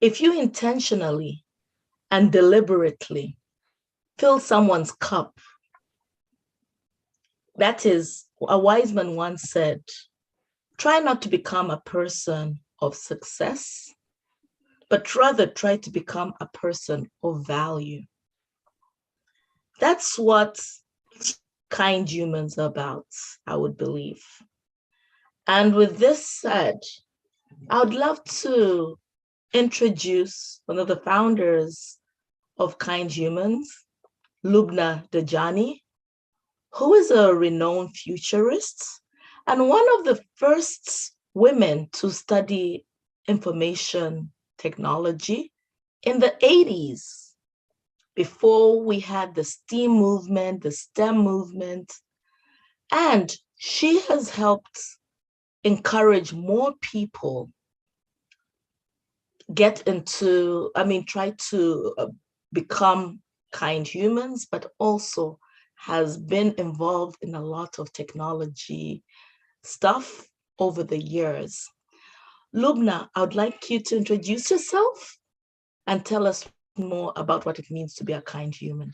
if you intentionally and deliberately fill someone's cup, that is, a wise man once said, try not to become a person of success, but rather try to become a person of value. That's what kind humans are about, I would believe. And with this said, I would love to introduce one of the founders of Kind Humans, Lubna Dejani, who is a renowned futurist and one of the first women to study information technology in the 80s, before we had the STEAM movement, the STEM movement. And she has helped encourage more people try to become kind humans, but also has been involved in a lot of technology stuff over the years. Lubna, I would like you to introduce yourself and tell us more about what it means to be a kind human.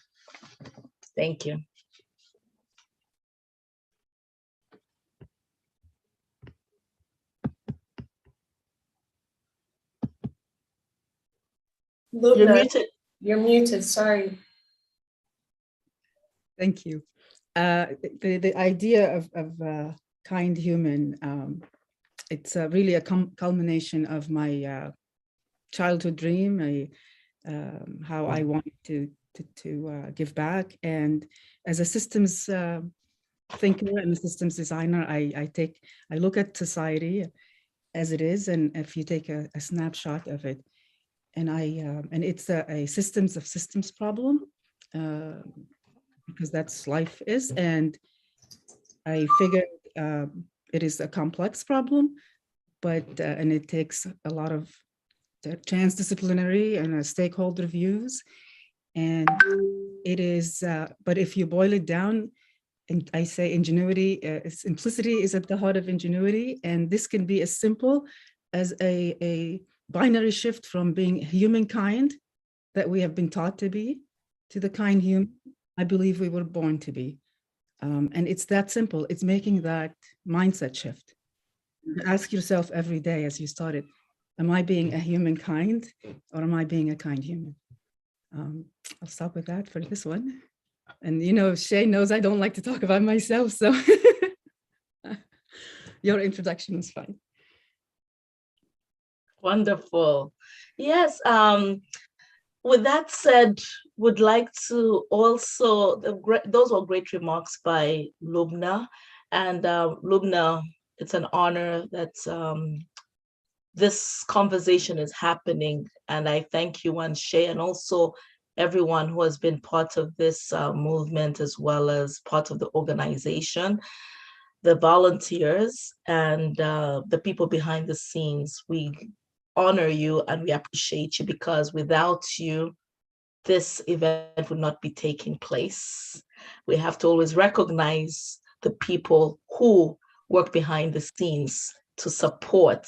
Thank you. Lubna, you're muted. You're muted, sorry. Thank you. The idea of kind human, it's really a culmination of my childhood dream, how I wanted to give back. And as a systems thinker and a systems designer, I look at society as it is, and if you take a snapshot of it, and it's a systems of systems problem, because that's life is, and I figured it is a complex problem, but and it takes a lot of transdisciplinary and stakeholder views, and it is. But if you boil it down, and I say ingenuity, simplicity is at the heart of ingenuity, and this can be as simple as a binary shift from being humankind that we have been taught to be to the kind human I believe we were born to be. And it's that simple. It's making that mindset shift. Ask yourself every day as you start it, am I being a humankind or am I being a kind human? I'll stop with that for this one. And you know, Shay knows I don't like to talk about myself, so your introduction was fine. Wonderful. Yes. With that said, would like to also, those were great remarks by Lubna. And Lubna, it's an honor that this conversation is happening. And I thank you, and Shay, and also everyone who has been part of this movement, as well as part of the organization, the volunteers, and the people behind the scenes. We honor you and we appreciate you, because without you, this event would not be taking place. We have to always recognize the people who work behind the scenes to support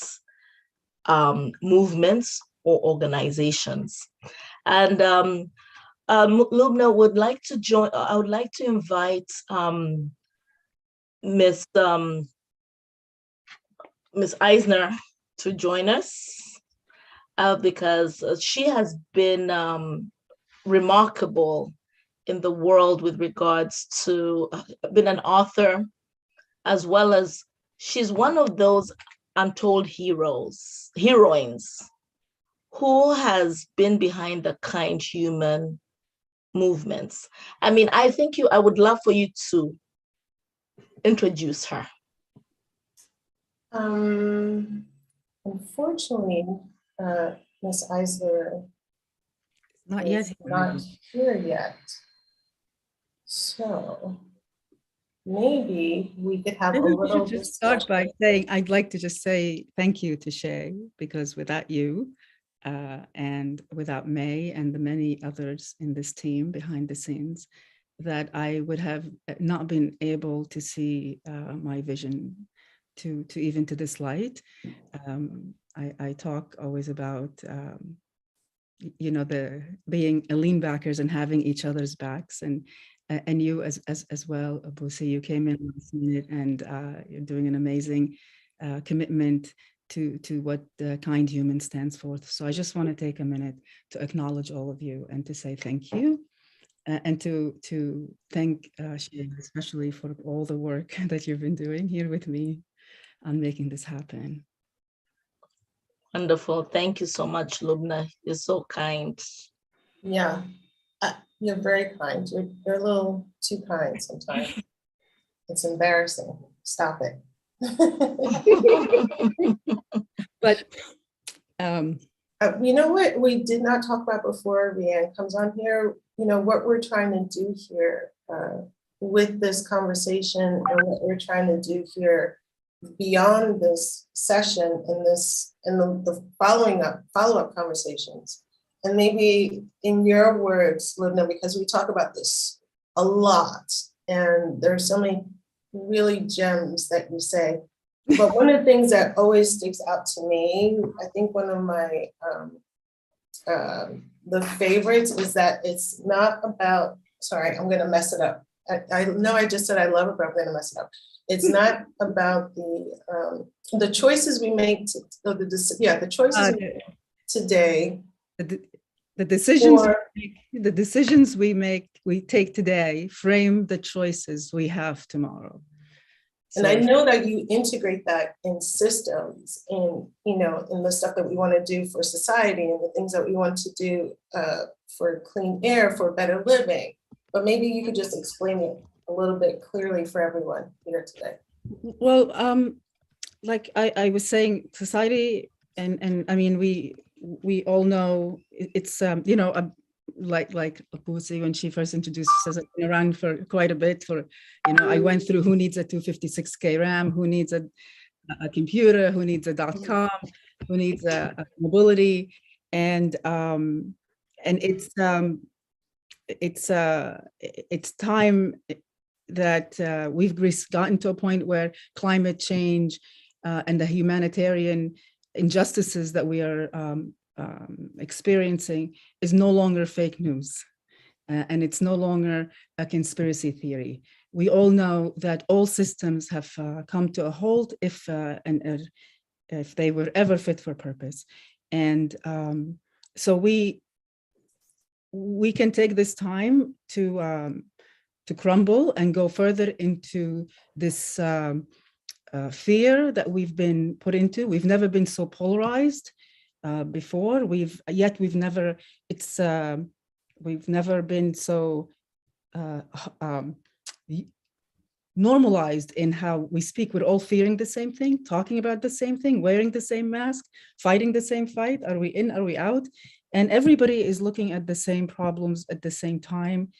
movements or organizations. And Lubna would like to join. I would like to invite Miss Eisner to join us, because she has been remarkable in the world with regards to being an author, as well as she's one of those untold heroines who has been behind the kind human movements. I mean, I would love for you to introduce her. Unfortunately, Ms. Eisler Not yet. Not here yet. So maybe we could have a little just start by saying, I'd like to just say thank you to Shay, because without you and without May and the many others in this team behind the scenes, that I would have not been able to see my vision to even to this light. I talk always about you know, the being lean backers and having each other's backs, and you as well, Abusi, you came in last minute, and you're doing an amazing commitment to what Kindhuman stands for. So I just want to take a minute to acknowledge all of you and to say thank you, and to thank Shea especially for all the work that you've been doing here with me on making this happen. Wonderful. Thank you so much, Lubna. You're so kind. Yeah, you're very kind. You're a little too kind sometimes. It's embarrassing. Stop it. But you know what we did not talk about before Rhiannon comes on here? You know, what we're trying to do here with this conversation, and what we're trying to do here beyond this session and the follow-up conversations. And maybe in your words, Lubna, because we talk about this a lot, and there's so many really gems that you say. But one of the things that always sticks out to me, I think one of my the favorites is that it's not about, sorry, I'm gonna mess it up. I know I just said I love it, but I'm gonna mess it up. It's not about the choices we make, the choices we make today. The decisions we take today frame the choices we have tomorrow. And I know that you integrate that in systems, in, you know, in the stuff that we want to do for society and the things that we want to do for clean air, for better living. But maybe you could just explain it a little bit clearly for everyone here today. Well, like I was saying, society, and I mean, we all know it's, you know, like Abusi, when she first introduced us, I've been around for quite a bit. For, you know, I went through who needs a 256K RAM, who needs a computer, who needs a .com, who needs a mobility, and it's time that we've gotten to a point where climate change and the humanitarian injustices that we are experiencing is no longer fake news, and it's no longer a conspiracy theory. We all know that all systems have come to a halt if they were ever fit for purpose, and so we can take this time to crumble and go further into this fear that we've been put into. We've never been so polarized before. We've never been so normalized in how we speak. We're all fearing the same thing, talking about the same thing, wearing the same mask, fighting the same fight. Are we in? Are we out? And everybody is looking at the same problems at the same time,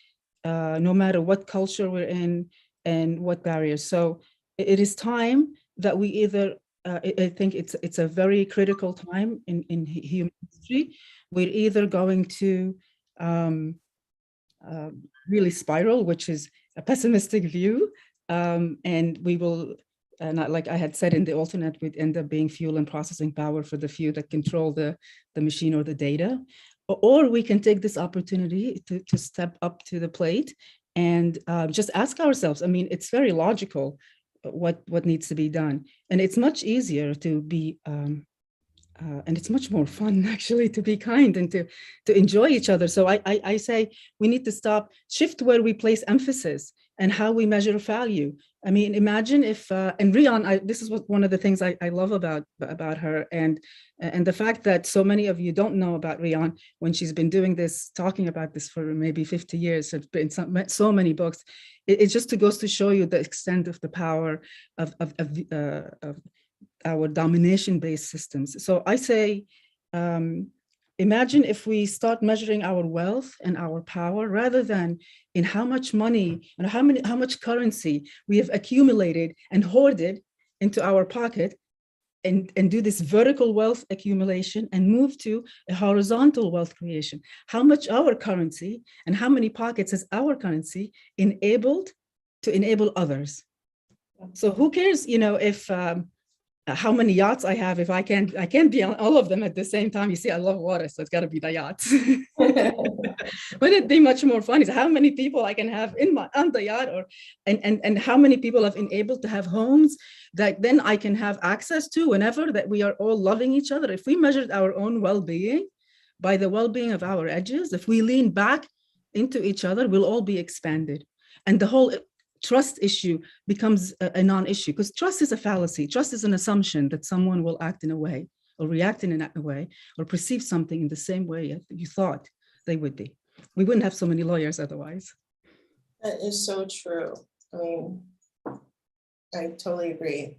no matter what culture we're in and what barriers. So it is time that we either, I think it's a very critical time in human history. We're either going to really spiral, which is a pessimistic view, and we will, not like I had said in the alternate, we'd end up being fuel and processing power for the few that control the machine or the data. Or we can take this opportunity to step up to the plate and just ask ourselves. I mean, it's very logical what needs to be done. And it's much easier to be, and it's much more fun actually to be kind and to enjoy each other. So I say we need to shift where we place emphasis and how we measure value. I mean, imagine if, and Rhiannon, this is one of the things I love about her, and the fact that so many of you don't know about Rhiannon, when she's been doing this, talking about this for maybe 50 years, it's been so many books. It just goes to show you the extent of the power of our domination-based systems. So I say, imagine if we start measuring our wealth and our power rather than in how much money and how much currency we have accumulated and hoarded into our pocket, and do this vertical wealth accumulation and move to a horizontal wealth creation. How much our currency and how many pockets has our currency enabled to enable others? So who cares, you know, if how many yachts I have if I can't be on all of them at the same time. You see, I love water, so it's got to be the yachts. Wouldn't it be much more fun is how many people I can have on the yacht, or and how many people have been able to have homes that then I can have access to whenever, that we are all loving each other. If we measured our own well-being by the well-being of our edges, if we lean back into each other, we'll all be expanded. And the whole trust issue becomes a non-issue, because trust is a fallacy. Trust is an assumption that someone will act in a way or react in a way or perceive something in the same way you thought they would be. We wouldn't have so many lawyers otherwise. That is so true. I mean, I totally agree.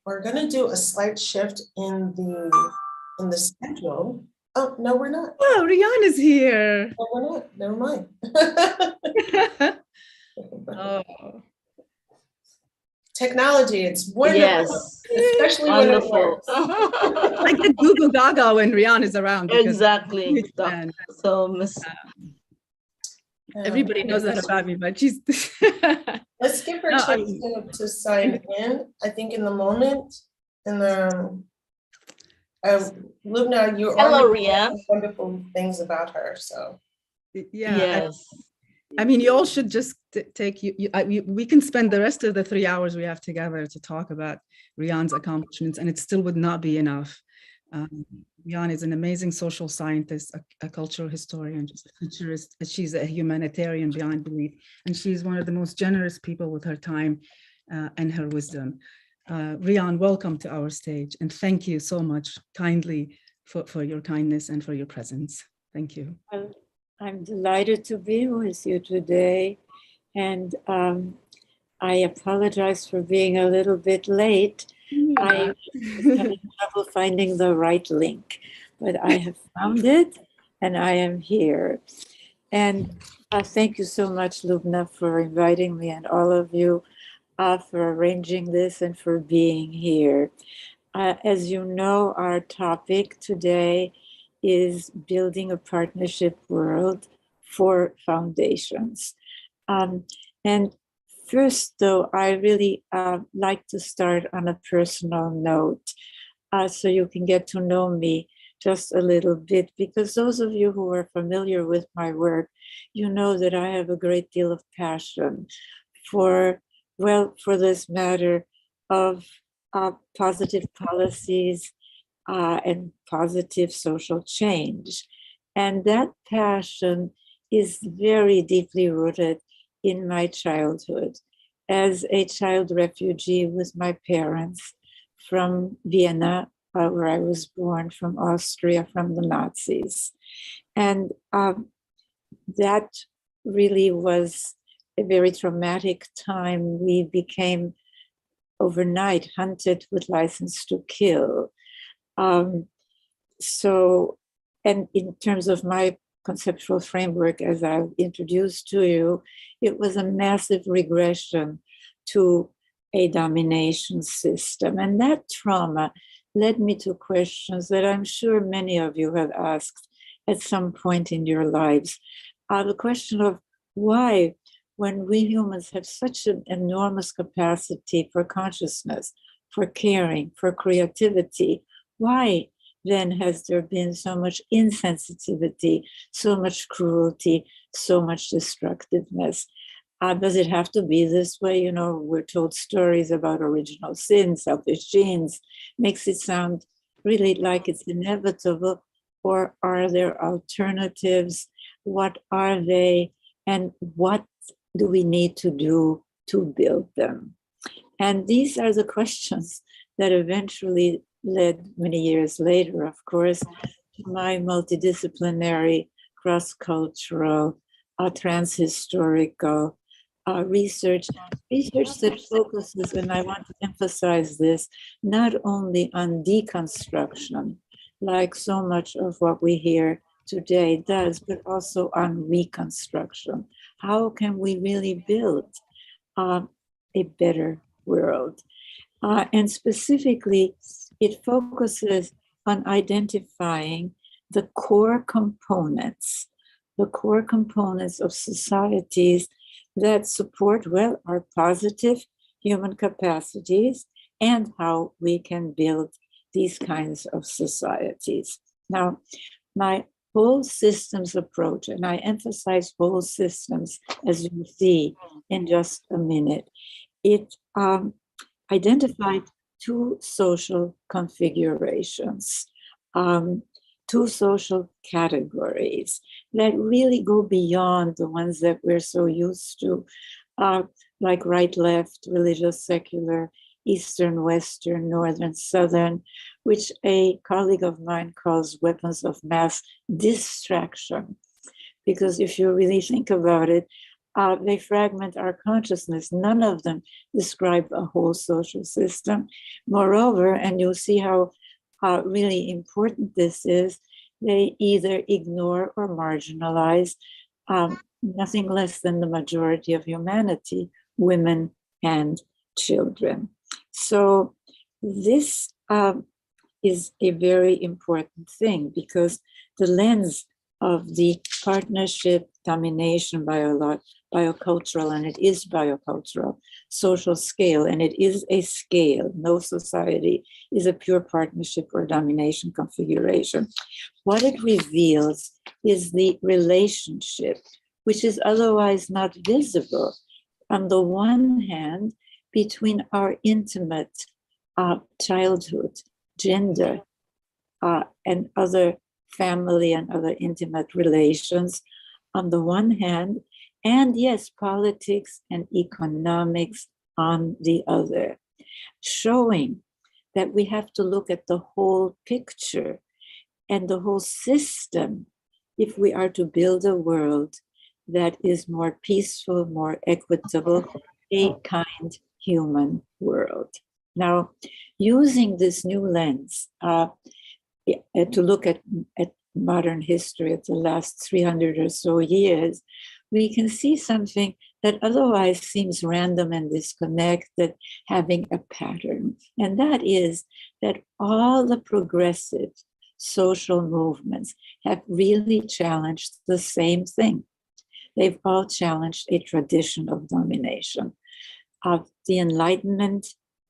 We're gonna do a slight shift in the schedule. Oh, no, we're not. Oh, Rihanna's here. No, we're not. Never mind. Oh. Technology, it's wonderful, Yes. especially Wonderful. when it works. I get Google Gaga when Rihanna's around. Exactly. So everybody knows that about me, but she's let's give her a chance to sign in. I think in the moment, in the Lubna, you already have wonderful things about her. So yes. I mean, you all should just take we can spend the rest of the 3 hours we have together to talk about Rihan's accomplishments, and it still would not be enough. Rihan is an amazing social scientist, a cultural historian, just a futurist. She's a humanitarian beyond belief, and she's one of the most generous people with her time and her wisdom. Rihan, welcome to our stage, and thank you so much kindly for your kindness and for your presence. Thank you. Well, I'm delighted to be with you today, and I apologize for being a little bit late. I was having trouble finding the right link, but I have found it, and I am here. And thank you so much, Lubna, for inviting me, and all of you for arranging this and for being here. As you know, our topic today is building a partnership world for foundations. And first, though, I really like to start on a personal note so you can get to know me just a little bit, because those of you who are familiar with my work, you know that I have a great deal of passion for this matter of positive policies and positive social change. And that passion is very deeply rooted in my childhood as a child refugee with my parents from Vienna, where I was born, from Austria, from the Nazis. And that really was a very traumatic time. We became overnight hunted with license to kill. And in terms of my conceptual framework, as I've introduced to you, it was a massive regression to a domination system. And that trauma led me to questions that I'm sure many of you have asked at some point in your lives. The question of why, when we humans have such an enormous capacity for consciousness, for caring, for creativity, why then has there been so much insensitivity, so much cruelty, so much destructiveness? Does it have to be this way? You know, we're told stories about original sin, selfish genes, makes it sound really like it's inevitable. Or are there alternatives? What are they? And what do we need to do to build them? And these are the questions that eventually led many years later, of course, to my multidisciplinary, cross-cultural, transhistorical research that focuses, and I want to emphasize this, not only on deconstruction, like so much of what we hear today does, but also on reconstruction. How can we really build a better world? And specifically, it focuses on identifying the core components of societies that support, well, our positive human capacities and how we can build these kinds of societies. Now, my whole systems approach, and I emphasize whole systems, as you'll see in just a minute, it identified two social configurations, two social categories that really go beyond the ones that we're so used to, like right, left, religious, secular, Eastern, Western, Northern, Southern, which a colleague of mine calls weapons of mass distraction. Because if you really think about it, they fragment our consciousness. None of them describe a whole social system. Moreover, and you'll see how really important this is, they either ignore or marginalize nothing less than the majority of humanity, women and children. So this is a very important thing, because the lens of the partnership domination biocultural, and it is biocultural, social scale, and it is a scale. No society is a pure partnership or domination configuration. What it reveals is the relationship, which is otherwise not visible, on the one hand, between our intimate childhood, gender, and other family and other intimate relations on the one hand, and yes, politics and economics on the other, showing that we have to look at the whole picture and the whole system if we are to build a world that is more peaceful, more equitable, a kind human world. Now, using this new lens to look at modern history of the last 300 or so years, we can see something that otherwise seems random and disconnected, having a pattern. And that is that all the progressive social movements have really challenged the same thing. They've all challenged a tradition of domination. The Enlightenment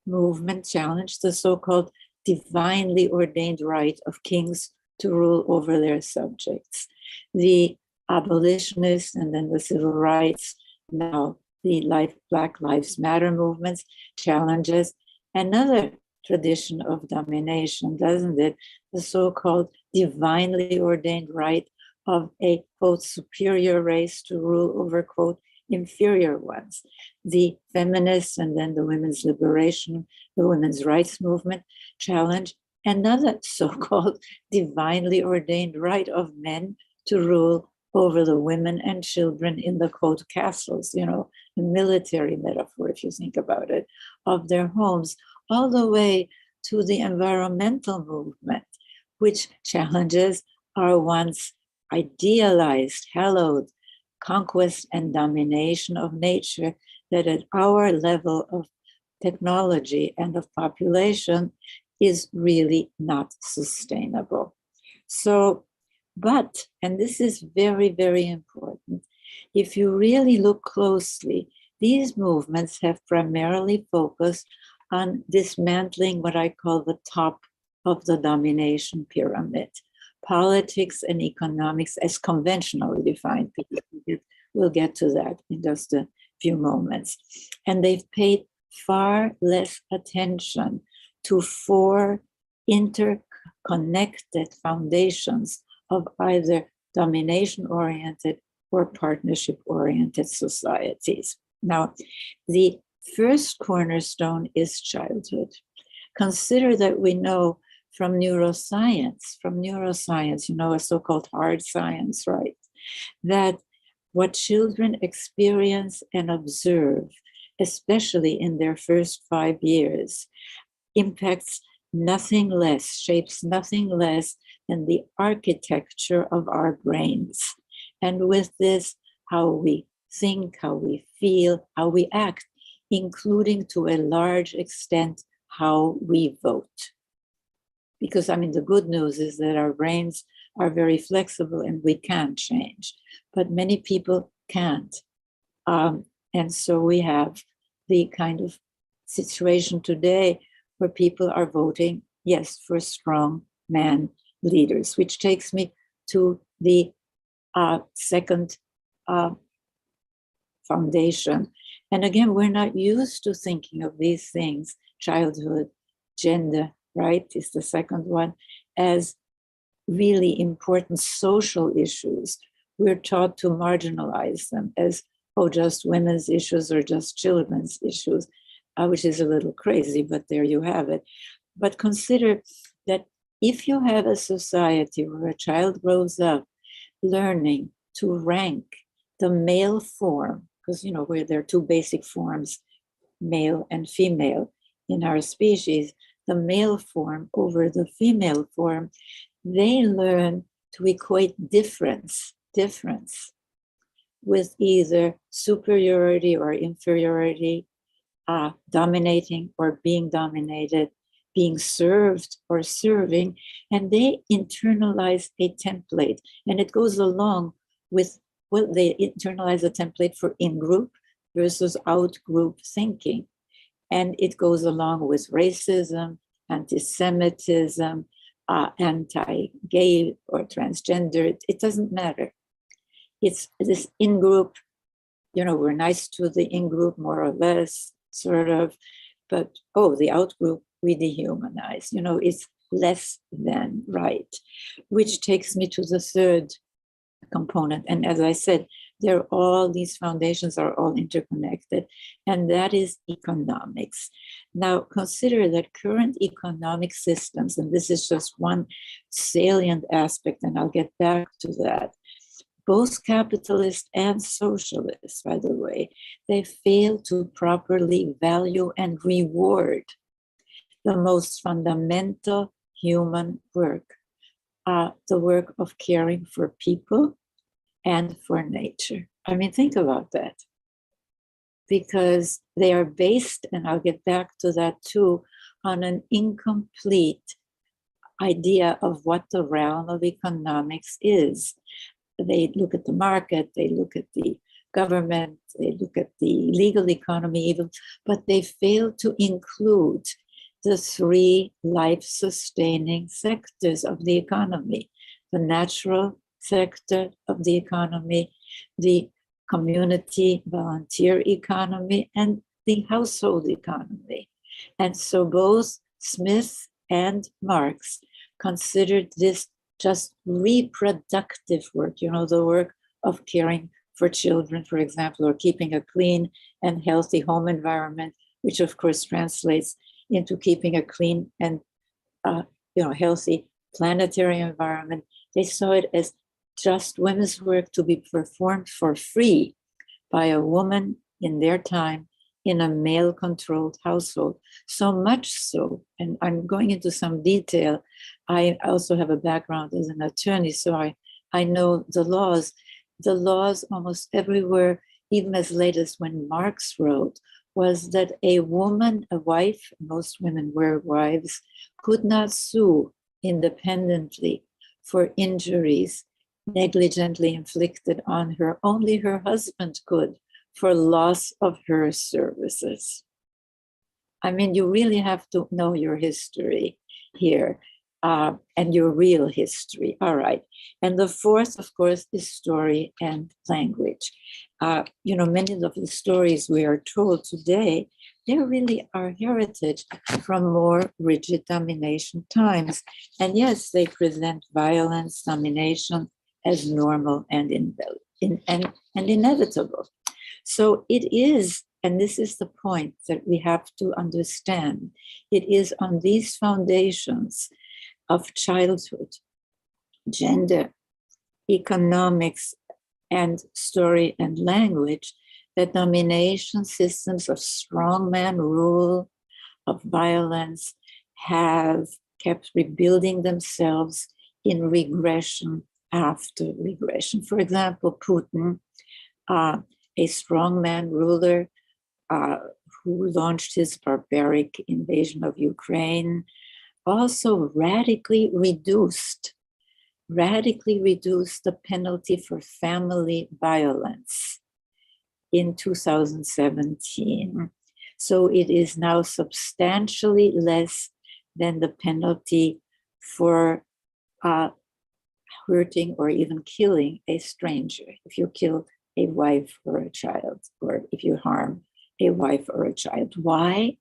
movement challenged the so-called divinely ordained right of kings to rule over their subjects. The abolitionists and then the civil rights, now the Black Lives Matter movements, challenges another tradition of domination, doesn't it? The so-called divinely ordained right of a, quote, superior race to rule over, quote, inferior ones. The feminists and then the women's liberation, the women's rights movement challenge another so-called divinely ordained right of men to rule over the women and children in the, quote, castles, you know, the military metaphor, if you think about it, of their homes, all the way to the environmental movement, which challenges our once idealized, hallowed conquest and domination of nature that at our level of technology and of population is really not sustainable. So, but, and this is very, very important, if you really look closely, these movements have primarily focused on dismantling what I call the top of the domination pyramid. Politics and economics as conventionally defined. We'll get to that in just a few moments. And they've paid far less attention to four interconnected foundations of either domination-oriented or partnership-oriented societies. Now, the first cornerstone is childhood. Consider that we know from neuroscience, you know, a so-called hard science, right? That what children experience and observe, especially in their first 5 years, impacts nothing less, shapes nothing less than the architecture of our brains. And with this, how we think, how we feel, how we act, including to a large extent, how we vote. Because, I mean, the good news is that our brains are very flexible and we can change, but many people can't. And so we have the kind of situation today where people are voting, yes, for strong man leaders, which takes me to the second foundation. And again, we're not used to thinking of these things, childhood, gender, right, is the second one, as really important social issues. We're taught to marginalize them as, oh, just women's issues or just children's issues, which is a little crazy, but there you have it. But consider that if you have a society where a child grows up learning to rank the male form, because you know where there are two basic forms, male and female in our species, the male form over the female form, they learn to equate difference with either superiority or inferiority, dominating or being dominated, being served or serving, and they internalize a template. And it goes along with, well, they internalize a template for in-group versus out-group thinking. And it goes along with racism, anti-Semitism, anti-gay or transgender. It doesn't matter. It's this in-group, you know, we're nice to the in-group more or less, sort of, but oh, the out-group, we dehumanize, you know, it's less than right, which takes me to the third component. And as I said, these foundations are all interconnected, and that is economics. Now, consider that current economic systems, and this is just one salient aspect, and I'll get back to that, both capitalist and socialist, by the way, they fail to properly value and reward the most fundamental human work, the work of caring for people and for nature. I mean, think about that. Because they are based, and I'll get back to that too, on an incomplete idea of what the realm of economics is. They look at the market, they look at the government, they look at the legal economy even, but they fail to include the three life-sustaining sectors of the economy: the natural sector of the economy, the community volunteer economy, and the household economy. And so both Smith and Marx considered this just reproductive work, you know, the work of caring for children, for example, or keeping a clean and healthy home environment, which of course translates into keeping a clean and healthy planetary environment. They saw it as just women's work to be performed for free by a woman in their time in a male-controlled household. So much so, and I'm going into some detail, I also have a background as an attorney, so I know the laws. The laws almost everywhere, even as late as when Marx wrote, was that a woman, a wife, most women were wives, could not sue independently for injuries negligently inflicted on her. Only her husband could, for loss of her services. I mean, you really have to know your history here, and your real history. All right. And the fourth, of course, is story and language. Many of the stories we are told today, they really are heritage from more rigid domination times. And yes, they present violence, domination as normal and inevitable. So it is, and this is the point that we have to understand, it is on these foundations of childhood, gender, economics, and story and language that domination systems of strongman rule, of violence, have kept rebuilding themselves in regression after regression. For example, Putin, a strongman ruler who launched his barbaric invasion of Ukraine, also radically reduced the penalty for family violence in 2017. So it is now substantially less than the penalty for hurting or even killing a stranger. If you kill a wife or a child, or if you harm a wife or a child. Why?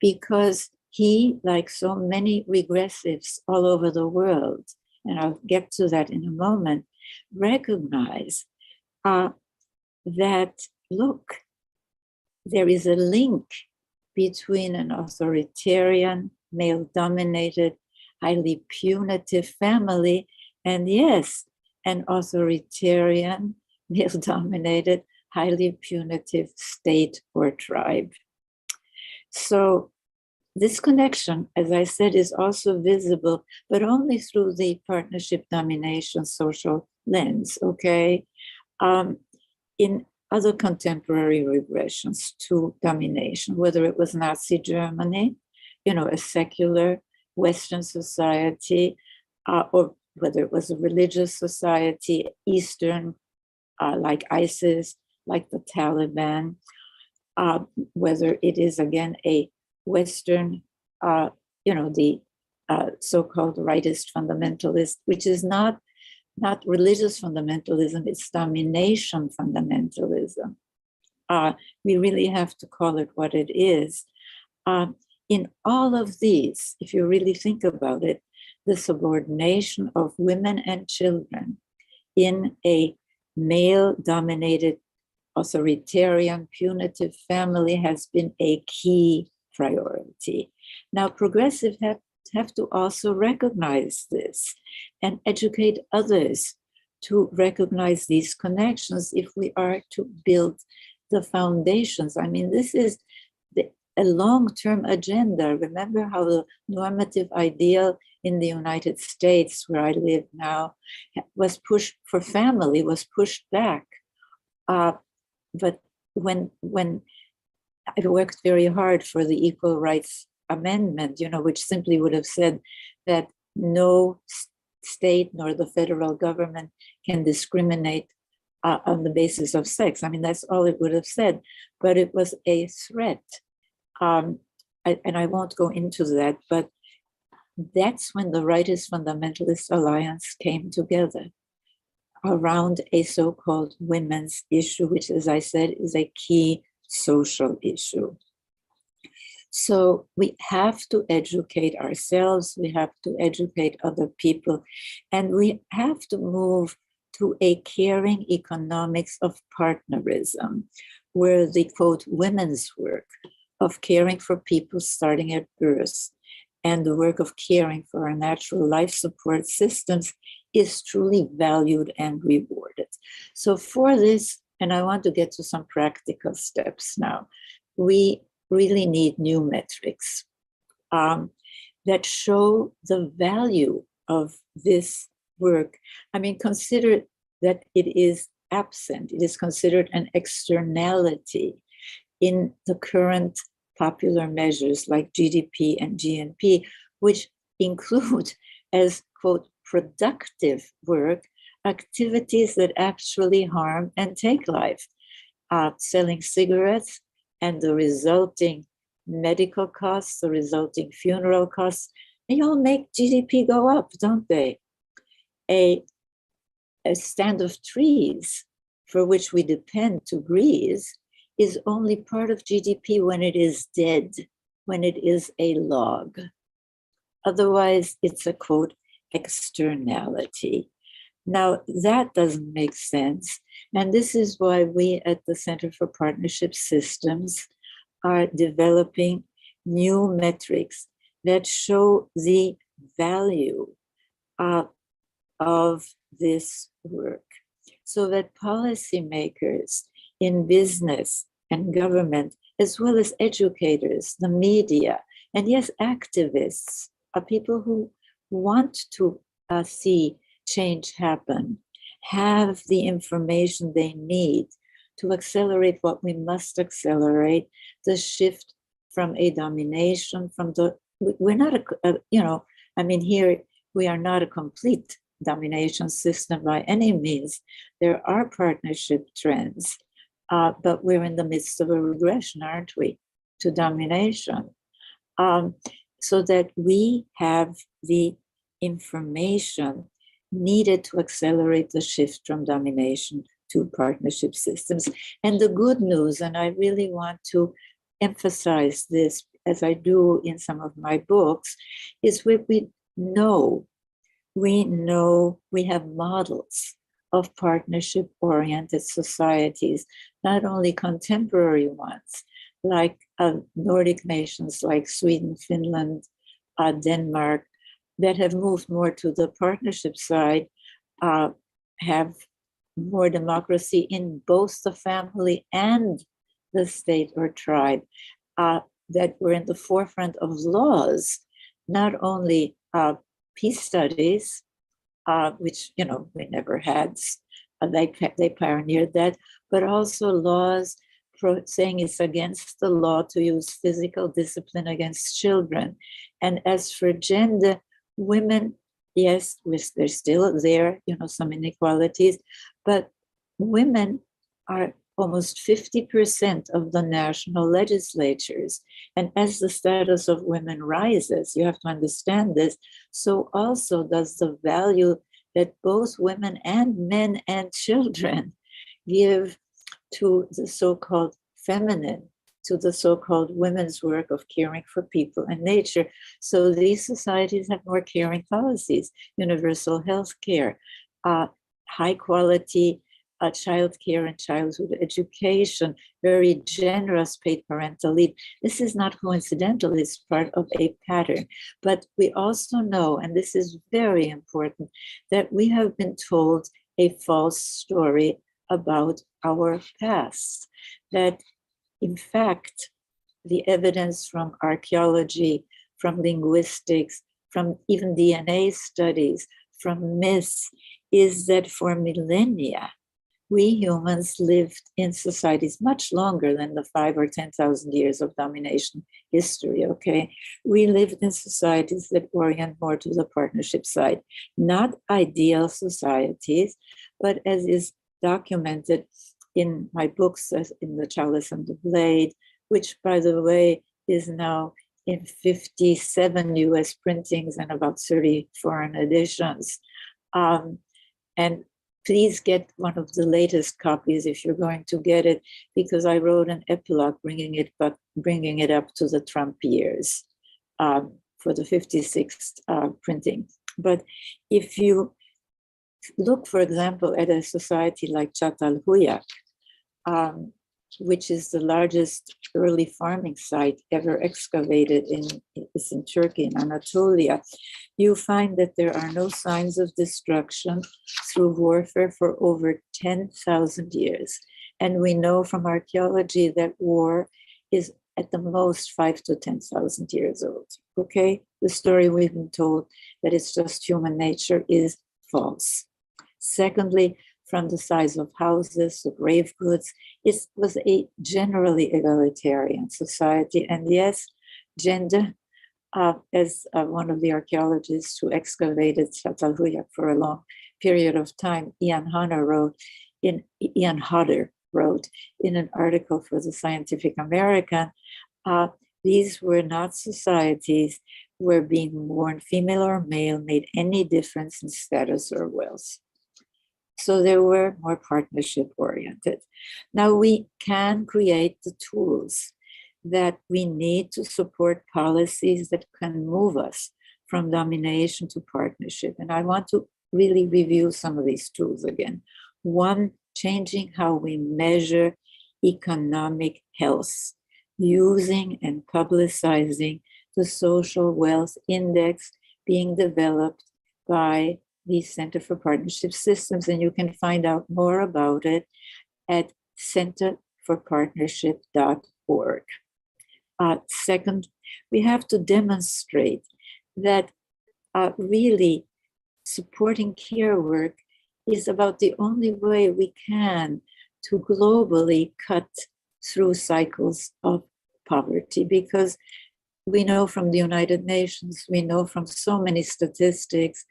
Because he, like so many regressives all over the world, and I'll get to that in a moment, recognize that, look, there is a link between an authoritarian, male-dominated, highly punitive family, and yes, an authoritarian, male-dominated, highly punitive state or tribe. So this connection, as I said, is also visible, but only through the partnership domination social lens, okay? In other contemporary regressions to domination, whether it was Nazi Germany, a secular Western society, or whether it was a religious society, Eastern, like ISIS, like the Taliban, whether it is, again, a Western, the so-called rightist fundamentalist, which is not religious fundamentalism, it's domination fundamentalism. We really have to call it what it is. In all of these, if you really think about it, the subordination of women and children in a male-dominated, authoritarian, punitive family has been a key priority. Now, progressives have to also recognize this and educate others to recognize these connections if we are to build the foundations. I mean, this is a long-term agenda. Remember how the normative ideal in the United States, where I live now, was pushed for family, was pushed back. But when I worked very hard for the Equal Rights Amendment, which simply would have said that no state nor the federal government can discriminate on the basis of sex. I mean, that's all it would have said, but it was a threat. And I won't go into that, but that's when the Rightist Fundamentalist Alliance came together around a so-called women's issue, which, as I said, is a key social issue. So we have to educate ourselves, we have to educate other people, and we have to move to a caring economics of partnerism, where the, quote, women's work of caring for people starting at birth and the work of caring for our natural life support systems is truly valued and rewarded. So for this, and I want to get to some practical steps now, we really need new metrics that show the value of this work. I mean, consider that it is absent. It is considered an externality in the current popular measures like GDP and GNP, which include as, quote, productive work, activities that actually harm and take life. Selling cigarettes and the resulting medical costs, the resulting funeral costs, they all make GDP go up, don't they? A stand of trees for which we depend to breathe is only part of GDP when it is dead, when it is a log. Otherwise, it's a, quote, externality. Now, that doesn't make sense. And this is why we at the Center for Partnership Systems are developing new metrics that show the value of this work, so that policymakers in business and government, as well as educators, the media, and yes, activists, are people who want to see change happen, have the information they need to accelerate what we must accelerate, the shift from a domination, from the, we're not here we are not a complete domination system by any means. There are partnership trends, but we're in the midst of a regression, aren't we? to domination, so that we have the information needed to accelerate the shift from domination to partnership systems. And the good news, and I really want to emphasize this as I do in some of my books, is we know we have models of partnership-oriented societies, not only contemporary ones, like Nordic nations like Sweden, Finland, Denmark, that have moved more to the partnership side, have more democracy in both the family and the state or tribe, that were in the forefront of laws, not only peace studies, which we never had. They pioneered that, but also laws saying it's against the law to use physical discipline against children. And as for gender, women, yes, they're still there, some inequalities, but women are almost 50% of the national legislatures. And as the status of women rises, you have to understand this, so also does the value that both women and men and children give to the so-called feminine, to the so-called women's work of caring for people and nature. So these societies have more caring policies, universal health care, high quality child care and childhood education, very generous paid parental leave. This is not coincidental, it's part of a pattern. But we also know, and this is very important, that we have been told a false story about our past, that in fact, the evidence from archaeology, from linguistics, from even DNA studies, from myths, is that for millennia, we humans lived in societies much longer than the 5,000 or 10,000 years of domination history, okay? We lived in societies that orient more to the partnership side, not ideal societies, but as is documented in my books, in The Chalice and the Blade, which, by the way, is now in 57 US printings and about 30 foreign editions. And please get one of the latest copies if you're going to get it, because I wrote an epilogue bringing it up to the Trump years for the 56th printing. But if you look, for example, at a society like Çatalhöyük, which is the largest early farming site ever excavated it's in Turkey, in Anatolia, you find that there are no signs of destruction through warfare for over 10,000 years. And we know from archaeology that war is at the most 5,000 to 10,000 years old, okay? The story we've been told that it's just human nature is false. Secondly, from the size of houses, the grave goods, it was a generally egalitarian society. And yes, gender, as one of the archaeologists who excavated Çatalhöyük for a long period of time, Ian Hodder wrote in an article for the Scientific American, these were not societies where being born female or male made any difference in status or wealth. So they were more partnership oriented. Now we can create the tools that we need to support policies that can move us from domination to partnership. And I want to really review some of these tools again. One, changing how we measure economic health, using and publicizing the social wealth index being developed by the Center for Partnership Systems, and you can find out more about it at centerforpartnership.org. Second, we have to demonstrate that really supporting care work is about the only way we can to globally cut through cycles of poverty, because we know from the United Nations, we know from so many statistics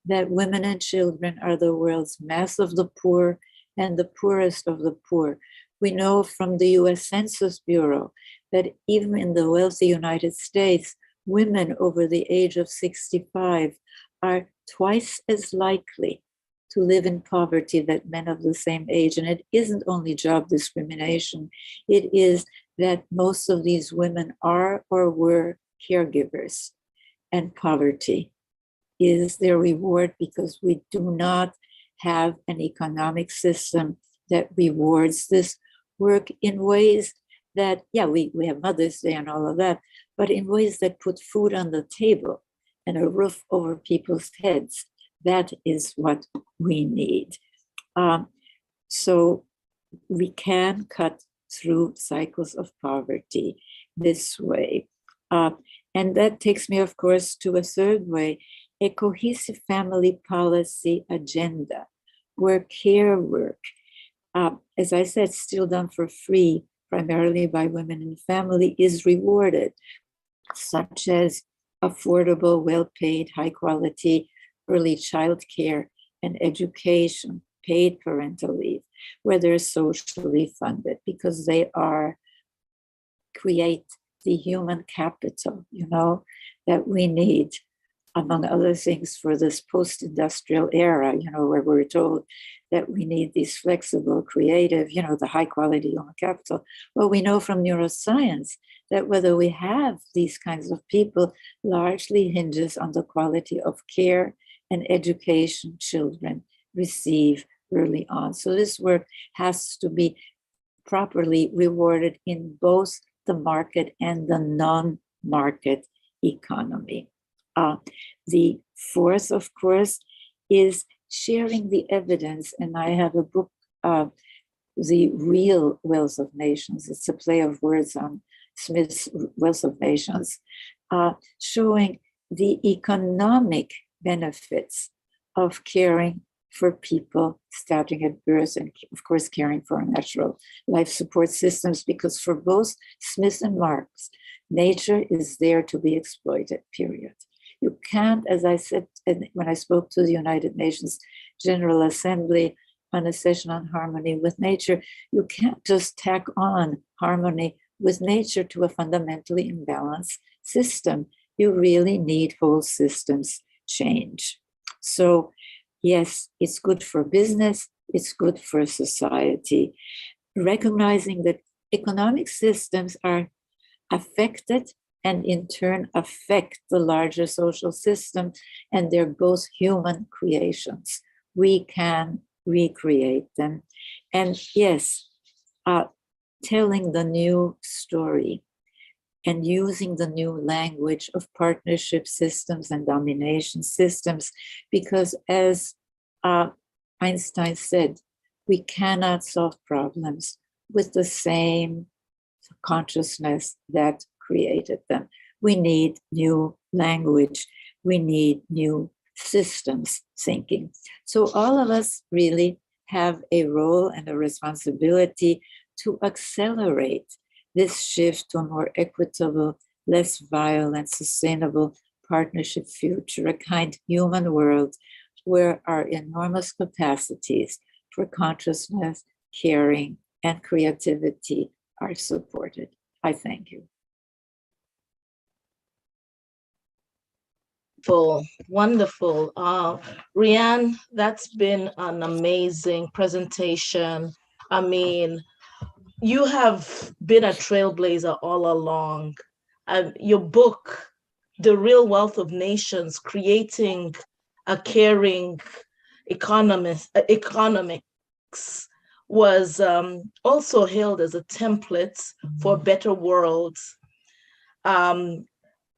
that women and children are the world's mass of the poor and the poorest of the poor. We know from the US Census Bureau that even in the wealthy United States, women over the age of 65 are twice as likely to live in poverty than men of the same age. And it isn't only job discrimination, it is that most of these women are or were caregivers, and poverty is their reward because we do not have an economic system that rewards this work in ways that, yeah, we have Mother's Day and all of that, but in ways that put food on the table and a roof over people's heads. That is what we need. So we can cut through cycles of poverty this way. And that takes me, of course, to a third way, a cohesive family policy agenda, where care work, as I said, still done for free, primarily by women in family, is rewarded, such as affordable, well-paid, high-quality early child care and education, paid parental leave, where they're socially funded, because they create the human capital, that we need, among other things, for this post-industrial era, where we're told that we need these flexible, creative, the high-quality human capital. Well, we know from neuroscience that whether we have these kinds of people largely hinges on the quality of care and education children receive early on. So this work has to be properly rewarded in both the market and the non-market economy. The fourth, of course, is sharing the evidence. And I have a book, The Real Wealth of Nations. It's a play of words on Smith's Wealth of Nations, showing the economic benefits of caring for people starting at birth, and of course caring for natural life support systems, because for both Smith and Marx, nature is there to be exploited, period. You can't, as I said when I spoke to the United Nations General Assembly on a session on harmony with nature, you can't just tack on harmony with nature to a fundamentally imbalanced system. You really need whole systems change. So yes, it's good for business, it's good for society. Recognizing that economic systems are affected and in turn affect the larger social system, and they're both human creations. We can recreate them. And yes, telling the new story and using the new language of partnership systems and domination systems, because as Einstein said, we cannot solve problems with the same consciousness that created them. We need new language. We need new systems thinking. So all of us really have a role and a responsibility to accelerate this shift to a more equitable, less violent, sustainable partnership future, a kind human world where our enormous capacities for consciousness, caring, and creativity are supported. I thank you. Wonderful. Rianne, that's been an amazing presentation. I mean, you have been a trailblazer all along. Your book, The Real Wealth of Nations, Creating a Caring Economics, was also hailed as a template for better worlds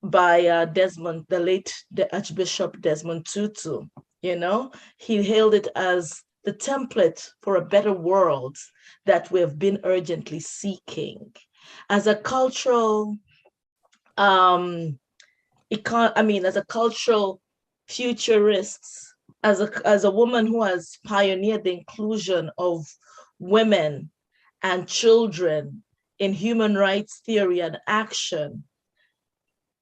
by Desmond, the late Archbishop Desmond Tutu. He hailed it as the template for a better world that we have been urgently seeking. As a cultural, as a cultural futurist, as a woman who has pioneered the inclusion of women and children in human rights theory and action,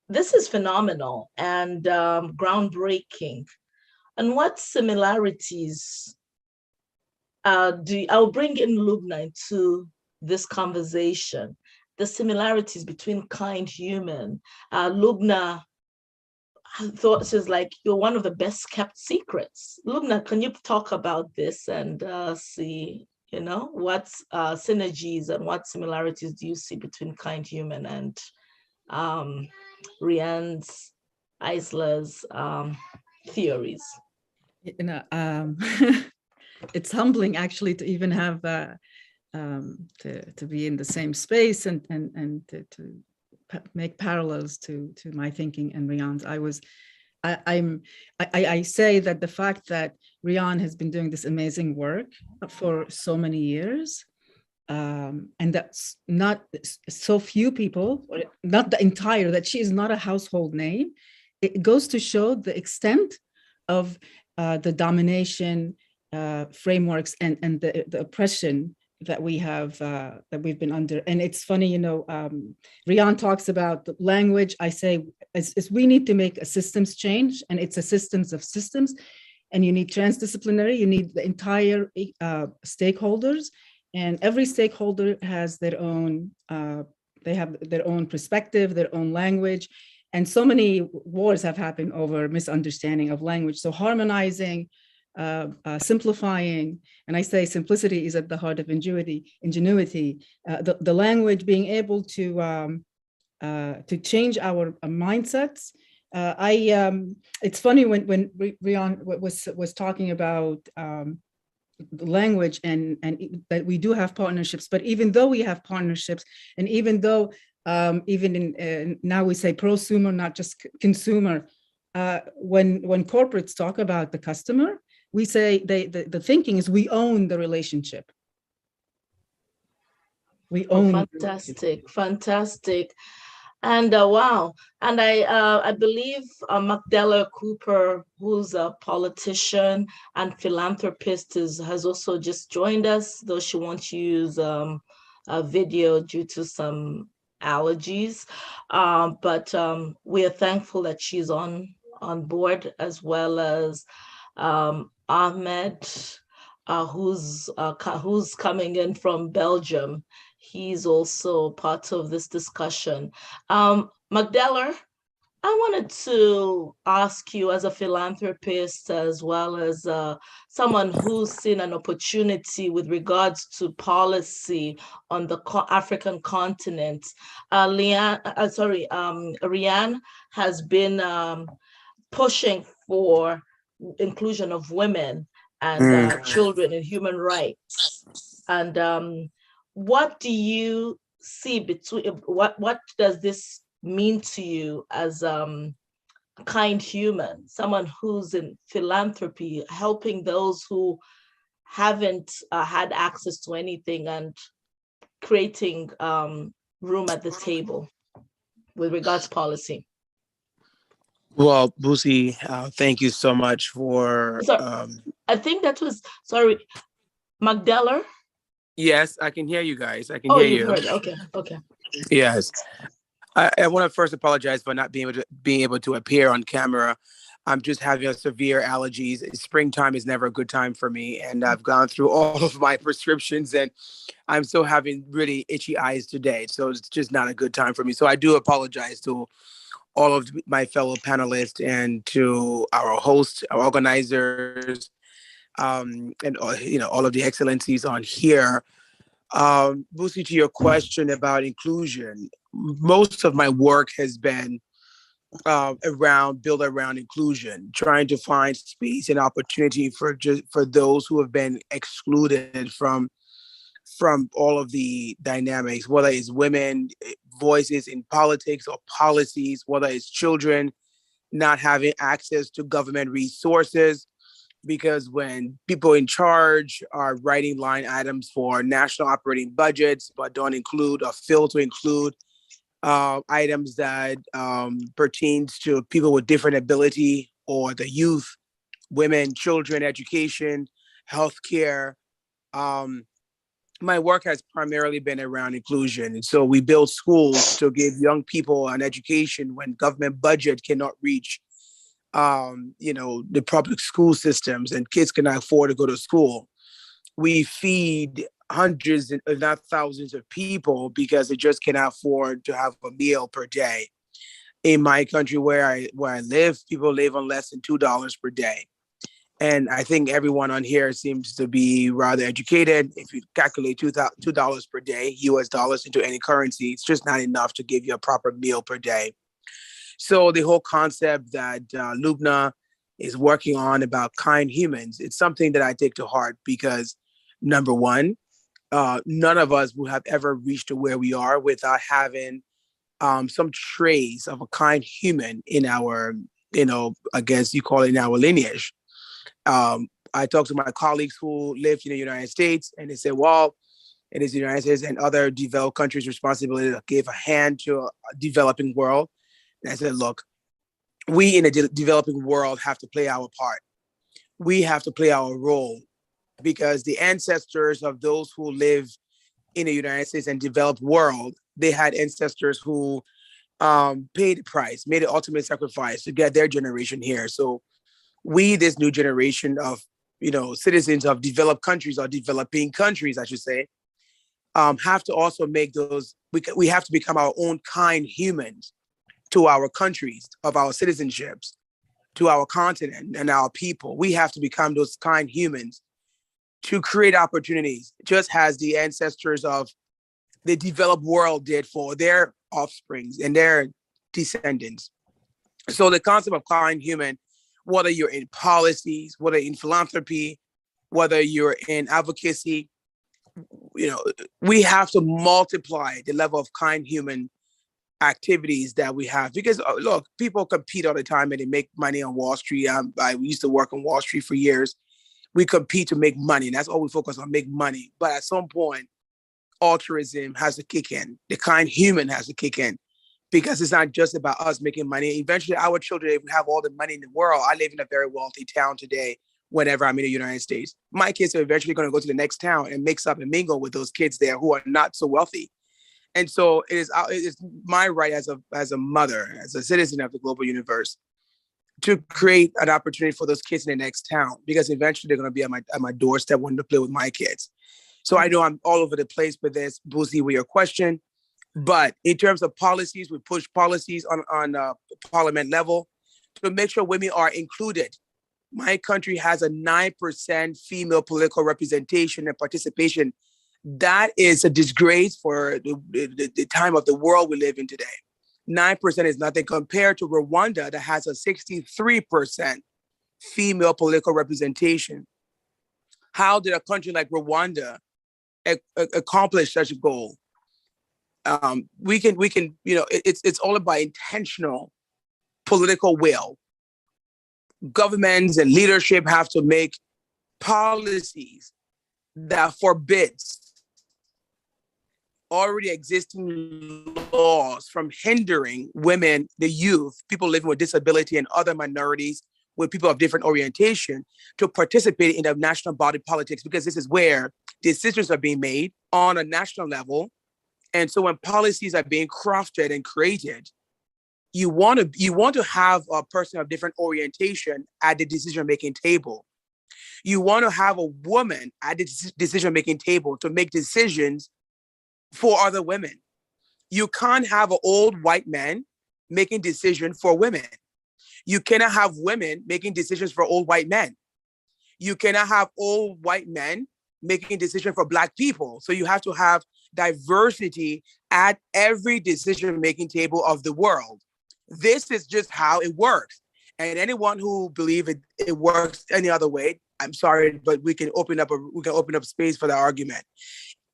this is phenomenal and groundbreaking. And what similarities I'll bring in Lubna into this conversation, the similarities between Kindhuman. Lubna, I thought she was like, you're one of the best kept secrets. Lubna, can you talk about this and see, what synergies and what similarities do you see between Kindhuman and Rianne's, Isla's theories? It's humbling actually to even have to be in the same space and to make parallels to my thinking and Rianne's. I say that the fact that Rianne has been doing this amazing work for so many years, and that's not so few people, not the entire, that she is not a household name. It goes to show the extent of the domination frameworks and the oppression that we have, that we've been under. And it's funny, Rianne talks about the language. I say, is we need to make a systems change, and it's a systems of systems. And you need transdisciplinary, you need the entire stakeholders, and every stakeholder has their own, they have their own perspective, their own language. And so many wars have happened over misunderstanding of language. So harmonizing, simplifying, and I say simplicity is at the heart of ingenuity. The language being able to change our mindsets. It's funny when Rianne was talking about the language and that we do have partnerships, but even though we have partnerships, and even though even in now we say prosumer, not just consumer, when corporates talk about the customer, we say the thinking is we own the relationship. We own. Fantastic. And wow. And I believe Magdala Cooper, who's a politician and philanthropist, has also just joined us, though she won't use a video due to some allergies. But we are thankful that she's on board, as well as Ahmed, who's coming in from Belgium. He's also part of this discussion. Magdala, I wanted to ask you, as a philanthropist, as well as someone who's seen an opportunity with regards to policy on the African continent. Rianne has been pushing for inclusion of women and children in human rights. And what do you see between, what does this mean to you as Kindhuman, someone who's in philanthropy, helping those who haven't had access to anything and creating room at the table with regards to policy? Well, Busi, thank you so much for... I think that was, Magdala? Yes, I can hear you guys. I can hear you. Heard. Okay. Yes. I want to first apologize for not being able to appear on camera. I'm just having a severe allergies. Springtime is never a good time for me. And I've gone through all of my prescriptions and I'm still having really itchy eyes today. So it's just not a good time for me. So I do apologize to all of my fellow panelists and to our hosts, our organizers, and all of the excellencies on here. Busi, to your question about inclusion, most of my work has been built around inclusion, trying to find space and opportunity for those who have been excluded from all of the dynamics, whether it's women voices in politics or policies, whether it's children not having access to government resources, because when people in charge are writing line items for national operating budgets, but don't include or fail to include items that pertains to people with different ability or the youth, women, children, education, healthcare. My work has primarily been around inclusion. And so we build schools to give young people an education when government budget cannot reach the public school systems and kids cannot afford to go to school. We feed hundreds, if not thousands of people because they just cannot afford to have a meal per day. In my country where I live, people live on less than $2 per day. And I think everyone on here seems to be rather educated. If you calculate $2 per day, US dollars, into any currency, it's just not enough to give you a proper meal per day. So the whole concept that Lubna is working on about kind humans, it's something that I take to heart because, number one, none of us would have ever reached to where we are without having some trace of a kind human in our, I guess you call it in our lineage. I talked to my colleagues who lived in the United States, and they said, well, it is the United States and other developed countries' responsibility to give a hand to a developing world. And I said, look, we in the developing world have to play our part. We have to play our role because the ancestors of those who live in the United States and developed world, they had ancestors who paid the price, made the ultimate sacrifice to get their generation here. So we, this new generation of, citizens of developed countries or developing countries, I should say, have to also make those, we have to become our own kind humans to our countries, of our citizenships, to our continent and our people. We have to become those kind humans to create opportunities, just as the ancestors of the developed world did for their offsprings and their descendants. So the concept of kind human, whether you're in policies, whether in philanthropy, whether you're in advocacy, we have to multiply the level of kind human activities that we have. Because look, people compete all the time and they make money on Wall Street. I used to work on Wall Street for years. We compete to make money. And that's all we focus on, make money. But at some point, altruism has to kick in. The kind human has to kick in. Because it's not just about us making money. Eventually, our children have all the money in the world. I live in a very wealthy town today. Whenever I'm in the United States, my kids are eventually going to go to the next town and mix up and mingle with those kids there who are not so wealthy. And so it is my right as a mother, as a citizen of the global universe, to create an opportunity for those kids in the next town, because eventually they're going to be at my doorstep wanting to play with my kids. So I know I'm all over the place with this, Boosie, with your question. But in terms of policies, we push policies on parliament level to make sure women are included. My country has a 9% female political representation and participation. That is a disgrace for the time of the world we live in today. 9% is nothing compared to Rwanda that has a 63% female political representation. How did a country like Rwanda accomplish such a goal? We can, it's all about intentional political will. Governments and leadership have to make policies that forbids already existing laws from hindering women, the youth, people living with disability and other minorities, with people of different orientation, to participate in the national body politics, because this is where decisions are being made on a national level. And so when policies are being crafted and created, you want to have a person of different orientation at the decision-making table. You want to have a woman at the decision-making table to make decisions for other women. You can't have an old white man making decisions for women. You cannot have women making decisions for old white men. You cannot have old white men making decisions for Black people. So you have to have diversity at every decision-making table of the world. This is just how it works. And anyone who believes it works any other way, I'm sorry, but we can open up space for the argument.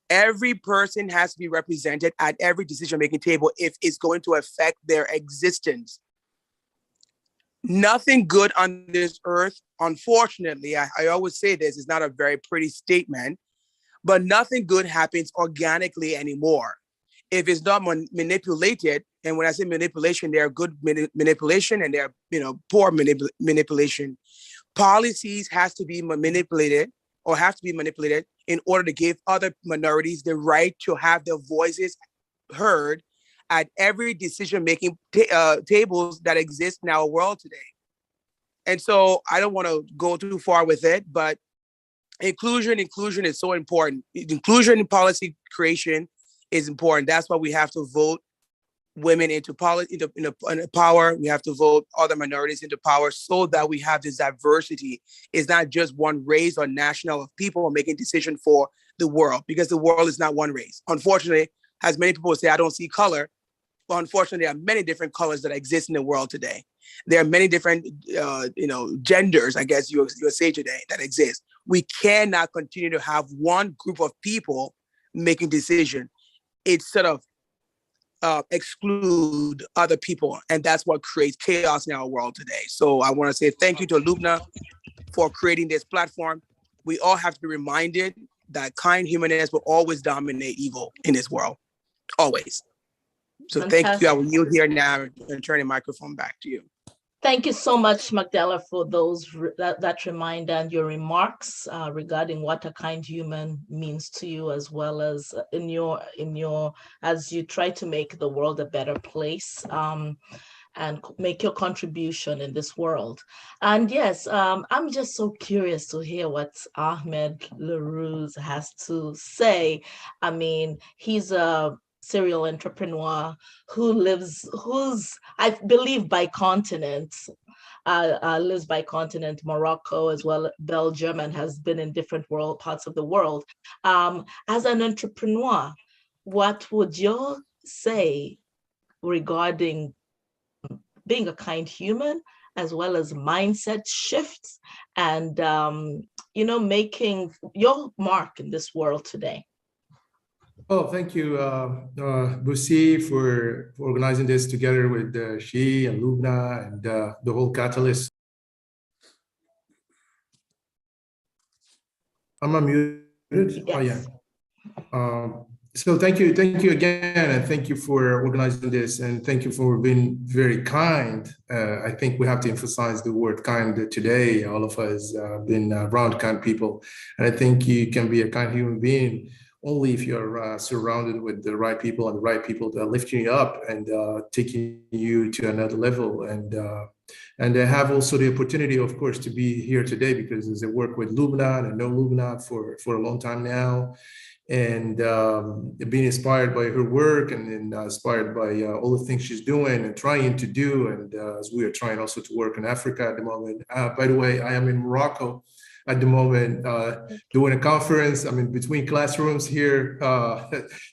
Every person has to be represented at every decision-making table if it's going to affect their existence. Nothing good on this earth, unfortunately, I always say this, is not a very pretty statement, but nothing good happens organically anymore. If it's not manipulated, and when I say manipulation, there are good manipulation and there are poor manipulation. Policies have to be manipulated in order to give other minorities the right to have their voices heard at every decision-making tables that exist in our world today. And so I don't want to go too far with it, but Inclusion is so important. Inclusion in policy creation is important. That's why we have to vote women into power. We have to vote other minorities into power so that we have this diversity. It's not just one race or national of people making decisions for the world, because the world is not one race. Unfortunately, as many people say, I don't see color. But unfortunately, there are many different colors that exist in the world today. There are many different, genders, I guess you'll say today, that exist. We cannot continue to have one group of people making decisions. It's sort of exclude other people, and that's what creates chaos in our world today. So I want to say thank you to Lubna for creating this platform. We all have to be reminded that kind humanness will always dominate evil in this world, always. So thank you. I will yield here now and turn the microphone back to you. Thank you so much, Magdala, for that reminder and your remarks regarding what a kind human means to you, as well as in your as you try to make the world a better place and make your contribution in this world. And yes, I'm just so curious to hear what Ahmed Larouz has to say. I mean, he's a serial entrepreneur who's I believe by continent, lives by continent, Morocco as well, Belgium, and has been in different parts of the world. As an entrepreneur, what would you say regarding being a kind human, as well as mindset shifts and making your mark in this world today? Oh, thank you, Busi, for organizing this together with She and Lubna and the whole Catalyst. I'm unmuted. Yes. Oh, yeah. So thank you again, and thank you for organizing this, and thank you for being very kind. I think we have to emphasize the word kind today. All of us been around kind people, and I think you can be a kind human being only if you're surrounded with the right people and the right people that are lifting you up and taking you to another level. And I have also the opportunity, of course, to be here today because as I work with Lubna, and I know Lubna for a long time now, and being inspired by her work and inspired by all the things she's doing and trying to do. And as we are trying also to work in Africa at the moment. By the way, I am in Morocco at the moment, doing a conference. I'm in between classrooms here,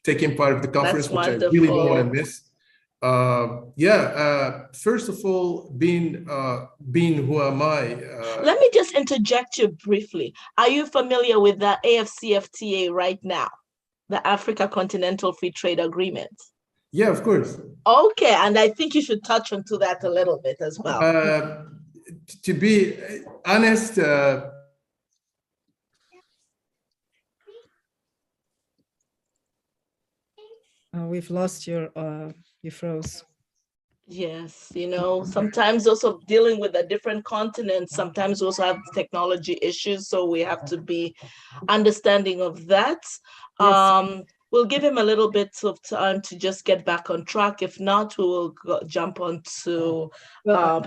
taking part of the conference, which I really don't want to miss. First of all, being who am I? Let me just interject you briefly. Are you familiar with the AFCFTA right now, the Africa Continental Free Trade Agreement? Yeah, of course. Okay, and I think you should touch onto that a little bit as well. To be honest, we've lost you froze. Yes, sometimes also dealing with a different continent, sometimes also have technology issues, so we have to be understanding of that. Yes. We'll give him a little bit of time to just get back on track. If not, we will jump on to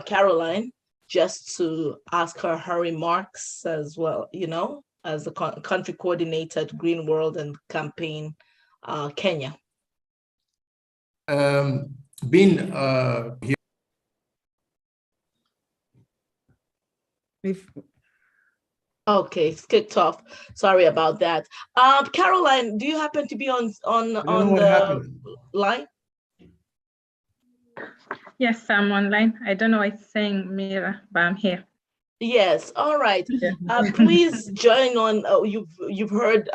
Caroline just to ask her remarks as well, as the country coordinator at Green World and Campaign Kenya. Being here. Okay, it's kicked off. Sorry about that. Caroline, do you happen to be on the line? Yes, I'm online. I don't know what it's saying, Mira, but I'm here. Yes, all right. Please join on. You've heard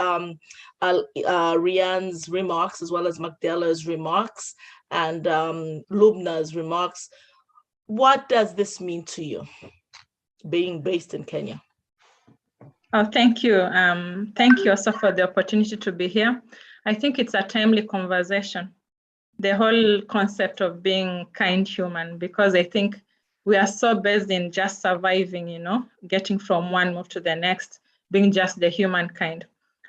Rian's remarks as well as Magdala's remarks and Lubna's remarks. What does this mean to you, being based in Kenya? Oh, thank you. Thank you also for the opportunity to be here. I think it's a timely conversation, the whole concept of being kind human, because I think we are so based in just surviving, getting from one move to the next, being just the humankind.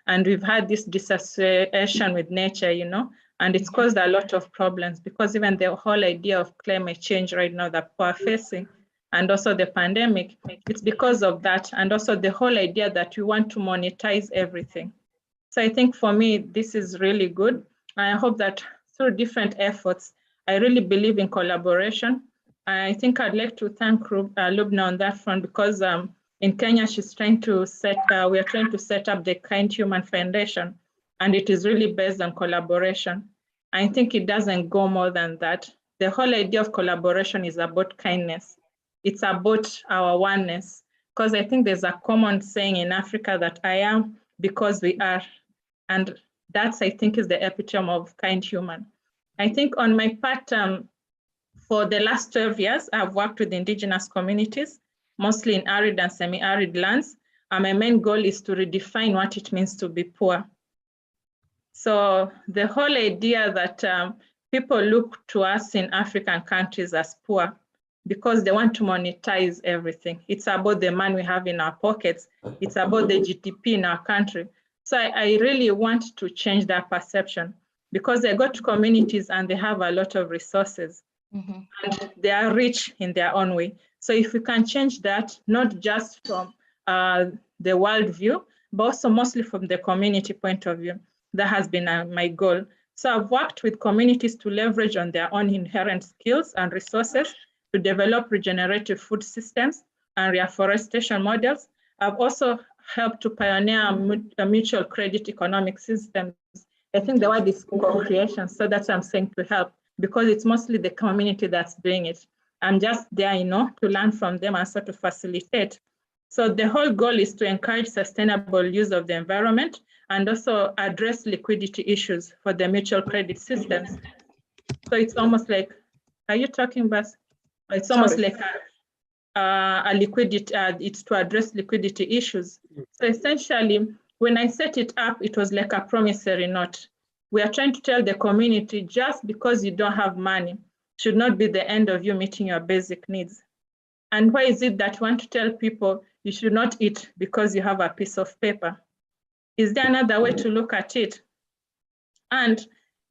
And we've had this dissociation with nature, and it's caused a lot of problems because even the whole idea of climate change right now that we're facing, and also the pandemic, it's because of that. And also the whole idea that we want to monetize everything. So I think for me, this is really good. I hope that through different efforts, I really believe in collaboration. I think I'd like to thank Lubna on that front, because in Kenya, she's trying to we are trying to set up the Kindhuman Foundation, and it is really based on collaboration. I think it doesn't go more than that. The whole idea of collaboration is about kindness. It's about our oneness, because I think there's a common saying in Africa that I am because we are. And that's, I think, is the epitome of Kindhuman. I think on my part, for the last 12 years, I've worked with indigenous communities, mostly in arid and semi-arid lands. And my main goal is to redefine what it means to be poor. So the whole idea that people look to us in African countries as poor because they want to monetize everything. It's about the money we have in our pockets. It's about the GDP in our country. So I really want to change that perception, because they go to communities and they have a lot of resources, and they are rich in their own way. So if we can change that, not just from the world view, but also mostly from the community point of view, that has been my goal. So I've worked with communities to leverage on their own inherent skills and resources to develop regenerative food systems and reforestation models. I've also helped to pioneer a mutual credit economic systems. I think the word is co-creation, so that's what I'm saying, to help, because it's mostly the community that's doing it. I'm just there, to learn from them and sort of facilitate. So the whole goal is to encourage sustainable use of the environment and also address liquidity issues for the mutual credit systems. So it's almost like, are you talking, Bas? It's almost like a liquidity, it's to address liquidity issues. So essentially, when I set it up, it was like a promissory note. We are trying to tell the community, just because you don't have money should not be the end of you meeting your basic needs. And why is it that we want to tell people you should not eat because you have a piece of paper? Is there another way to look at it? And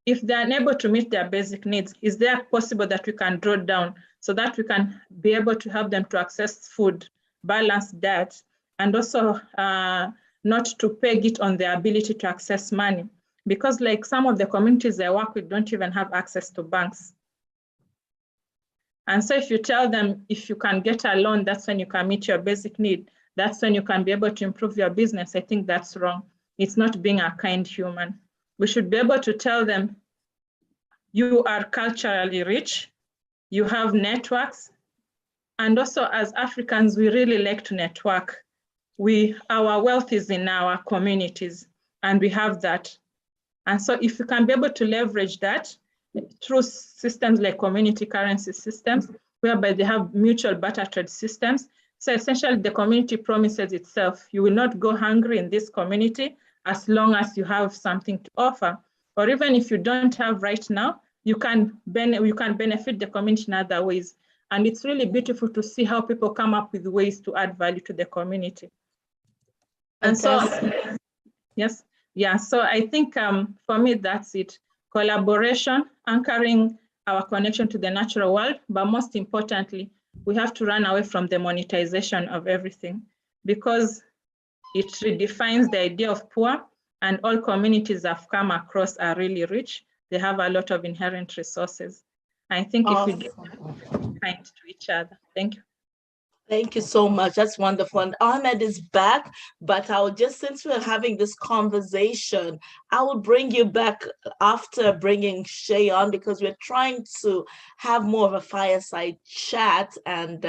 if they're unable to meet their basic needs, is there possible that we can draw down so that we can be able to help them to access food, balanced diet, and also not to peg it on their ability to access money? Because like some of the communities I work with don't even have access to banks. And so if you tell them, if you can get a loan, that's when you can meet your basic need. That's when you can be able to improve your business. I think that's wrong. It's not being a kind human. We should be able to tell them, you are culturally rich, you have networks. And also as Africans, we really like to network. Our wealth is in our communities, and we have that. And so if you can be able to leverage that through systems like community currency systems, whereby they have mutual barter trade systems. So essentially the community promises itself, you will not go hungry in this community as long as you have something to offer. Or even if you don't have right now, you can benefit the community in other ways. And it's really beautiful to see how people come up with ways to add value to the community. And so, yes, yeah, so I think for me, that's it. Collaboration, anchoring our connection to the natural world, but most importantly, we have to run away from the monetization of everything, because it redefines the idea of poor, and all communities I've come across are really rich. They have a lot of inherent resources. I think if we get kind to each other. Thank you. Thank you so much. That's wonderful. And Ahmed is back, but since we're having this conversation, I will bring you back after bringing Shay on, because we're trying to have more of a fireside chat. And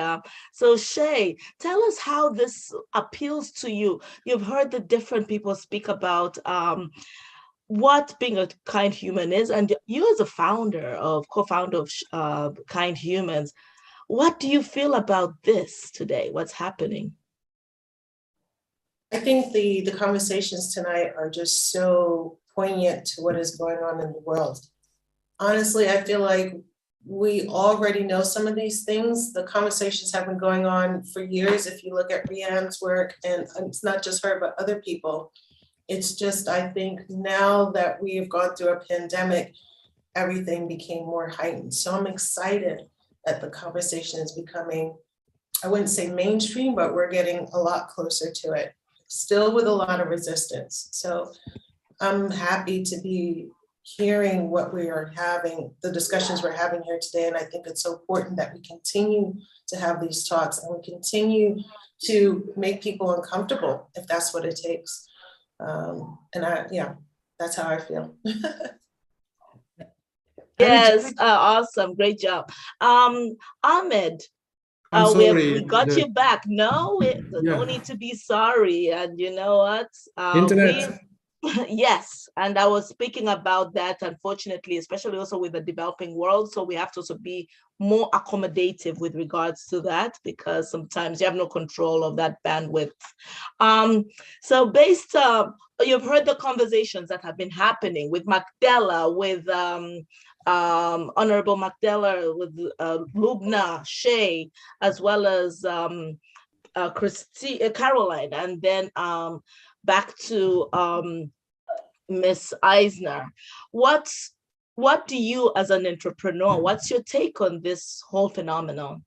so Shay, tell us how this appeals to you. You've heard the different people speak about what being a kind human is, and you as a co-founder of Kindhumans, what do you feel about this today? What's happening? I think the conversations tonight are just so poignant to what is going on in the world. Honestly, I feel like we already know some of these things. The conversations have been going on for years. If you look at Rianne's work, and it's not just her, but other people, it's just, I think now that we have gone through a pandemic, everything became more heightened. So I'm excited that the conversation is becoming I wouldn't say mainstream, but we're getting a lot closer to it, still with a lot of resistance. So I'm happy to be hearing what we are having, the discussions we're having here today. And I think it's so important that we continue to have these talks and we continue to make people uncomfortable if that's what it takes. Yeah, that's how I feel. Yes, awesome, great job. Ahmed, I'm sorry. we got you back. No, no need to be sorry. And you know what? Internet. Yes, and I was speaking about that, unfortunately, especially also with the developing world. So we have to also be more accommodative with regards to that, because sometimes you have no control of that bandwidth. So you've heard the conversations that have been happening with Magdala, with Honorable Magdala, with Lubna, Shay, as well as Caroline, and then back to Miss Eisner. What do you, as an entrepreneur, what's your take on this whole phenomenon?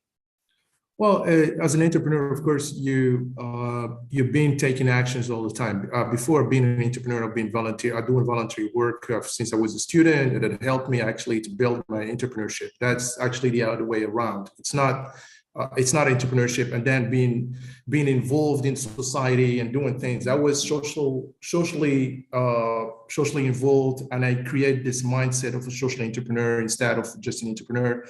Well, as an entrepreneur, of course, you've been taking actions all the time. Before being an entrepreneur, I've been doing voluntary work since I was a student, and it helped me actually to build my entrepreneurship. That's actually the other way around. It's not entrepreneurship and then being involved in society and doing things. I was socially involved, and I created this mindset of a social entrepreneur instead of just an entrepreneur.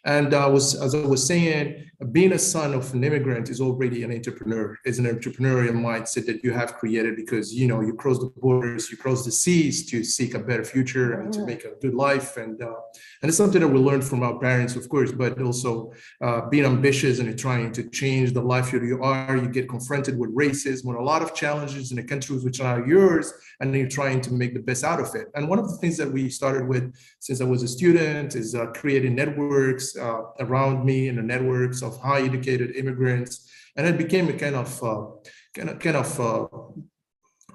And as I was saying, being a son of an immigrant is already an entrepreneur. It's an entrepreneurial mindset that you have created because, you know, you cross the borders, you cross the seas to seek a better future and to make a good life. And it's something that we learned from our parents, of course, but also being ambitious and trying to change the life you are. You get confronted with racism, with a lot of challenges in the countries which are yours, and then you're trying to make the best out of it. And one of the things that we started with since I was a student is creating networks around me, and the networks of high educated immigrants, and it became a kind of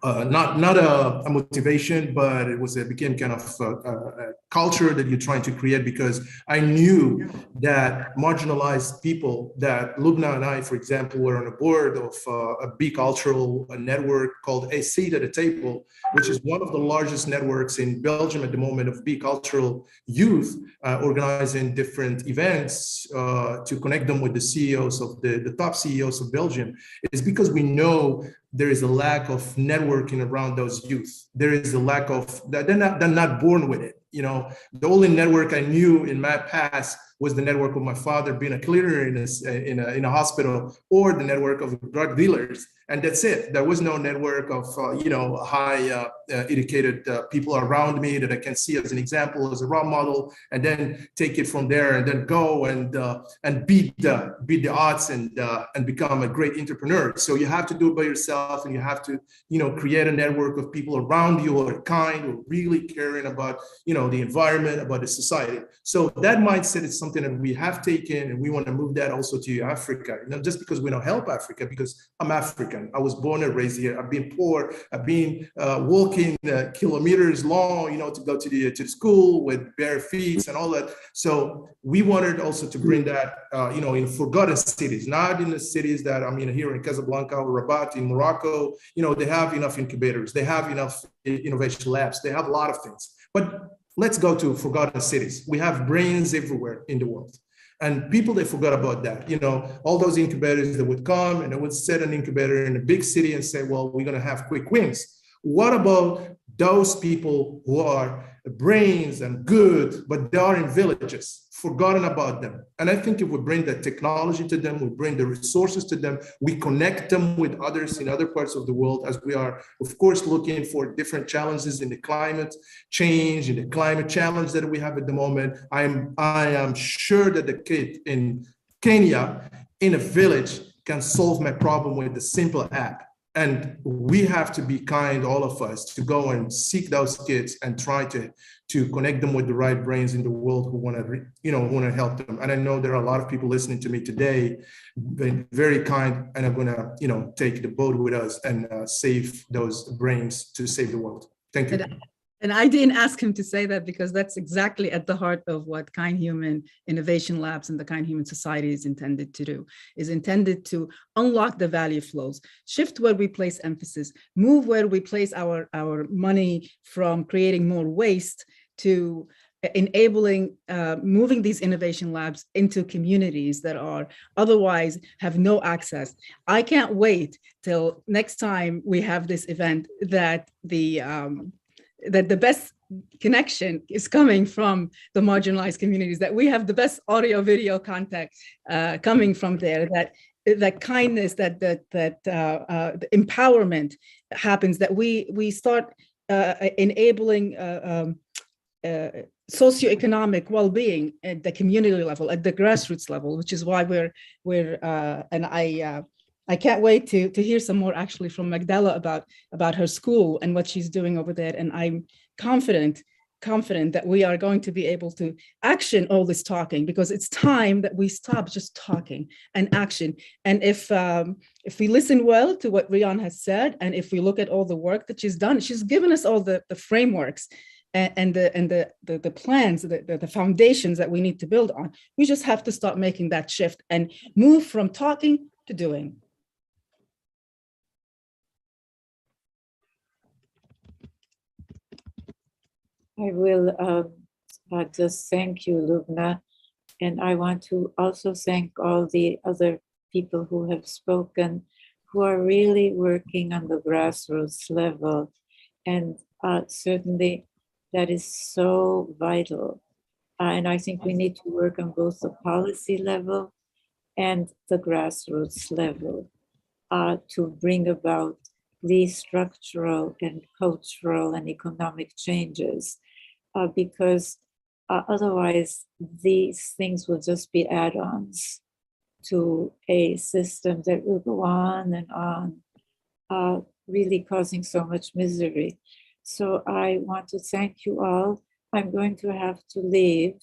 not a motivation, but it became kind of a culture that you're trying to create, because I knew that marginalized people, that Lubna and I, for example, were on a board of a bicultural network called A Seat at the Table, which is one of the largest networks in Belgium at the moment of bicultural youth, organizing different events to connect them with the CEOs of the top CEOs of Belgium. It's because we know there is a lack of networking around those youth. There is a lack of, they're not born with it. You know, the only network I knew in my past was the network of my father being a cleaner in a hospital, or the network of drug dealers. And that's it. There was no network of, high educated people around me that I can see as an example, as a role model, and then take it from there and then go and beat the odds and become a great entrepreneur. So you have to do it by yourself, and you have to, create a network of people around you who are kind, who are really caring about, the environment, about the society. So that mindset is something that we have taken, and we want to move that also to Africa. Not just because we don't help Africa, because I'm African. I was born and raised here. I've been poor. I've been walking kilometers long, to go to the school with bare feet and all that. So we wanted also to bring that, in forgotten cities, not in the cities that here in Casablanca or Rabat in Morocco. They have enough incubators. They have enough innovation labs. They have a lot of things. But let's go to forgotten cities. We have brains everywhere in the world. And people, they forgot about that. All those incubators that would come and they would set an incubator in a big city and say, well, we're going to have quick wins. What about those people who are brains and good, but they are in villages, forgotten about them? And I think if we bring the technology to them, we bring the resources to them, we connect them with others in other parts of the world, as we are, of course, looking for different challenges in the climate change, in the climate challenge that we have at the moment. I am sure that the kid in Kenya, in a village, can solve my problem with a simple app. And we have to be kind, all of us, to go and seek those kids and try to connect them with the right brains in the world who want to help them. And I know there are a lot of people listening to me today, been very kind, and are going to take the boat with us and save those brains to save the world. Thank you. And I didn't ask him to say that because that's exactly at the heart of what Kindhuman Innovation Labs and the Kindhuman Society is intended to do, is intended to unlock the value flows, shift where we place emphasis, move where we place our money from creating more waste to enabling, moving these innovation labs into communities that are otherwise have no access. I can't wait till next time we have this event that the best connection is coming from the marginalized communities, that we have the best audio video contact coming from there, that kindness, that the empowerment happens, that we start enabling socioeconomic well-being at the community level, at the grassroots level, which is why and I can't wait to hear some more actually from Magdala about her school and what she's doing over there. And I'm confident that we are going to be able to action all this talking, because it's time that we stop just talking and action. And if we listen well to what Rian has said, and if we look at all the work that she's done, she's given us all the frameworks and the plans, the foundations that we need to build on. We just have to start making that shift and move from talking to doing. I will just thank you, Lubna. And I want to also thank all the other people who have spoken, who are really working on the grassroots level. And certainly that is so vital. And I think we need to work on both the policy level and the grassroots level to bring about these structural and cultural and economic changes, because otherwise these things will just be add-ons to a system that will go on and on, really causing so much misery. So I want to thank you all. I'm going to have to leave,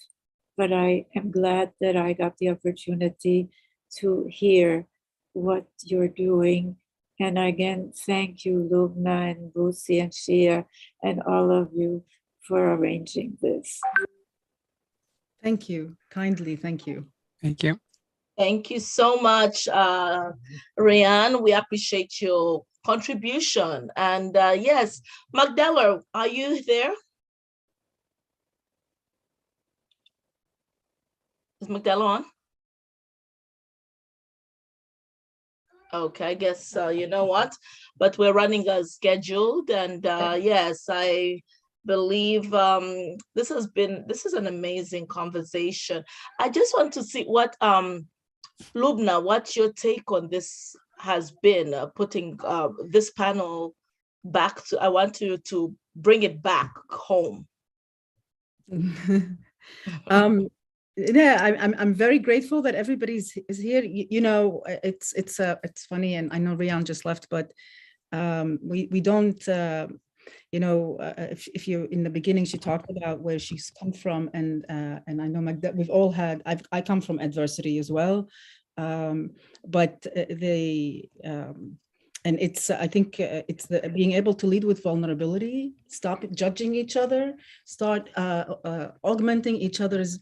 but I am glad that I got the opportunity to hear what you're doing. And again, thank you, Lubna and Busi and Shia and all of you for arranging this. Thank you, kindly, thank you. Thank you. Thank you so much, Rian. We appreciate your contribution. And yes, Magdala, are you there? Is Magdala on? Okay, I guess you know what, but we're running as scheduled, and yes, I believe this is an amazing conversation. I just want to see what Lubna, what your take on this has been, putting this panel back to, I want you to bring it back home. Yeah, I'm very grateful that everybody is here. You know, it's funny, and I know Rian just left, but we don't. You know, if you in the beginning, she talked about where she's come from, and I know that we've all had. I come from adversity as well, but and it's, I think it's the being able to lead with vulnerability, stop judging each other, start augmenting each other's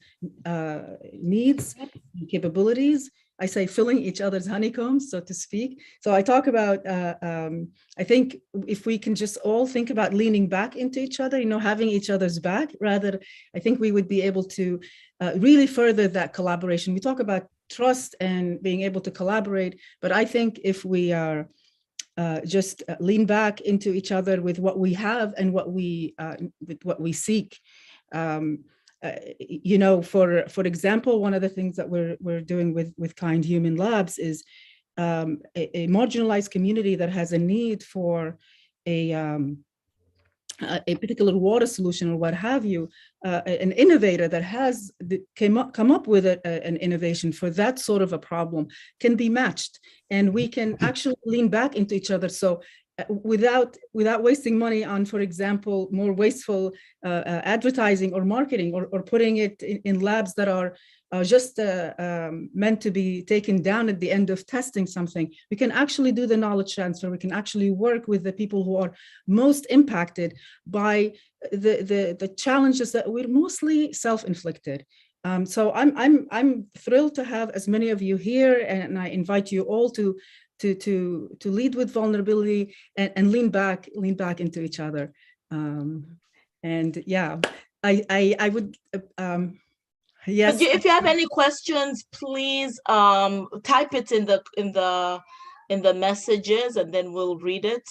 needs and capabilities. I say filling each other's honeycombs, so to speak. So I talk about, I think if we can just all think about leaning back into each other, you know, having each other's back, rather, I think we would be able to really further that collaboration. We talk about trust and being able to collaborate, but I think if we are just lean back into each other with what we have and what we seek. You know, for example, one of the things that we're doing with Kindhuman Labs is a marginalized community that has a need for a particular water solution or what have you, an innovator that has come up with an innovation for that sort of a problem can be matched, and we can actually lean back into each other. So without wasting money on, for example, more wasteful advertising or marketing, or putting it in labs that are just meant to be taken down at the end of testing something. We can actually do the knowledge transfer. We can actually work with the people who are most impacted by the challenges that were mostly self-inflicted. So I'm thrilled to have as many of you here, and I invite you all to lead with vulnerability and lean back into each other. And yeah, I would. Yes. If you have any questions, please type it in the messages, and then we'll read it.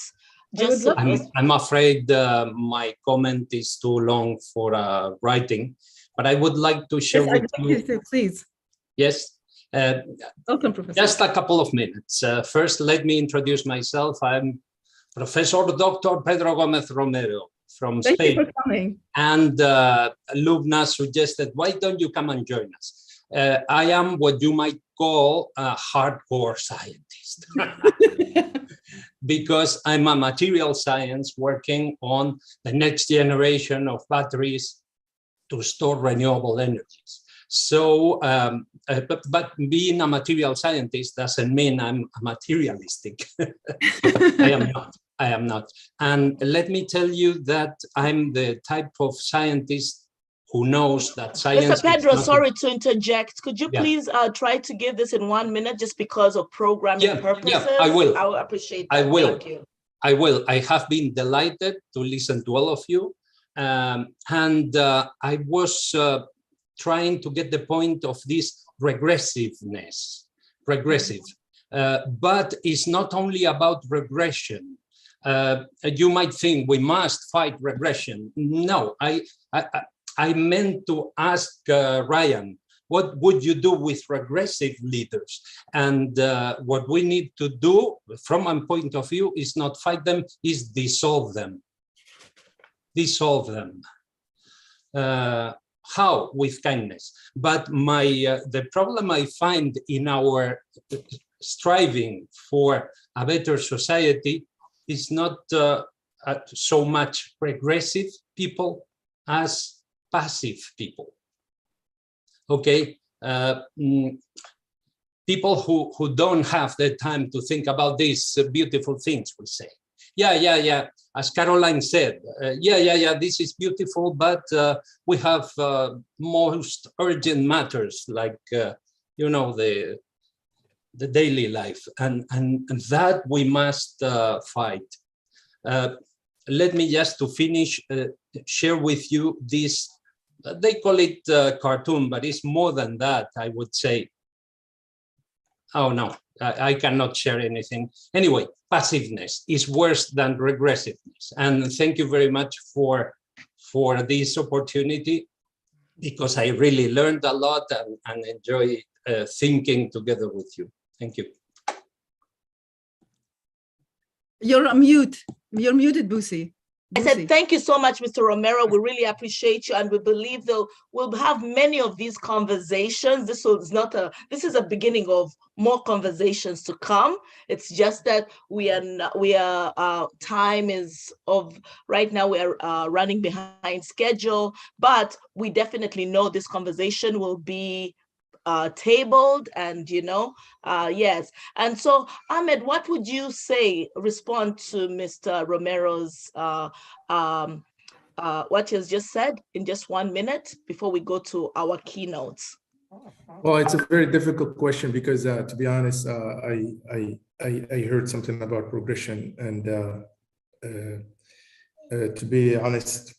I'm afraid my comment is too long for writing, but I would like to share with you. Please. Yes. Welcome, Professor. Just a couple of minutes. First, let me introduce myself. I'm Professor Dr. Pedro Gomez Romero from Spain. Thank you for coming. And Lubna suggested, why don't you come and join us? I am what you might call a hardcore scientist because I'm a material science working on the next generation of batteries to store renewable energies. So, but being a material scientist doesn't mean I'm materialistic. I am not. And let me tell you that I'm the type of scientist who knows that science— Mr. Pedro, sorry to interject. Could you please try to give this in 1 minute just because of programming purposes? Yeah, I will. I will appreciate that. I will. Thank you. I will. I have been delighted to listen to all of you. And I was trying to get the point of this regressiveness, but it's not only about regression. You might think we must fight regression. No, I meant to ask Ryan, what would you do with regressive leaders? And what we need to do, from my point of view, is not fight them, is dissolve them. Dissolve them. How? With kindness. But the problem I find in our striving for a better society is not so much progressive people as passive people. Okay, people who don't have the time to think about these beautiful things, we say. Yeah. As Caroline said, this is beautiful, but we have most urgent matters like, the daily life, and that we must fight. Let me just to finish, share with you this, they call it cartoon, but it's more than that, I would say. Oh no, I cannot share anything. Anyway, passiveness is worse than regressiveness. And thank you very much for this opportunity, because I really learned a lot and enjoy thinking together with you. Thank you. You're on mute. You're muted, Busi. I said, thank you so much, Mr. Romero. We really appreciate you, and we believe that we'll have many of these conversations. This is a beginning of more conversations to come. It's just that time is of right now. We are running behind schedule, but we definitely know this conversation will be tabled, and yes. And so, Ahmed, what would you say, respond to Mr. Romero's what he has just said in just 1 minute before we go to our keynotes? Well, it's a very difficult question because, to be honest, I heard something about progression, and to be honest,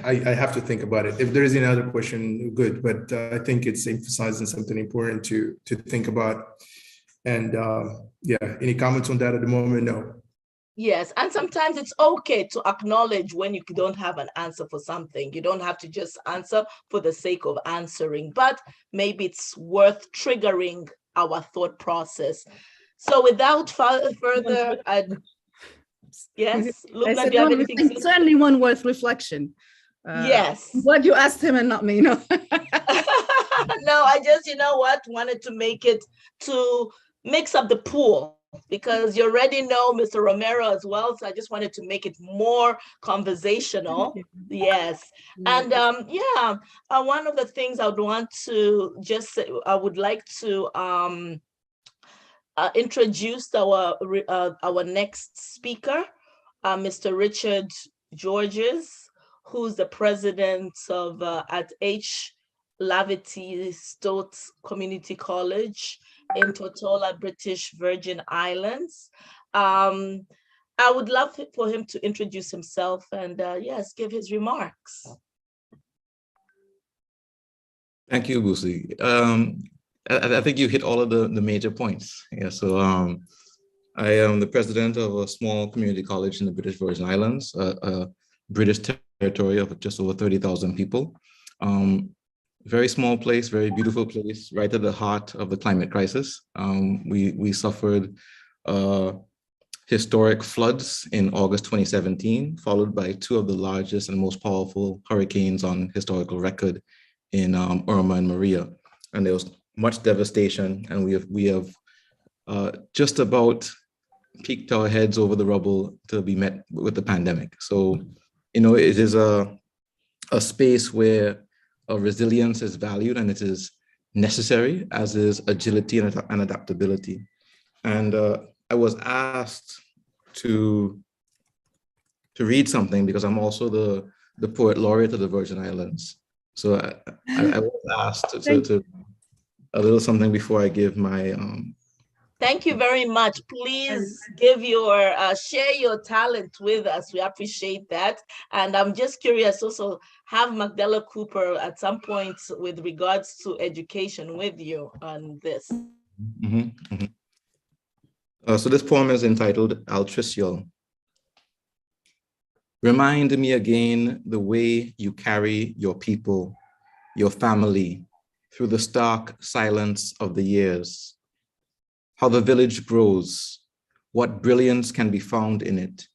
I have to think about it. If there is another question, good, but I think it's emphasizing something important to think about. And any comments on that at the moment? No. Yes, and sometimes it's okay to acknowledge when you don't have an answer for something. You don't have to just answer for the sake of answering, but maybe it's worth triggering our thought process. So without further yes, Lubna, do you have anything? It's certainly one worth reflection. Yes. I'm glad you asked him and not me. No, no, I just, wanted to make it to mix up the pool. because you already know Mr. Romero as well. So I just wanted to make it more conversational. Yes. And one of the things I would want to just say, I would like to introduce our next speaker, Mr. Richard Georges, who's the president of at H. Lavity Stotts Community College in Tortola, British Virgin Islands. I would love for him to introduce himself and yes, give his remarks. Thank you, Busi. I think you hit all of the major points. Yeah, so I am the president of a small community college in the British Virgin Islands, a British territory of just over 30,000 people. Very small place, very beautiful place, right at the heart of the climate crisis. We suffered historic floods in August 2017, followed by two of the largest and most powerful hurricanes on historical record in Irma and Maria. And there was much devastation, and we have just about peeked our heads over the rubble to be met with the pandemic. So, it is a space where resilience is valued and it is necessary, as is agility and adaptability. And I was asked to read something because I'm also the poet laureate of the Virgin Islands. So I was asked to a little something before I give my. Thank you very much. Please give share your talent with us. We appreciate that. And I'm just curious also, have Magdala Cooper at some point with regards to education with you on this. So this poem is entitled Altricial. Remind me again the way you carry your people, your family, through the stark silence of the years. How the village grows, what brilliance can be found in it,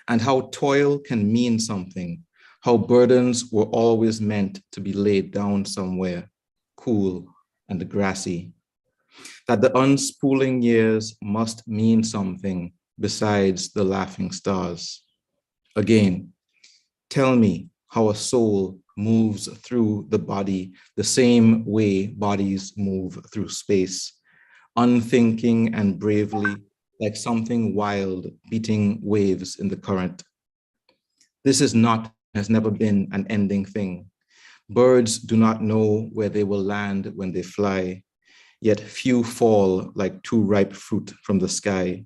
and how toil can mean something, how burdens were always meant to be laid down somewhere, cool and grassy. That the unspooling years must mean something besides the laughing stars. Again, tell me how a soul moves through the body the same way bodies move through space, unthinking and bravely, like something wild beating waves in the current. This has never been an ending thing. Birds do not know where they will land when they fly, yet few fall like too ripe fruit from the sky.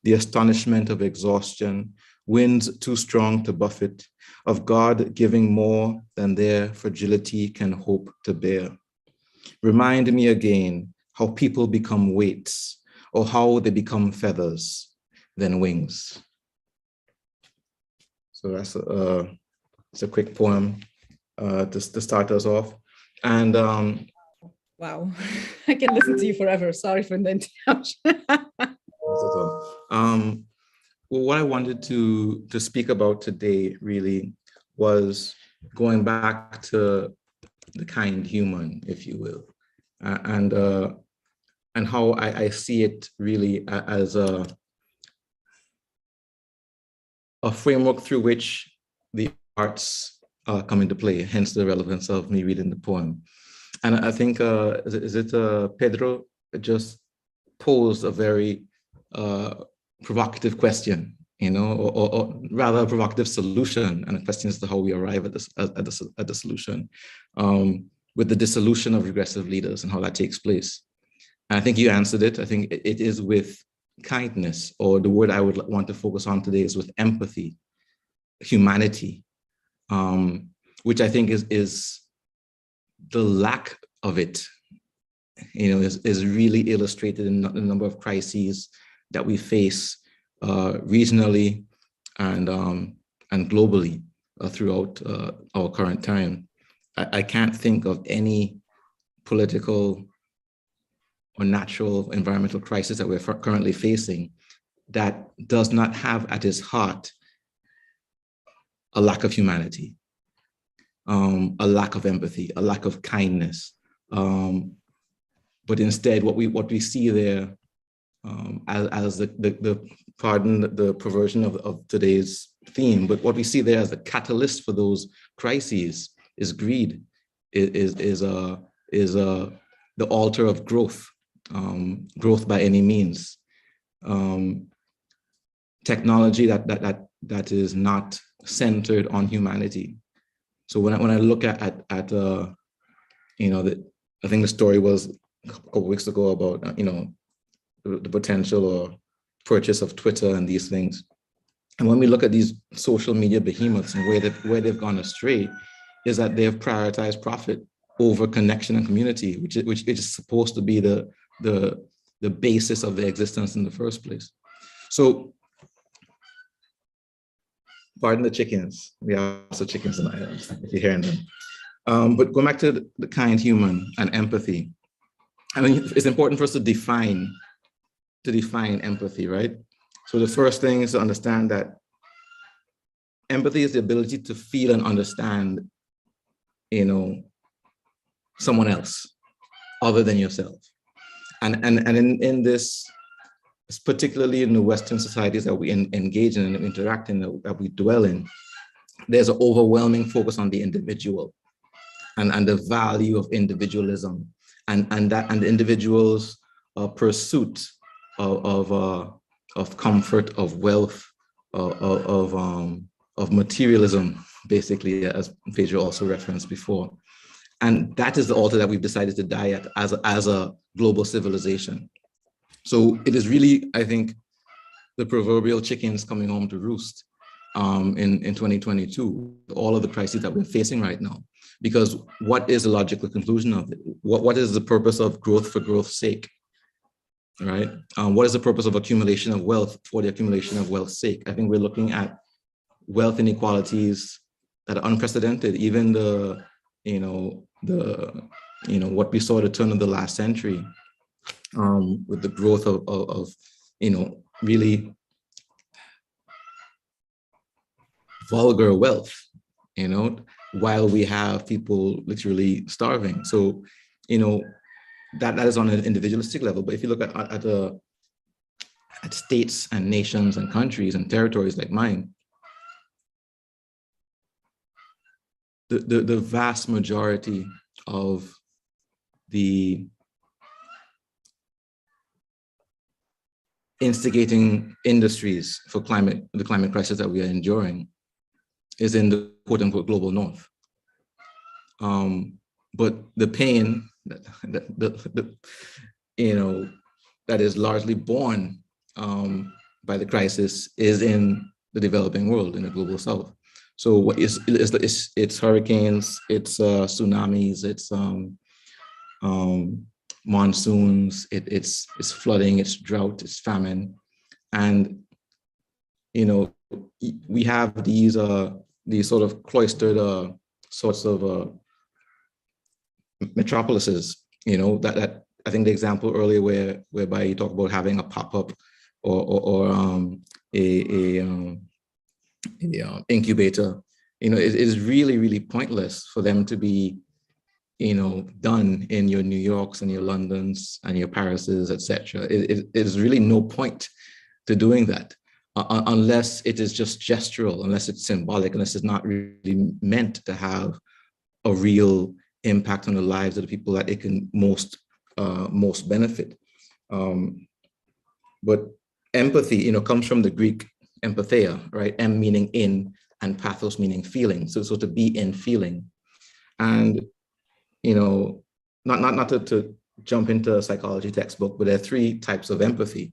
The astonishment of exhaustion, winds too strong to buffet, of God giving more than their fragility can hope to bear. Remind me again how people become weights, or how they become feathers, then wings. So that's it's a quick poem to start us off. And wow, I can listen to you forever. Sorry for the interruption. Well, what I wanted to speak about today really was going back to the kind human, if you will, and how I see it really as a framework through which the arts come into play, hence the relevance of me reading the poem. And I think, Pedro just posed a very provocative question, or rather a provocative solution, and a question as to how we arrive at the solution, with the dissolution of regressive leaders and how that takes place. And I think you answered it. I think it is with kindness, or the word I would want to focus on today is with empathy, humanity, which I think is the lack of it, is really illustrated in the number of crises that we face regionally and globally throughout our current time. I can't think of any political or natural environmental crisis that we're currently facing that does not have at its heart a lack of humanity, a lack of empathy, a lack of kindness. But instead, what we see there as the pardon the perversion of today's theme, but what we see there as a catalyst for those crises is greed, is the altar of growth, growth by any means, technology that is not centered on humanity. So when I look at you know, I think the story was a couple of weeks ago about you know, the potential or purchase of Twitter and these things. And when we look at these social media behemoths and where they've gone astray, is that they have prioritized profit over connection and community, which is supposed to be the basis of their existence in the first place. So, pardon the chickens. We have also chickens in my house, if you're hearing them. But going back to the kind human and empathy, I mean, it's important for us to define empathy, right? So the first thing is to understand that empathy is the ability to feel and understand, you know, someone else other than yourself. And in this, particularly in the Western societies that we engage in and interact in, that we dwell in, there's an overwhelming focus on the individual and the value of individualism and the individual's pursuit of comfort, of wealth, of materialism, basically, as Pedro also referenced before. And that is the altar that we've decided to die at as a global civilization. So it is really, I think, the proverbial chickens coming home to roost in 2022, all of the crises that we're facing right now. Because what is the logical conclusion of it? What is the purpose of growth for growth's sake? Right? What is the purpose of accumulation of wealth for the accumulation of wealth's sake? I think we're looking at wealth inequalities that are unprecedented. Even what we saw at the turn of the last century, with the growth of really vulgar wealth, while we have people literally starving. So, that is on an individualistic level. But if you look at states and nations and countries and territories like mine, the vast majority of the instigating industries for the climate crisis that we are enduring is in the quote unquote global north. But the pain that is largely borne by the crisis is in the developing world, in the global south. So what it's hurricanes, it's tsunamis, it's monsoons, it's flooding, it's drought, it's famine, and we have these sort of cloistered sorts of metropolises. That I think the example earlier whereby you talk about having a pop-up or a incubator, it is really, really pointless for them to be done in your New Yorks and your Londons and your Parises, etc. It is really no point to doing that unless it is just gestural, unless it's symbolic, unless it's not really meant to have a real impact on the lives of the people that it can most benefit. But empathy, comes from the Greek empatheia, right? M meaning in and pathos meaning feeling. So to be in feeling. And not to jump into a psychology textbook, but there are 3 types of empathy.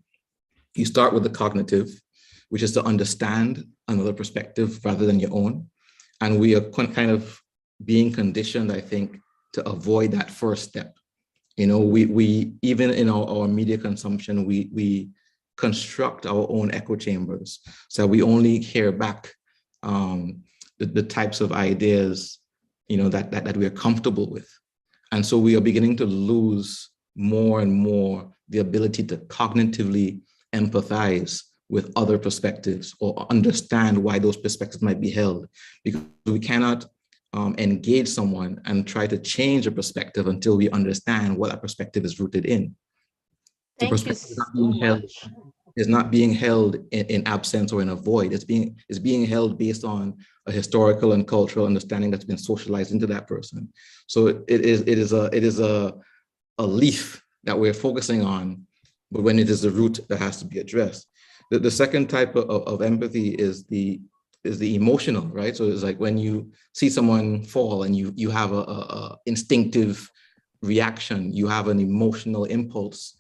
You start with the cognitive, which is to understand another perspective rather than your own. And we are kind of being conditioned, I think, to avoid that first step. We even in our media consumption, we construct our own echo chambers. So we only hear back the types of ideas, that we are comfortable with. And so we are beginning to lose more and more the ability to cognitively empathize with other perspectives or understand why those perspectives might be held, because we cannot engage someone and try to change a perspective until we understand what that perspective is rooted in. The Thank you perspective so much. is not being held in absence or in a void. It's being held based on a historical and cultural understanding that's been socialized into that person. So it is a leaf that we're focusing on, but when it is the root that has to be addressed. The second type of empathy is the emotional, right? So it's like when you see someone fall and you have a instinctive reaction, you have an emotional impulse.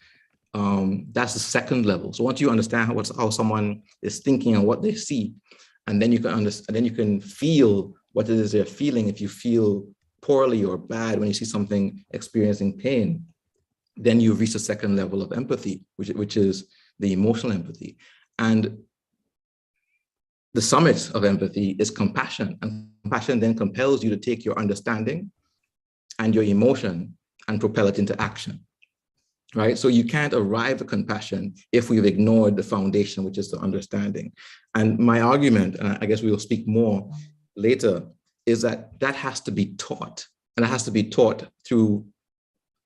That's the second level. So once you understand how someone is thinking and what they see, and then you can understand, then you can feel what it is they're feeling. If you feel poorly or bad when you see something experiencing pain, then you reach the second level of empathy, which is the emotional empathy. And the summit of empathy is compassion. And compassion then compels you to take your understanding and your emotion and propel it into action, right? So you can't arrive at compassion if we've ignored the foundation, which is the understanding. And my argument, and I guess we will speak more later, is that that has to be taught. And it has to be taught through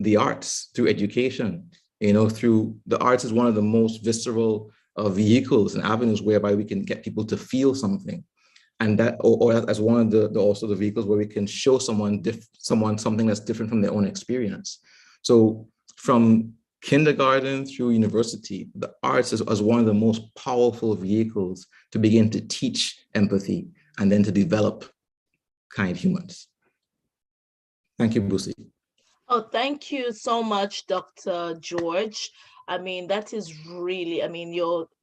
the arts, through education, through the arts is one of the most visceral vehicles and avenues whereby we can get people to feel something. And that, or as one of the also the vehicles where we can show someone something that's different from their own experience. So from kindergarten through university, the arts is one of the most powerful vehicles to begin to teach empathy and then to develop kind humans. Thank you, Busi. Oh, thank you so much, Dr. George. I mean, that is really,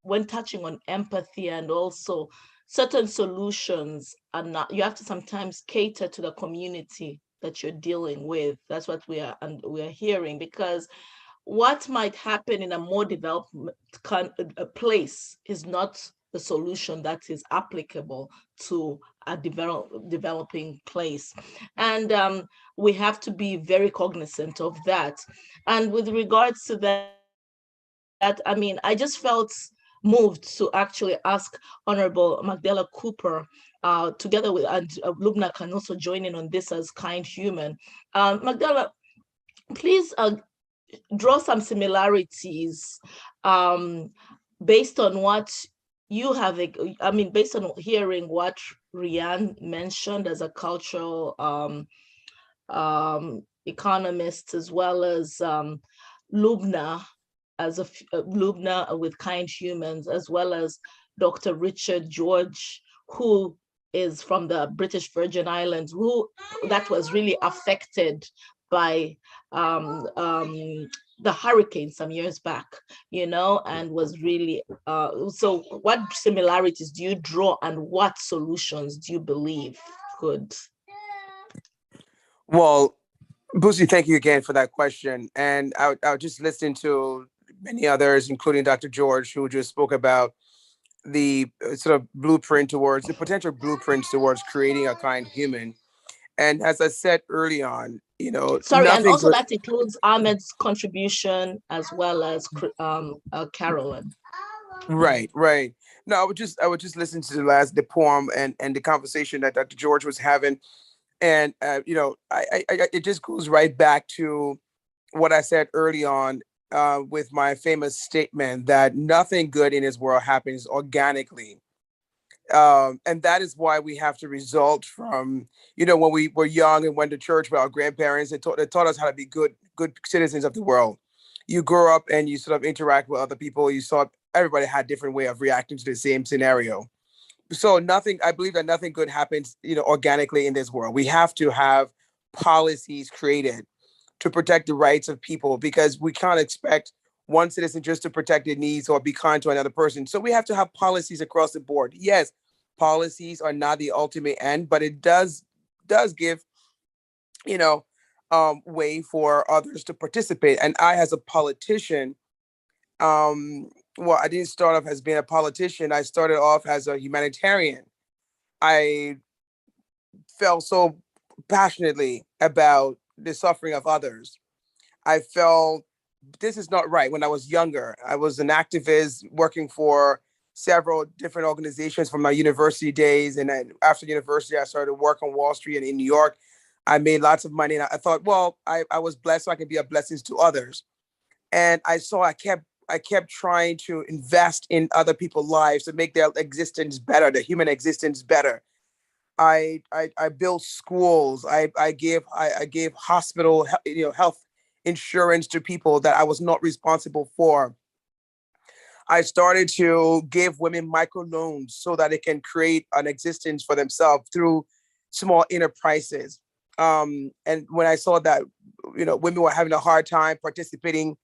when touching on empathy and also certain solutions are not, you have to sometimes cater to the community that you're dealing with. That's what we are hearing, because what might happen in a more developed place is not the solution that is applicable to a developing place. And we have to be very cognizant of that. And with regards to that, I just felt moved to actually ask Honorable Magdala Cooper, together with Lubna can also join in on this as kind human. Magdala, please draw some similarities based on what you have, based on hearing what Rian mentioned as a cultural economist, as well as Lubna, Lubna with Kind Humans, as well as Dr. Richard George, who is from the British Virgin Islands, that was really affected by the hurricane some years back, and was really, so what similarities do you draw and what solutions do you believe could? Well, Busi, thank you again for that question. And I would just listen to many others, including Dr. George, who just spoke about the sort of potential blueprints towards creating a kind human. And as I said early on, sorry, and also that includes Ahmed's contribution as well as Carolyn. Right. No, I would just listen to the poem and the conversation that Dr. George was having, and it just goes right back to what I said early on with my famous statement that nothing good in this world happens organically. And that is why we have to result from, when we were young and went to church with our grandparents, they taught us how to be good citizens of the world. You grow up and you sort of interact with other people. You saw everybody had different way of reacting to the same scenario. So I believe that nothing good happens, organically in this world. We have to have policies created to protect the rights of people, because we can't expect one citizen just to protect their needs or be kind to another person. So we have to have policies across the board. Yes, policies are not the ultimate end, but it does give, way for others to participate. And I, as a politician, I didn't start off as being a politician. I started off as a humanitarian. I felt so passionately about the suffering of others. I felt this is not right. When I was younger, I was an activist working for several different organizations from my university days. And then after university, I started to work on Wall Street and in New York. I made lots of money. And I thought, well, I was blessed, so I can be a blessing to others. And I kept trying to invest in other people's lives to make their existence better, the human existence better. I built schools. I gave hospital, health insurance to people that I was not responsible for. I started to give women microloans so that they can create an existence for themselves through small enterprises. And when I saw that, women were having a hard time participating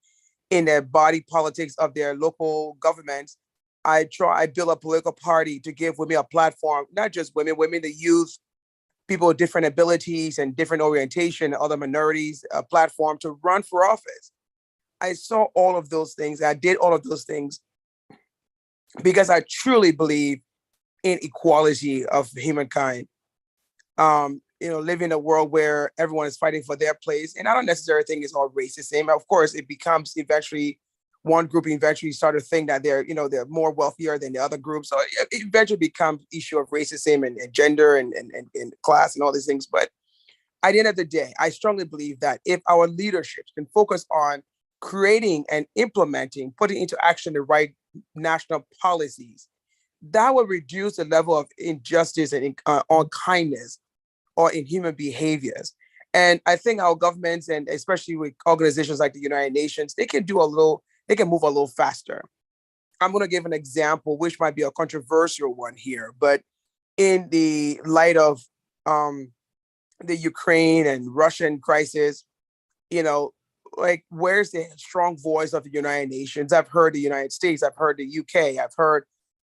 in the body politics of their local governments, I built a political party to give women a platform, not just women, the youth, people with different abilities and different orientation, other minorities, a platform to run for office. I saw all of those things. I did all of those things because I truly believe in equality of humankind. Living in a world where everyone is fighting for their place. And I don't necessarily think it's all racism. Of course, it becomes eventually one group eventually start to think that they're more wealthier than the other groups. So it eventually becomes issue of racism and gender and class and all these things. But at the end of the day, I strongly believe that if our leadership can focus on creating and implementing, putting into action the right national policies, that will reduce the level of injustice and unkindness or inhuman behaviors. And I think our governments, and especially with organizations like the United Nations, they can move a little faster. I'm going to give an example, which might be a controversial one here, but in the light of the Ukraine and Russian crisis, where's the strong voice of the United Nations? I've heard the United States, I've heard the UK, I've heard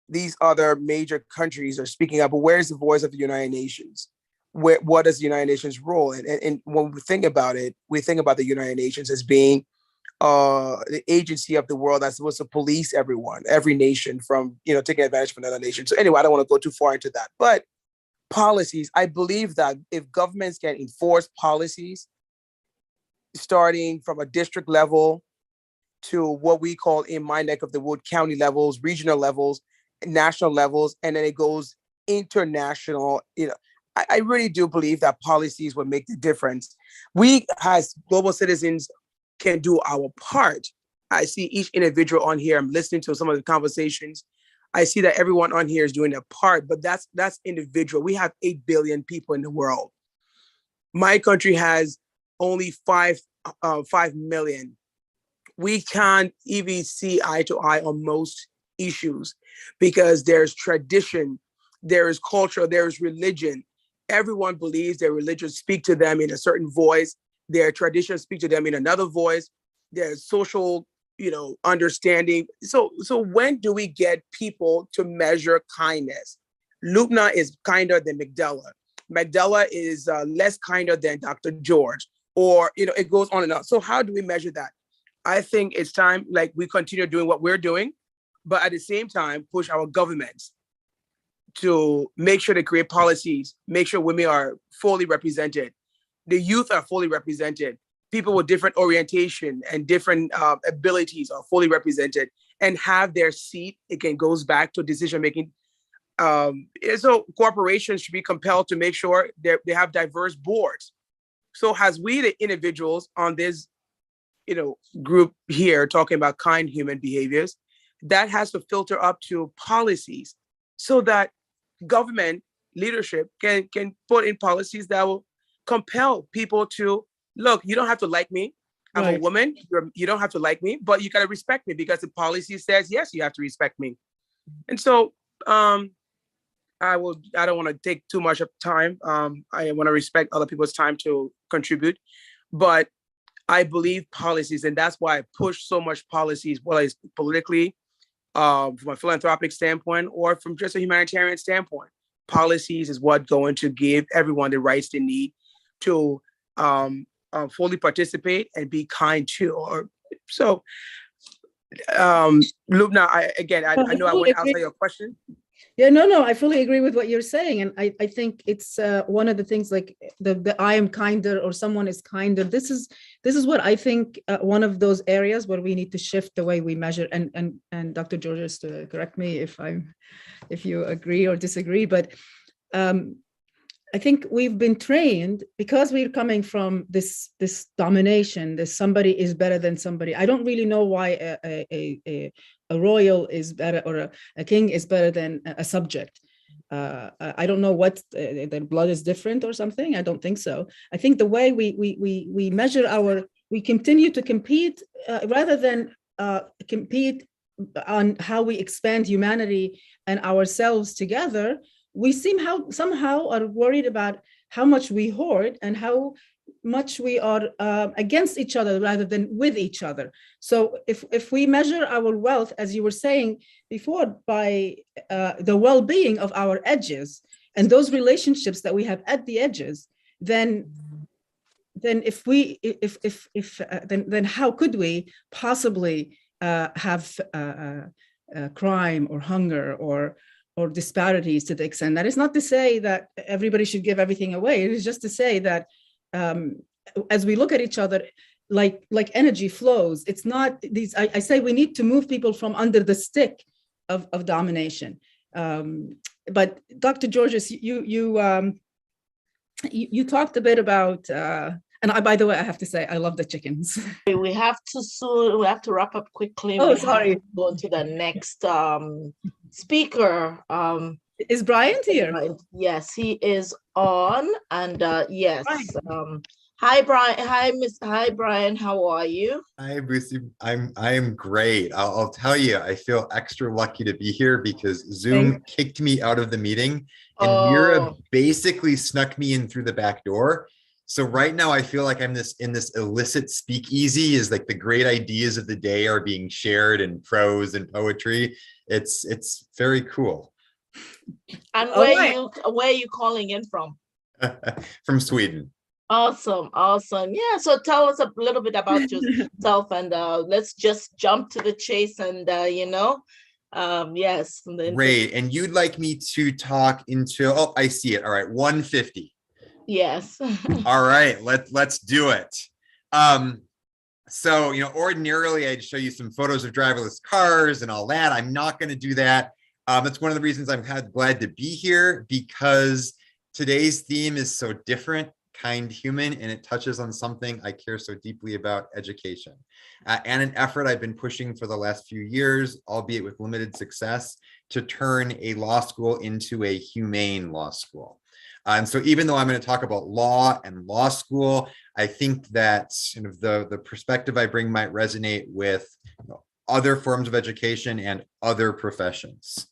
these other major countries are speaking up, but where's the voice of the United Nations? What is the United Nations role? And when we think about it, we think about the United Nations as being the agency of the world that's supposed to police every nation from, taking advantage of another nation. So anyway, I don't want to go too far into that, but policies, I believe that if governments can enforce policies, starting from a district level to what we call in my neck of the wood, county levels, regional levels, national levels, and then it goes international, I really do believe that policies will make the difference. We as global citizens can do our part. I see each individual on here. I'm listening to some of the conversations. I see that everyone on here is doing their part, but that's individual. We have 8 billion people in the world. My country has only 5 million. We can't even see eye to eye on most issues because there's tradition, there is culture, there is religion. Everyone believes their religion speak to them in a certain voice. Their traditions speak to them in another voice. There's social, understanding. So when do we get people to measure kindness? Lubna is kinder than Magdala. Magdala is less kinder than Dr. George, or, it goes on and on. So how do we measure that? I think it's time, we continue doing what we're doing, but at the same time, push our governments to make sure they create policies, make sure women are fully represented, the youth are fully represented, people with different orientation and different abilities are fully represented and have their seat. Again, goes back to decision making. So corporations should be compelled to make sure they have diverse boards. So as we, the individuals on this, group here talking about kind human behaviors, that has to filter up to policies so that government leadership can put in policies that will compel people to look. You don't have to like me. I'm a woman. You don't have to like me, but you got to respect me because the policy says yes, you have to respect me. And so I don't want to take too much of time. I want to respect other people's time to contribute, but I believe policies, and that's why I push so much policies, whether it's politically, from a philanthropic standpoint or from just a humanitarian standpoint. Policies is what going to give everyone the rights they need to fully participate and be kind to. Lubna, I know I won't answer your question. Yeah, no, I fully agree with what you're saying. And I think it's one of the things, like the I am kinder or someone is kinder. This is what I think one of those areas where we need to shift the way we measure. And Dr. Georges, to correct me if you agree or disagree, but I think we've been trained because we're coming from this domination, this somebody is better than somebody. I don't really know why a royal is better or a king is better than a subject. I don't know what their blood is different or something. I don't think so. I think the way we measure we continue to compete rather than compete on how we expand humanity and ourselves together. We somehow are worried about how much we hoard and how much we are against each other rather than with each other. So if we measure our wealth, as you were saying before, by the well-being of our edges and those relationships that we have at the edges, then how could we possibly have crime or hunger or disparities to the extent that? It's not to say that everybody should give everything away. It is just to say that as we look at each other, like energy flows, it's not these. I say we need to move people from under the stick of domination. But Dr. Georges, you talked a bit about. And by the way, I have to say, I love the chickens. We have to wrap up quickly. Oh, sorry. Go on to the next speaker. Is Bryant here? Yes, he is on. And yes. Hi, Brian. Hi, Brian. How are you? Hi, Lucy. I am great. I'll tell you, I feel extra lucky to be here because Zoom kicked me out of the meeting, and Mira basically snuck me in through the back door. So right now I feel like I'm in this illicit speakeasy, is like the great ideas of the day are being shared in prose and poetry. It's very cool. And where are you calling in from? From Sweden. Awesome. Yeah. So tell us a little bit about yourself, and let's just jump to the chase. And yes. Great. And you'd like me to talk into? Oh, I see it. All right, 150. Yes. All right, let's do it. So, ordinarily I'd show you some photos of driverless cars and all that. I'm not going to do that. That's one of the reasons I'm glad to be here, because today's theme is so different, kind human, and it touches on something I care so deeply about, education, and an effort I've been pushing for the last few years, albeit with limited success, to turn a law school into a humane law school. And so even though I'm going to talk about law and law school, I think that the perspective I bring might resonate with other forms of education and other professions.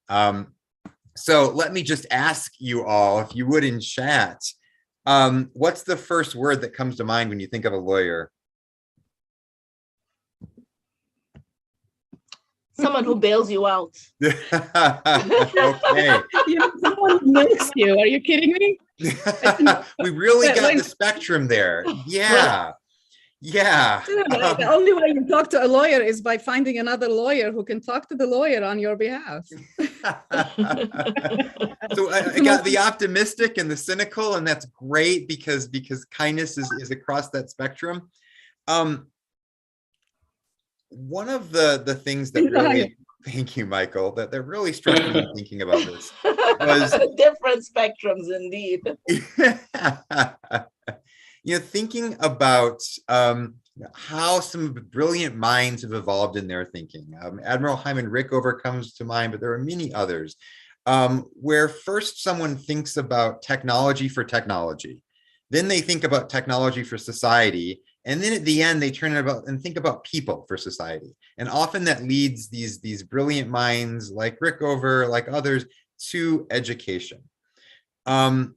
So let me just ask you all, if you would, in chat, what's the first word that comes to mind when you think of a lawyer? Someone who bails you out. Okay. Someone knows you. Are you kidding me? We really got the spectrum there. Yeah. The only way you talk to a lawyer is by finding another lawyer who can talk to the lawyer on your behalf. So I got the optimistic and the cynical, and that's great because kindness is across that spectrum. One of the things that really, thank you, Michael, that really struck me in thinking about this was different spectrums indeed. Thinking about how some brilliant minds have evolved in their thinking. Admiral Hyman Rickover comes to mind, but there are many others, where first someone thinks about technology for technology, then they think about technology for society, and then at the end, they turn it about and think about people for society. And often that leads these brilliant minds like Rickover, like others, to education. And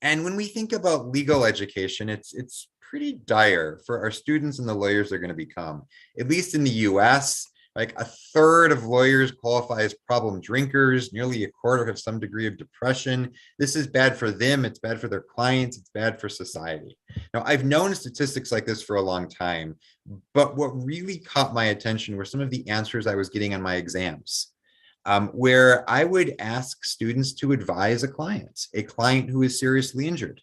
when we think about legal education, it's pretty dire for our students and the lawyers they're going to become. At least in the US, like 1/3 of lawyers qualify as problem drinkers, nearly 1/4 have some degree of depression. This is bad for them, it's bad for their clients, it's bad for society. Now, I've known statistics like this for a long time, but what really caught my attention were some of the answers I was getting on my exams, where I would ask students to advise a client who is seriously injured.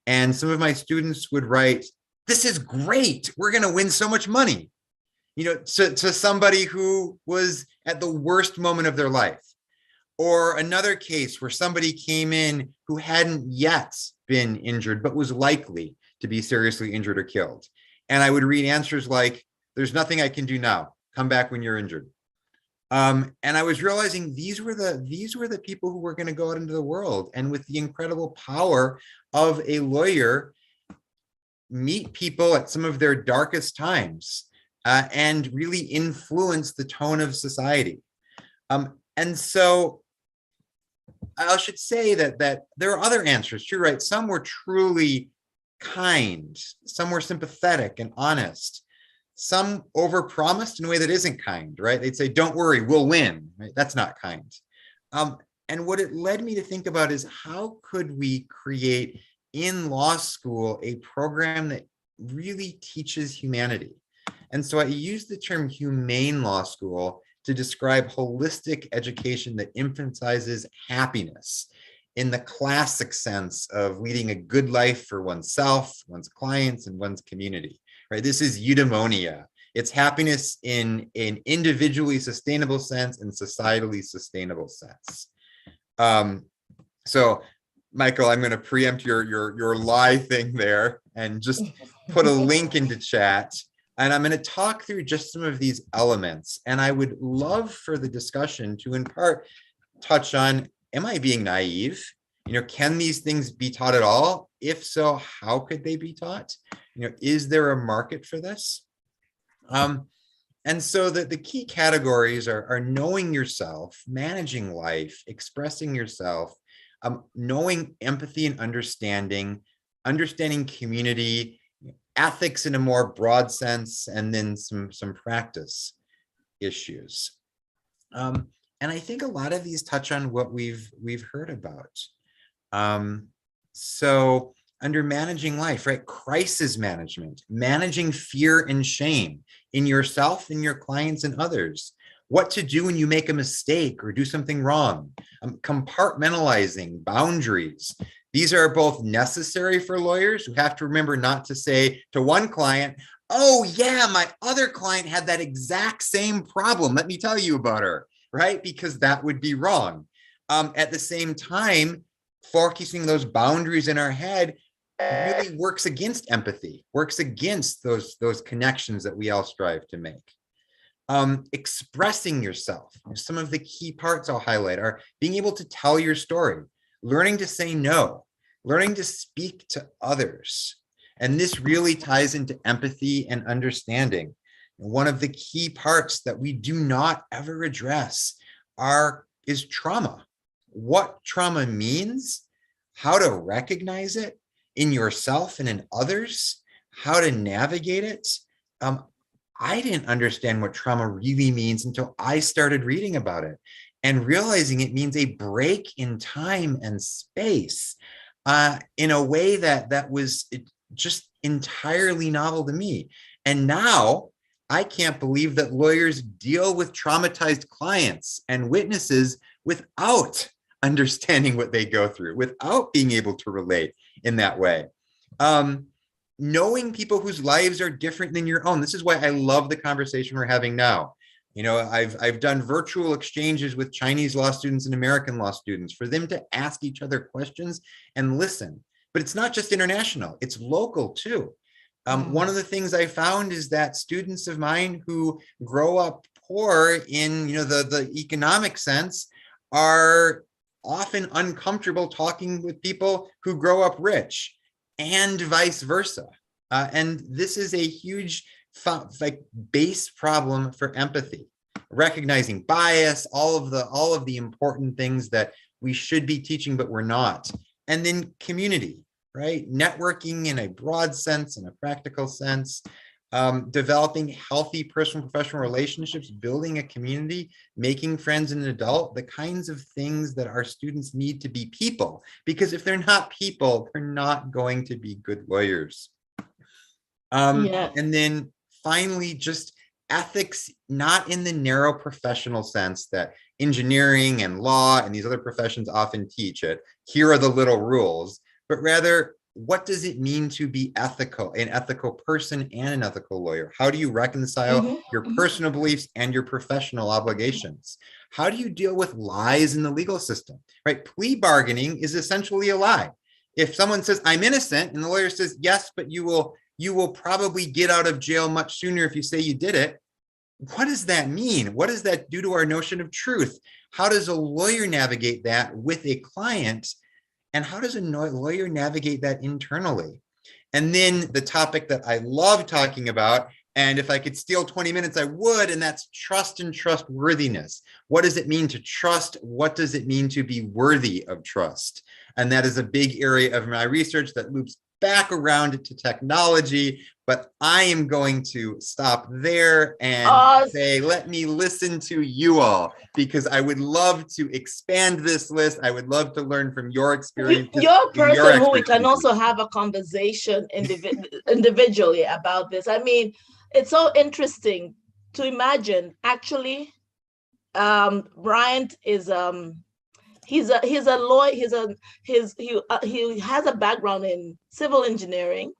And some of my students would write, "This is great, we're going to win so much money," to somebody who was at the worst moment of their life. Or another case where somebody came in who hadn't yet been injured, but was likely to be seriously injured or killed. And I would read answers like, there's nothing I can do now. Come back when you're injured. And I was realizing these were the people who were going to go out into the world, and with the incredible power of a lawyer, meet people at some of their darkest times and really influence the tone of society. And so I should say that there are other answers too, right? Some were truly kind, some were sympathetic and honest, some overpromised in a way that isn't kind, right? They'd say, don't worry, we'll win, right? That's not kind. And what it led me to think about is, how could we create in law school a program that really teaches humanity? And so I used the term humane law school to describe holistic education that emphasizes happiness in the classic sense of leading a good life for oneself, one's clients, and one's community, right? This is eudaimonia. It's happiness in an individually sustainable sense and societally sustainable sense. So Michael, I'm going to preempt your lie thing there and just put a link into chat. And I'm going to talk through just some of these elements. And I would love for the discussion to, in part, touch on, am I being naive? You know, can these things be taught at all? If so, how could they be taught? You know, is there a market for this? And so the key categories are knowing yourself, managing life, expressing yourself, knowing empathy and understanding community, ethics in a more broad sense, and then some practice issues. And I think a lot of these touch on what we've heard about. So under managing life, right? Crisis management, managing fear and shame in yourself, in your clients, and others. What to do when you make a mistake or do something wrong. Compartmentalizing, boundaries. These are both necessary for lawyers who have to remember not to say to one client, oh yeah, my other client had that exact same problem. Let me tell you about her, right? Because that would be wrong. At the same time, focusing those boundaries in our head really works against empathy, works against those connections that we all strive to make. Expressing yourself. Some of the key parts I'll highlight are being able to tell your story, learning to say no, learning to speak to others. And this really ties into empathy and understanding. And one of the key parts that we do not ever address is trauma. What trauma means, how to recognize it in yourself and in others, how to navigate it. I didn't understand what trauma really means until I started reading about it and realizing it means a break in time and space in a way that was just entirely novel to me. And now I can't believe that lawyers deal with traumatized clients and witnesses without understanding what they go through, without being able to relate in that way. Knowing people whose lives are different than your own. This is why I love the conversation we're having now. You know, I've done virtual exchanges with Chinese law students and American law students for them to ask each other questions and listen. But it's not just international, it's local too. One of the things I found is that students of mine who grow up poor in, you know, the economic sense are often uncomfortable talking with people who grow up rich, and vice versa. And this is a huge base problem for empathy, recognizing bias, all of the important things that we should be teaching, but we're not. And then community, right? Networking in a broad sense, in a practical sense, developing healthy personal professional relationships, building a community, making friends as an adult, the kinds of things that our students need to be people. Because if they're not people, they're not going to be good lawyers. And then finally, just ethics, not in the narrow professional sense that engineering and law and these other professions often teach it. Here are the little rules, but rather, what does it mean to be ethical, an ethical person and an ethical lawyer? How do you reconcile your personal beliefs and your professional obligations? How do you deal with lies in the legal system, right? Plea bargaining is essentially a lie. If someone says, I'm innocent, and the lawyer says, yes, but you will probably get out of jail much sooner if you say you did it. What does that mean? What does that do to our notion of truth? How does a lawyer navigate that with a client? And how does a lawyer navigate that internally? And then the topic that I love talking about, and if I could steal 20 minutes, I would, and that's trust and trustworthiness. What does it mean to trust? What does it mean to be worthy of trust? And that is a big area of my research that loops back around to technology, but I am going to stop there and say, let me listen to you all, because I would love to expand this list. I would love to learn from your experience. You're a person who we can also have a conversation individually about this. I mean, it's so interesting to imagine, actually, Bryant is, he's a lawyer. He has a background in civil engineering,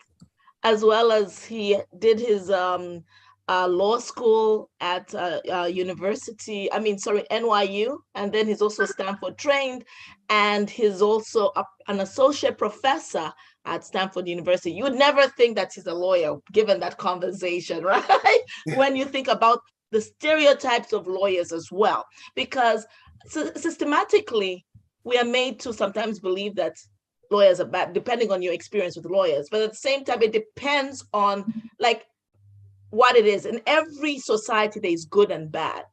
as well as he did his law school at NYU, and then he's also Stanford trained, and he's also an associate professor at Stanford University. You would never think that he's a lawyer, given that conversation, right? When you think about the stereotypes of lawyers as well, because systematically, we are made to sometimes believe that lawyers are bad, depending on your experience with lawyers. But at the same time, it depends on like what it is. In every society, there is good and bad.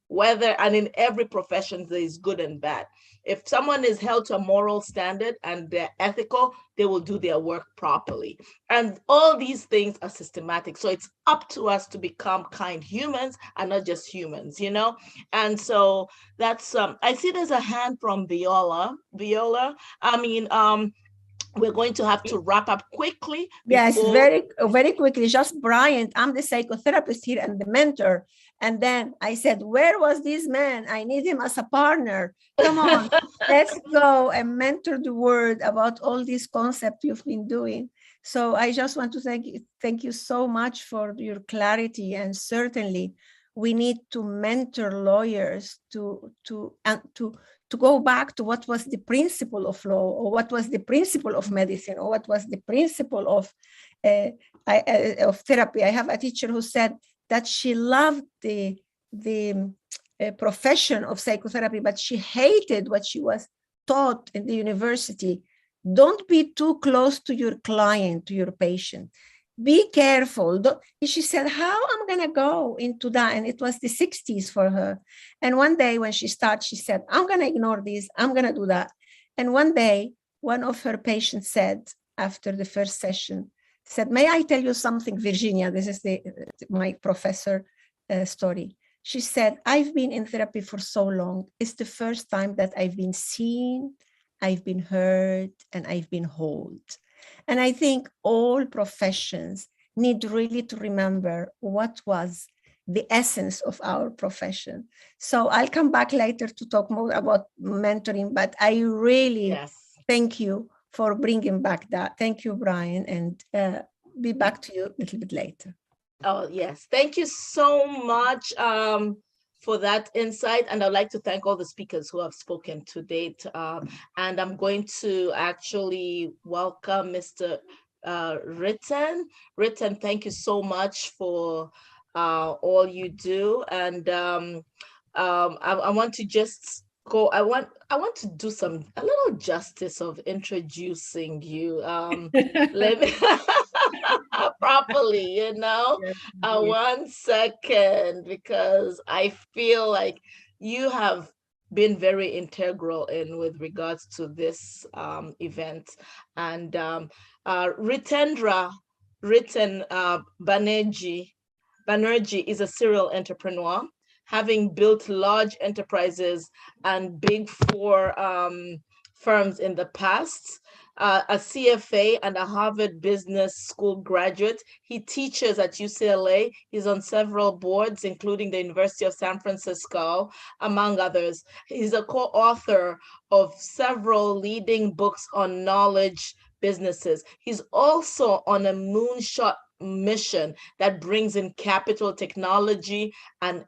And in every profession, there is good and bad. If someone is held to a moral standard and they're ethical, they will do their work properly. And all these things are systematic. So it's up to us to become kind humans and not just humans, you know? And so that's, I see there's a hand from Viola. We're going to have to wrap up quickly. Yes, very quickly. Just Bryant, I'm the psychotherapist here and the mentor. And then I said, where was this man? I need him as a partner. Come on, let's go and mentor the world about all these concepts you've been doing. So I just want to thank you so much for your clarity. And certainly we need to mentor lawyers to go back to what was the principle of law, or what was the principle of medicine, or what was the principle of therapy. I have a teacher who said that she loved the profession of psychotherapy, but she hated what she was taught in the university. Don't be too close to your client, to your patient. Be careful. She said, how am I going to go into that? And it was the 60s for her. And one day when she started, she said, I'm going to ignore this. I'm going to do that. And one day, one of her patients said, after the first session, said, may I tell you something, Virginia? This is my professor story. She said, I've been in therapy for so long. It's the first time that I've been seen, I've been heard, and I've been held. And I think all professions need really to remember what was the essence of our profession. So I'll come back later to talk more about mentoring, but I really thank you for bringing back that. Thank you, Brian, and be back to you a little bit later. Oh, yes. Thank you so much for that insight. And I'd like to thank all the speakers who have spoken to date. And I'm going to actually welcome Mr. Ritten. Ritten, thank you so much for all you do. And I want to just go, I want to do a little justice of introducing you properly, you know. Yes, 1 second, because I feel like you have been very integral with regards to this event. And Ritendra Banerjee is a serial entrepreneur, having built large enterprises and Big Four firms in the past. A CFA and a Harvard Business School graduate. He teaches at UCLA. He's on several boards, including the University of San Francisco, among others. He's a co-author of several leading books on knowledge businesses. He's also on a moonshot mission that brings in capital, technology, and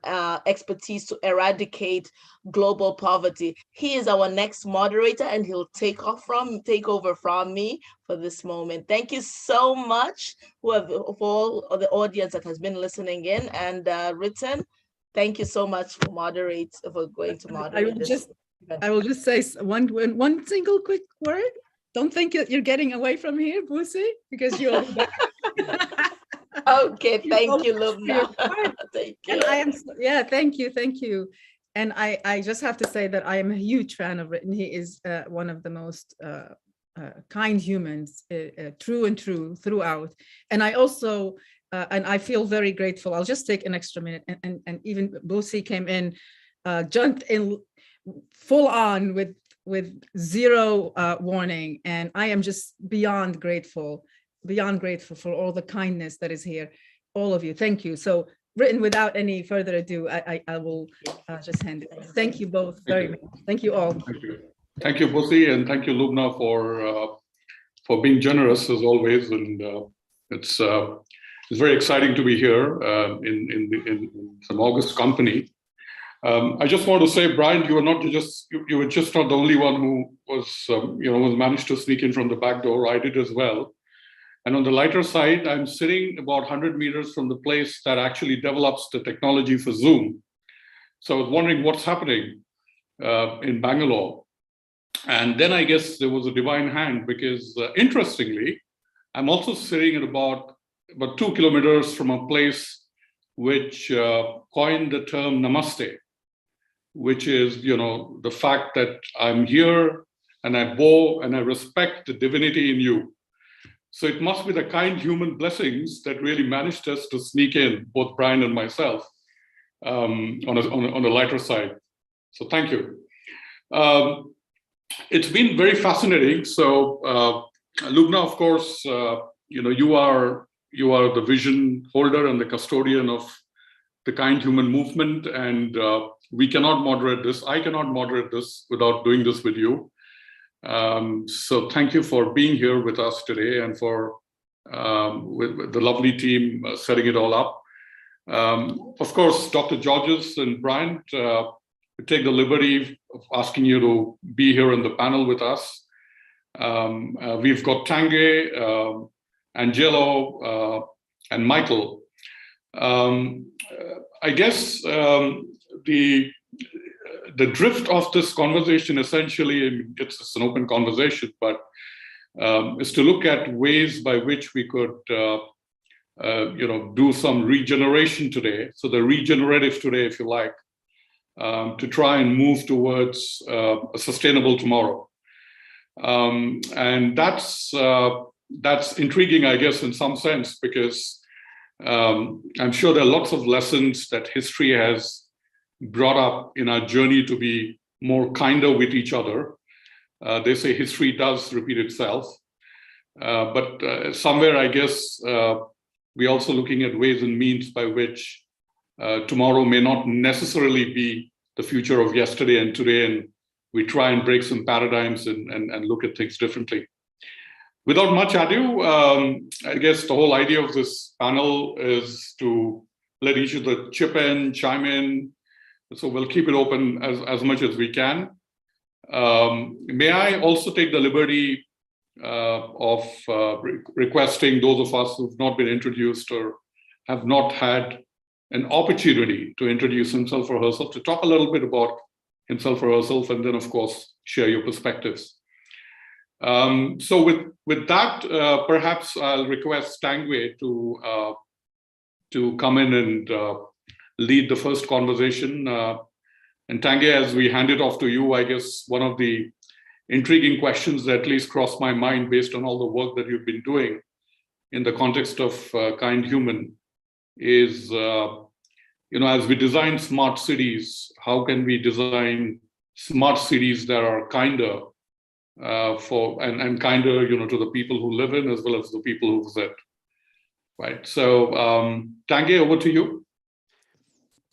expertise to eradicate global poverty. He is our next moderator, and he'll take over from me for this moment. Thank you so much for all of the audience that has been listening in and written. Thank you so much for going to moderate this. I will just say one single quick word. Don't think you're getting away from here, Busi, because you're okay. Thank you, Lubna. Thank you. And thank you. And I just have to say that I am a huge fan of Ritten. He is one of the most kind humans, true and true throughout. And I also, and I feel very grateful. I'll just take an extra minute. And even Busi came in, jumped in full on with zero warning. And I am just beyond grateful for all the kindness that is here. All of you, thank you. So Ritten, without any further ado, I will just hand it. Thank you both very much. Thank you all. Thank you, Busi, and thank you, Lubna, for being generous as always. And it's very exciting to be here in some august company. I just want to say, Brian, you were just not the only one who was managed to sneak in from the back door. I did as well. And on the lighter side, I'm sitting about 100 meters from the place that actually develops the technology for Zoom. So I was wondering what's happening in Bangalore. And then I guess there was a divine hand, because interestingly, I'm also sitting at about 2 kilometers from a place which coined the term namaste, which is, the fact that I'm here and I bow and I respect the divinity in you. So it must be the kind human blessings that really managed us to sneak in, both Brian and myself, on the lighter side. So thank you. It's been very fascinating. So Lubna, of course, you are the vision holder and the custodian of the kind human movement, and we cannot moderate this. I cannot moderate this without doing this with you. So thank you for being here with us today, and for with the lovely team setting it all up. Of course, Dr. Georges and Bryant, we take the liberty of asking you to be here in the panel with us. We've got Tanguy, Angelo, and Michael. I guess the drift of this conversation, essentially, it's an open conversation, but is to look at ways by which we could, do some regeneration today. So the regenerative today, if you like, to try and move towards a sustainable tomorrow. And that's intriguing, I guess, in some sense, because I'm sure there are lots of lessons that history has brought up in our journey to be more kinder with each other. They say history does repeat itself, but somewhere, I guess, we're also looking at ways and means by which tomorrow may not necessarily be the future of yesterday and today, and we try and break some paradigms and look at things differently. Without much ado, I guess the whole idea of this panel is to let each of the chime in. So we'll keep it open as much as we can. May I also take the liberty of requesting those of us who've not been introduced or have not had an opportunity to introduce himself or herself, to talk a little bit about himself or herself, and then, of course, share your perspectives. So with that, perhaps I'll request Tanguy to come in and lead the first conversation. And Tanguy, as we hand it off to you, I guess one of the intriguing questions that at least crossed my mind based on all the work that you've been doing in the context of Kindhuman is, as we design smart cities, how can we design smart cities that are kinder and kinder, to the people who live in as well as the people who visit, right? So Tanguy, over to you.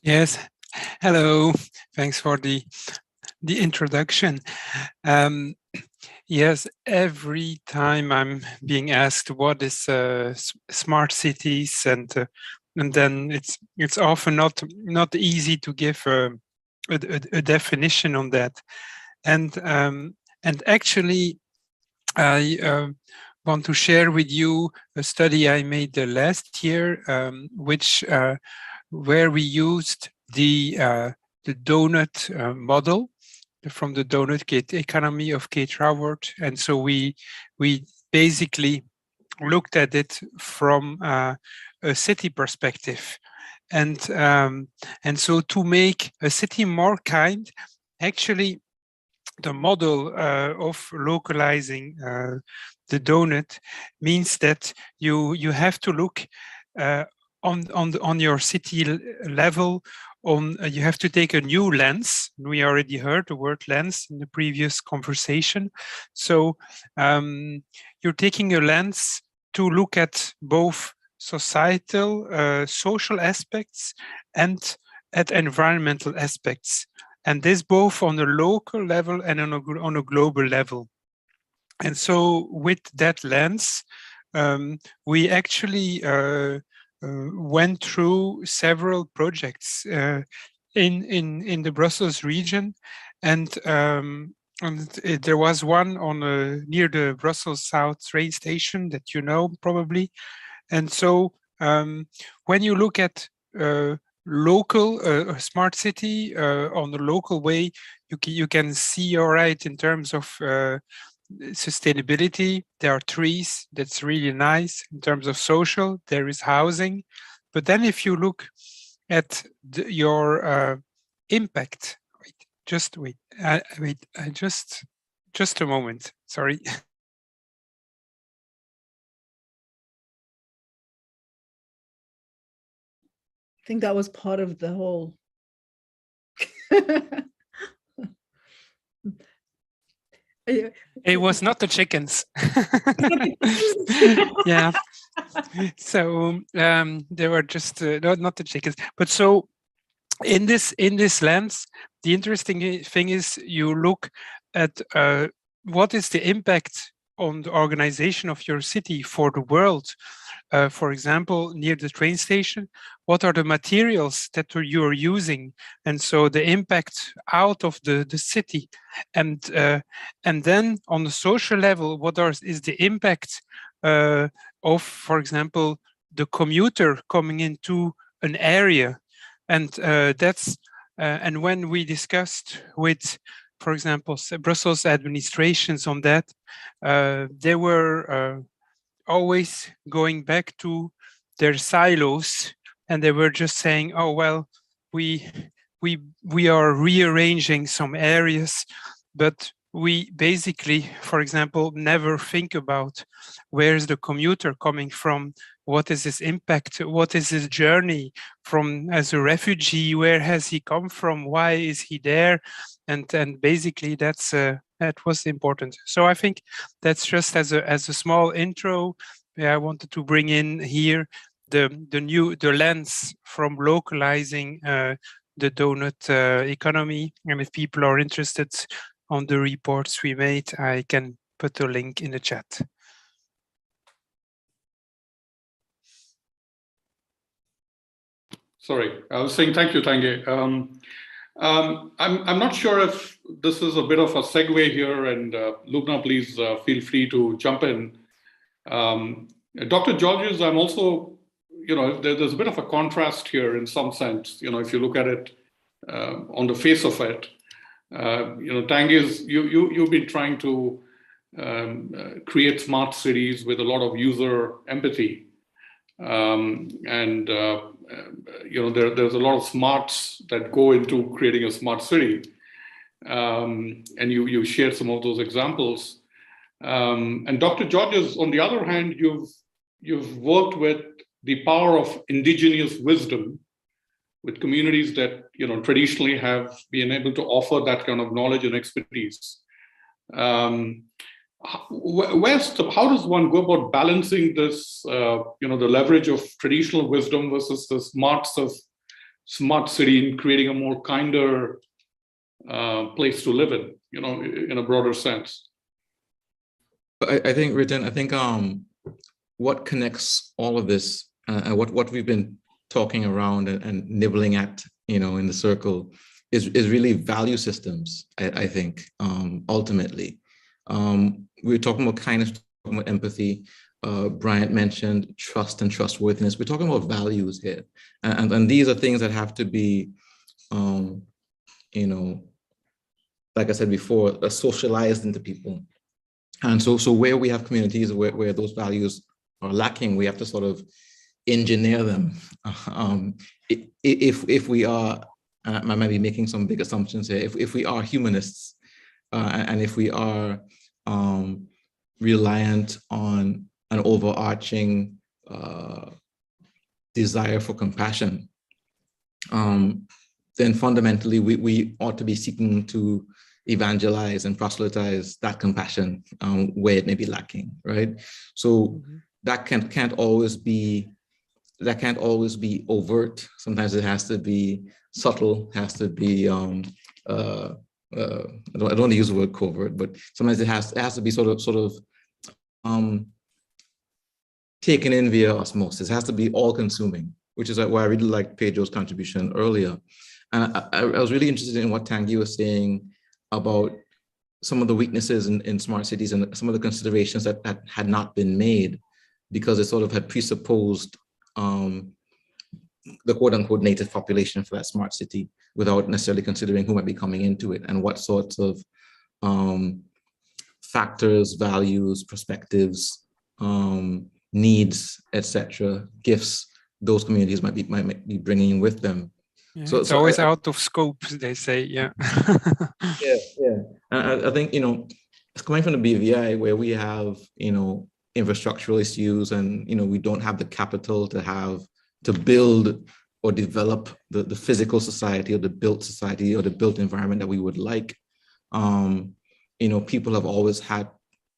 Yes, hello. Thanks for the introduction. Yes, every time I'm being asked what is smart cities, and then it's often not easy to give a definition on that, and actually I want to share with you a study I made last year, which where we used the donut model from the donut economy of Kate Raworth, and so we basically looked at it from a city perspective, and so to make a city more kind, actually the model of localizing the donut means that you have to look on your city level. You have to take a new lens. We already heard the word lens in the previous conversation. So you're taking a lens to look at both societal, social aspects and at environmental aspects. And this both on a local level and on a global level. And so with that lens, we actually went through several projects in the Brussels region, and there was one on near the Brussels South train station that you know probably. And so when you look at local smart city on the local way, you can see all right in terms of sustainability. There are trees, that's really nice. In terms of social, there is housing. But then if you look at your impact, just a moment, sorry. I think that was part of the whole. It was not the chickens. Yeah. So they were just not the chickens. But so in this lens, the interesting thing is you look at what is the impact on the organization of your city for the world. For example, near the train station, what are the materials that you are using? And so the impact out of the city. And then on the social level, is the impact of, for example, the commuter coming into an area? And that's and when we discussed with, for example, Brussels administrations on that, they were always going back to their silos, and they were just saying, "Oh well, we are rearranging some areas, but we basically, for example, never think about where's the commuter coming from, what is his impact, what is his journey from as a refugee, where has he come from, why is he there?" And basically that was important. So I think that's just as a small intro. Yeah, I wanted to bring in here the lens from localizing the donut economy. And if people are interested on the reports we made, I can put a link in the chat. Sorry, I was saying thank you, Tanguy. I'm not sure if this is a bit of a segue here, and Lubna, please feel free to jump in. Dr. Georges, I'm also, there's a bit of a contrast here in some sense. If you look at it on the face of it, Tanguy, you've been trying to create smart cities with a lot of user empathy, and there's a lot of smarts that go into creating a smart city, and you shared some of those examples. And Dr. Georges, on the other hand, you've worked with the power of indigenous wisdom with communities that traditionally have been able to offer that kind of knowledge and expertise. How does one go about balancing this, the leverage of traditional wisdom versus the smarts of smart city in creating a more kinder place to live in a broader sense? I think, Ritin, what connects all of this and what we've been talking around and nibbling at, in the circle is really value systems, I think, ultimately. We're talking about kindness, talking about empathy. Bryant mentioned trust and trustworthiness. We're talking about values here. And these are things that have to be, like I said before, socialized into people. And so where we have communities where those values are lacking, we have to sort of engineer them. If we are, I might be making some big assumptions here, if we are humanists, and if we are reliant on an overarching desire for compassion, then fundamentally we ought to be seeking to evangelize and proselytize that compassion where it may be lacking, right? So that can't always be overt. Sometimes it has to be subtle, has to be I don't want to use the word covert, but sometimes it has to be sort of taken in via osmosis. It has to be all-consuming, which is why I really liked Pedro's contribution earlier. And I was really interested in what Tanguy was saying about some of the weaknesses in smart cities and some of the considerations that had not been made because it sort of had presupposed the quote-unquote native population for that smart city without necessarily considering who might be coming into it and what sorts of factors, values, perspectives, needs, etc., gifts those communities might be bringing with them. Yeah, so it's always out of scope, they say. Yeah. yeah. I think it's coming from the BVI where we have infrastructural issues and we don't have the capital to build or develop the physical society or the built society or the built environment that we would like. People have always had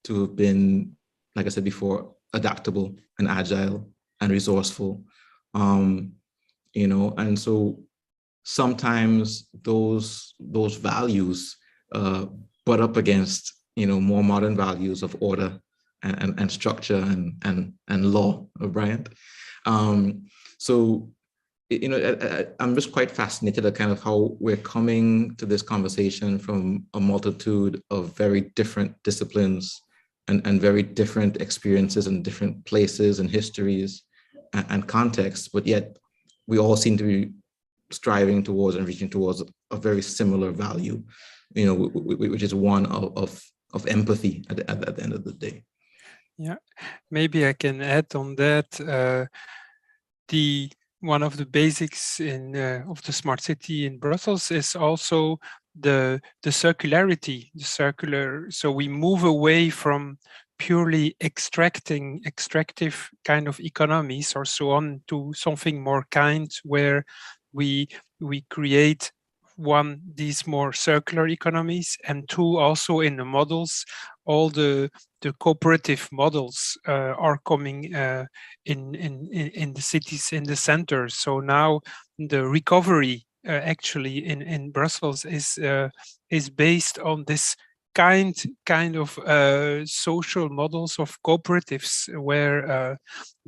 to have been, like I said before, adaptable and agile and resourceful. And so sometimes those values butt up against more modern values of order and structure and law, Bryant. So I'm just quite fascinated at kind of how we're coming to this conversation from a multitude of very different disciplines and very different experiences and different places and histories and contexts, but yet we all seem to be striving towards and reaching towards a very similar value, which is one of empathy at the end of the day. Yeah, maybe I can add on that. One of the basics of the smart city in Brussels is also the circularity, so we move away from purely extractive kind of economies or so on to something more kind, where we create these more circular economies, and two, also in the models, all the cooperative models are coming in the cities, in the centers. So now the recovery actually in Brussels is based on this kind of social models of cooperatives where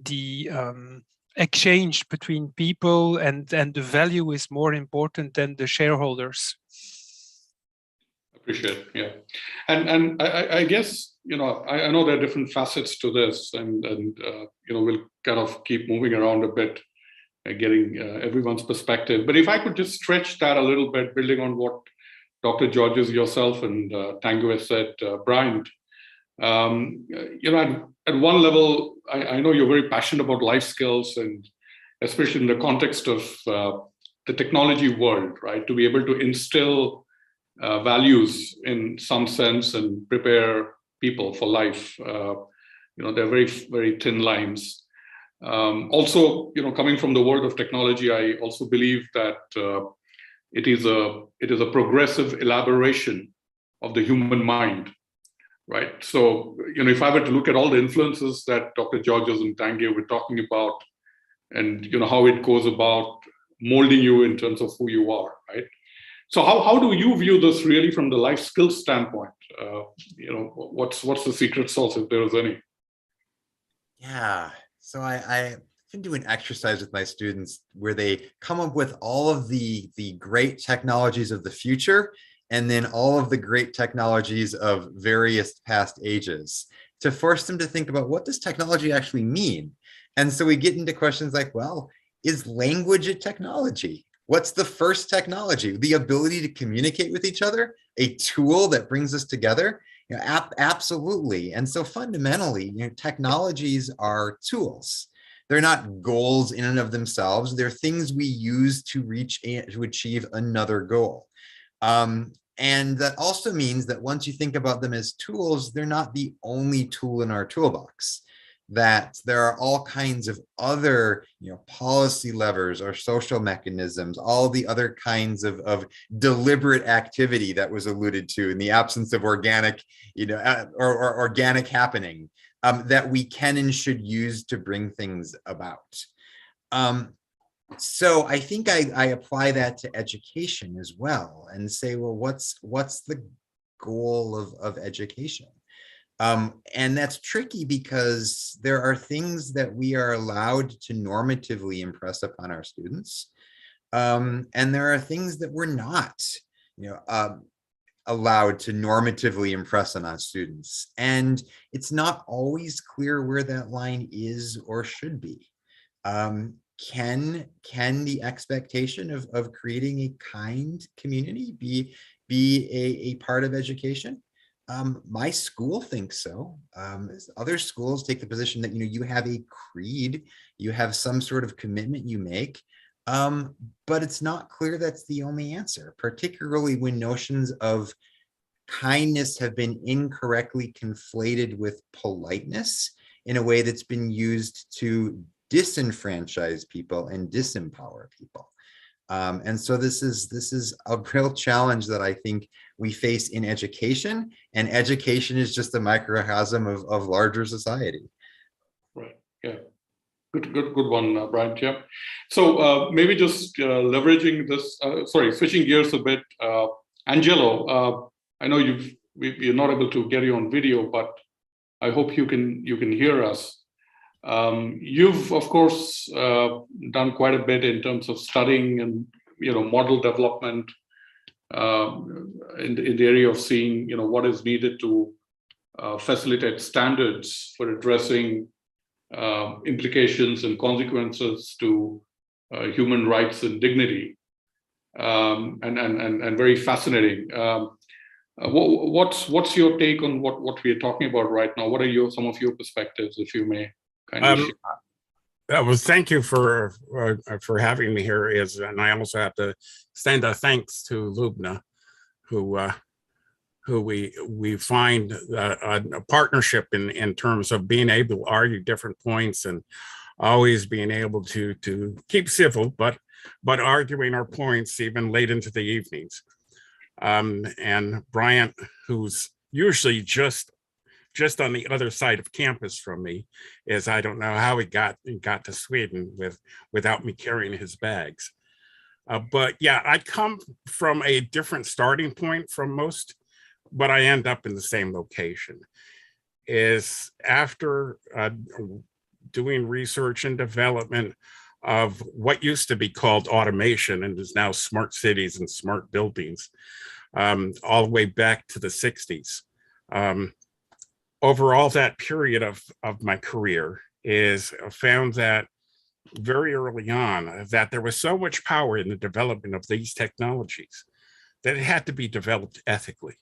the exchange between people and the value is more important than the shareholders. Appreciate, yeah. And I guess, I know there are different facets to this and we'll kind of keep moving around a bit, getting everyone's perspective. But if I could just stretch that a little bit, building on what Dr. Georges, yourself, and Tanguy has said, Bryant, at one level, I know you're very passionate about life skills, and especially in the context of the technology world, right? To be able to instill values in some sense and prepare people for life. They're very, very thin lines. Also, coming from the world of technology, I also believe that it is a progressive elaboration of the human mind, right? So, if I were to look at all the influences that Dr. Georges and Tanguy were talking about, and how it goes about molding you in terms of who you are, right? So how do you view this really from the life skills standpoint? What's the secret sauce, if there is any? Yeah, so I've been doing exercise with my students where they come up with all of the great technologies of the future and then all of the great technologies of various past ages to force them to think about what does technology actually mean? And so we get into questions like, well, is language a technology? What's the first technology? The ability to communicate with each other, a tool that brings us together? Absolutely. And so fundamentally, technologies are tools. They're not goals in and of themselves. They're things we use to reach and to achieve another goal. And that also means that once you think about them as tools, they're not the only tool in our toolbox. That there are all kinds of other, policy levers or social mechanisms, all the other kinds of deliberate activity that was alluded to in the absence of organic, or organic happening that we can and should use to bring things about. So I think I apply that to education as well and say, well, what's the goal of education? And that's tricky because there are things that we are allowed to normatively impress upon our students. And there are things that we're not, allowed to normatively impress on our students. And it's not always clear where that line is or should be. Can the expectation of creating a kind community be a part of education? My school thinks so. Other schools take the position that you have a creed, you have some sort of commitment you make, but it's not clear that's the only answer, particularly when notions of kindness have been incorrectly conflated with politeness in a way that's been used to disenfranchise people and disempower people. And so this is a real challenge that I think we face in education, and education is just a microcosm of larger society. Right. Yeah. Good one, Brian. Yeah. So maybe just leveraging this. Switching gears a bit. Angelo, I know we're not able to get you on video, but I hope you can hear us. You've of course done quite a bit in terms of studying and model development in the area of seeing what is needed to facilitate standards for addressing implications and consequences to human rights and dignity, and very fascinating. What's your take on what we are talking about right now? What are some of your perspectives, if you may? Well, thank you for having me here. And I also have to send a thanks to Lubna, who we find a partnership in terms of being able to argue different points and always being able to keep civil, but arguing our points even late into the evenings. And Bryant, who's usually just on the other side of campus from me, is I don't know how he got to Sweden without me carrying his bags. But yeah, I come from a different starting point from most, but I end up in the same location. Is after doing research and development of what used to be called automation and is now smart cities and smart buildings, all the way back to the 60s. Over all that period of my career is found that very early on that there was so much power in the development of these technologies that it had to be developed ethically,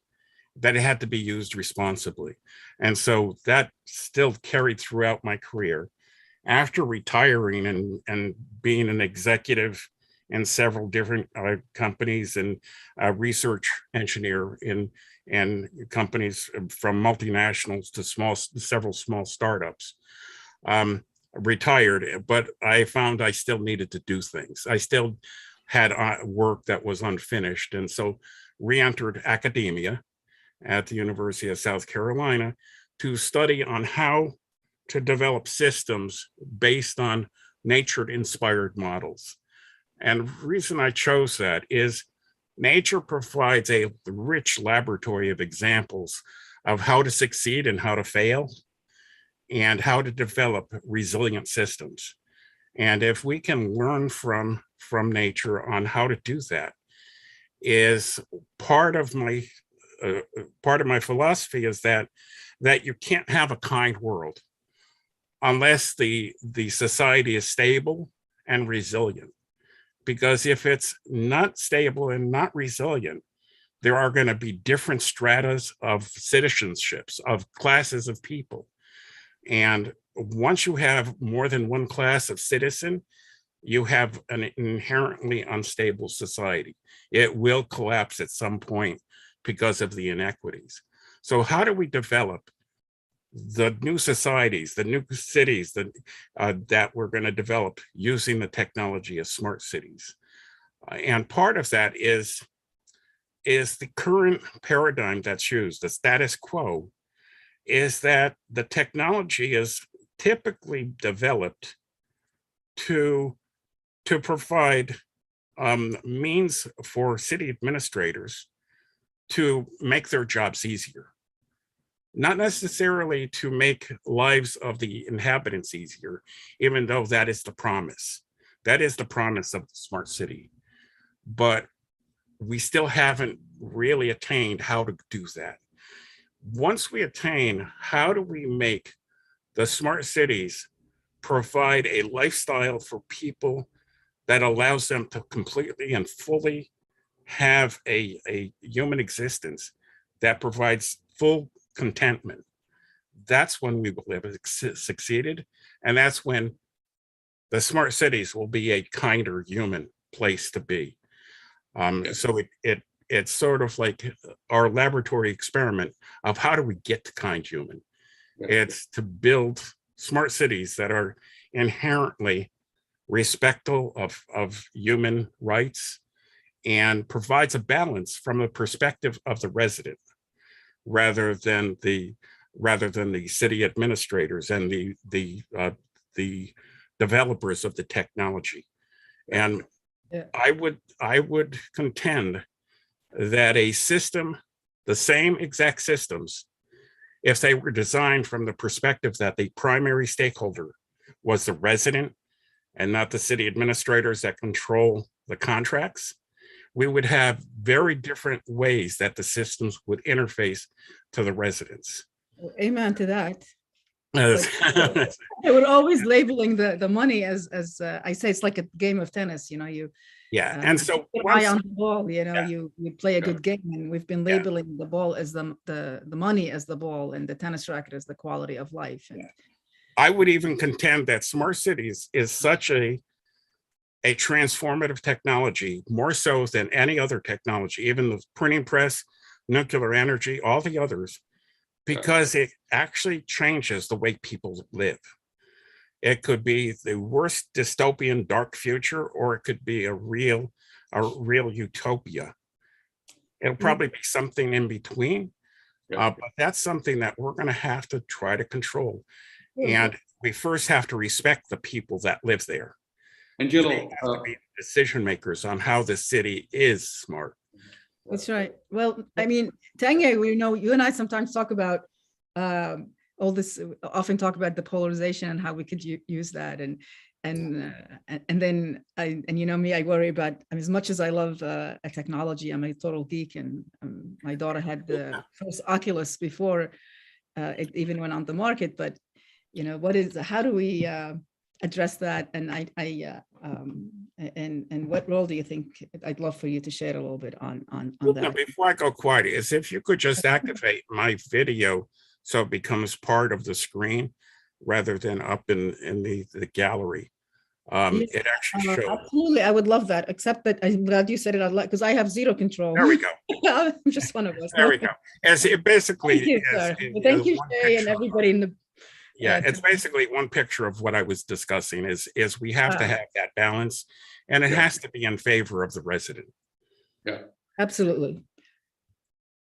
that it had to be used responsibly. And so that still carried throughout my career. After retiring and being an executive in several different companies and a research engineer in companies from multinationals to several small startups, retired, but I found I still needed to do things. I still had work that was unfinished. And so re-entered academia at the University of South Carolina to study on how to develop systems based on nature-inspired models. And the reason I chose that is Nature provides a rich laboratory of examples of how to succeed and how to fail, and how to develop resilient systems. And if we can learn from nature on how to do that, is part of my philosophy is that you can't have a kind world unless the society is stable and resilient. Because if it's not stable and not resilient, there are going to be different stratas of citizenships, of classes of people. And once you have more than one class of citizen, you have an inherently unstable society. It will collapse at some point because of the inequities. So how do we develop the new societies, the new cities that we're going to develop using the technology of smart cities? And part of that is the current paradigm that's used, the status quo, is that the technology is typically developed to provide means for city administrators to make their jobs easier. Not necessarily to make lives of the inhabitants easier, even though that is the promise. That is the promise of the smart city. But we still haven't really attained how to do that. Once we attain, how do we make the smart cities provide a lifestyle for people that allows them to completely and fully have a human existence that provides full contentment? That's when we will have succeeded. And that's when the smart cities will be a kinder human place to be. So it's sort of like our laboratory experiment of how do we get to kind human? It's to build smart cities that are inherently respectful of human rights and provides a balance from the perspective of the resident, rather than the city administrators and the developers of the technology. And I would contend that a system, the same exact systems, if they were designed from the perspective that the primary stakeholder was the resident and not the city administrators that control the contracts, we would have very different ways that the systems would interface to the residents. Amen to that. They were always labeling the money as I say, it's like a game of tennis, you and so eye on the ball, you play a good game, and we've been labeling the ball as the money as the ball and the tennis racket as the quality of life. And I would even contend that smart cities is such a transformative technology, more so than any other technology, even the printing press, nuclear energy, all the others, because it actually changes the way people live. It could be the worst dystopian dark future, or it could be a real utopia. It'll probably be something in between, but that's something that we're going to have to try to control. And we first have to respect the people that live there. Angelo, they have to be decision makers on how the city is smart. That's right. Well, I mean, Tange, we know you and I sometimes talk about all this, often talk about the polarization and how we could use that. And then you know me, I worry about, as much as I love technology, I'm a total geek, and my daughter had the first Oculus before it even went on the market. But how do we address that? And and what role do you think? I'd love for you to share a little bit on that. Before I go quiet, is if you could just activate my video so it becomes part of the screen rather than up in the gallery. Yes, it actually shows. Absolutely, I would love that, except that I'm glad you said it out loud, because I have zero control. There we go. I'm just one of us. There we go. As it basically Thank you, sir. Thank you, Shay, and everybody in the it's basically one picture of what I was discussing is we have to have that balance, and it has to be in favor of the resident. Yeah, absolutely.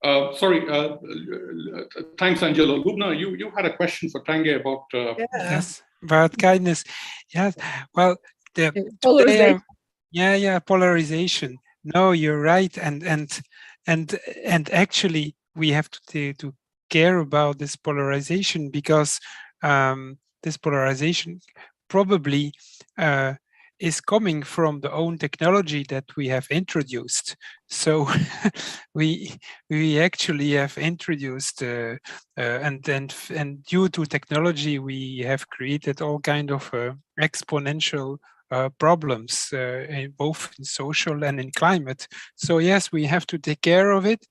Sorry, thanks, Angelo. Lubna, you had a question for Tange about yes, about kindness. Yes, well, polarization. Polarization. No, you're right, and actually we have to care about this polarization, because this polarization probably is coming from the own technology that we have introduced. So we actually have introduced and due to technology we have created all kind of exponential problems, both in social and in climate. So yes, we have to take care of it.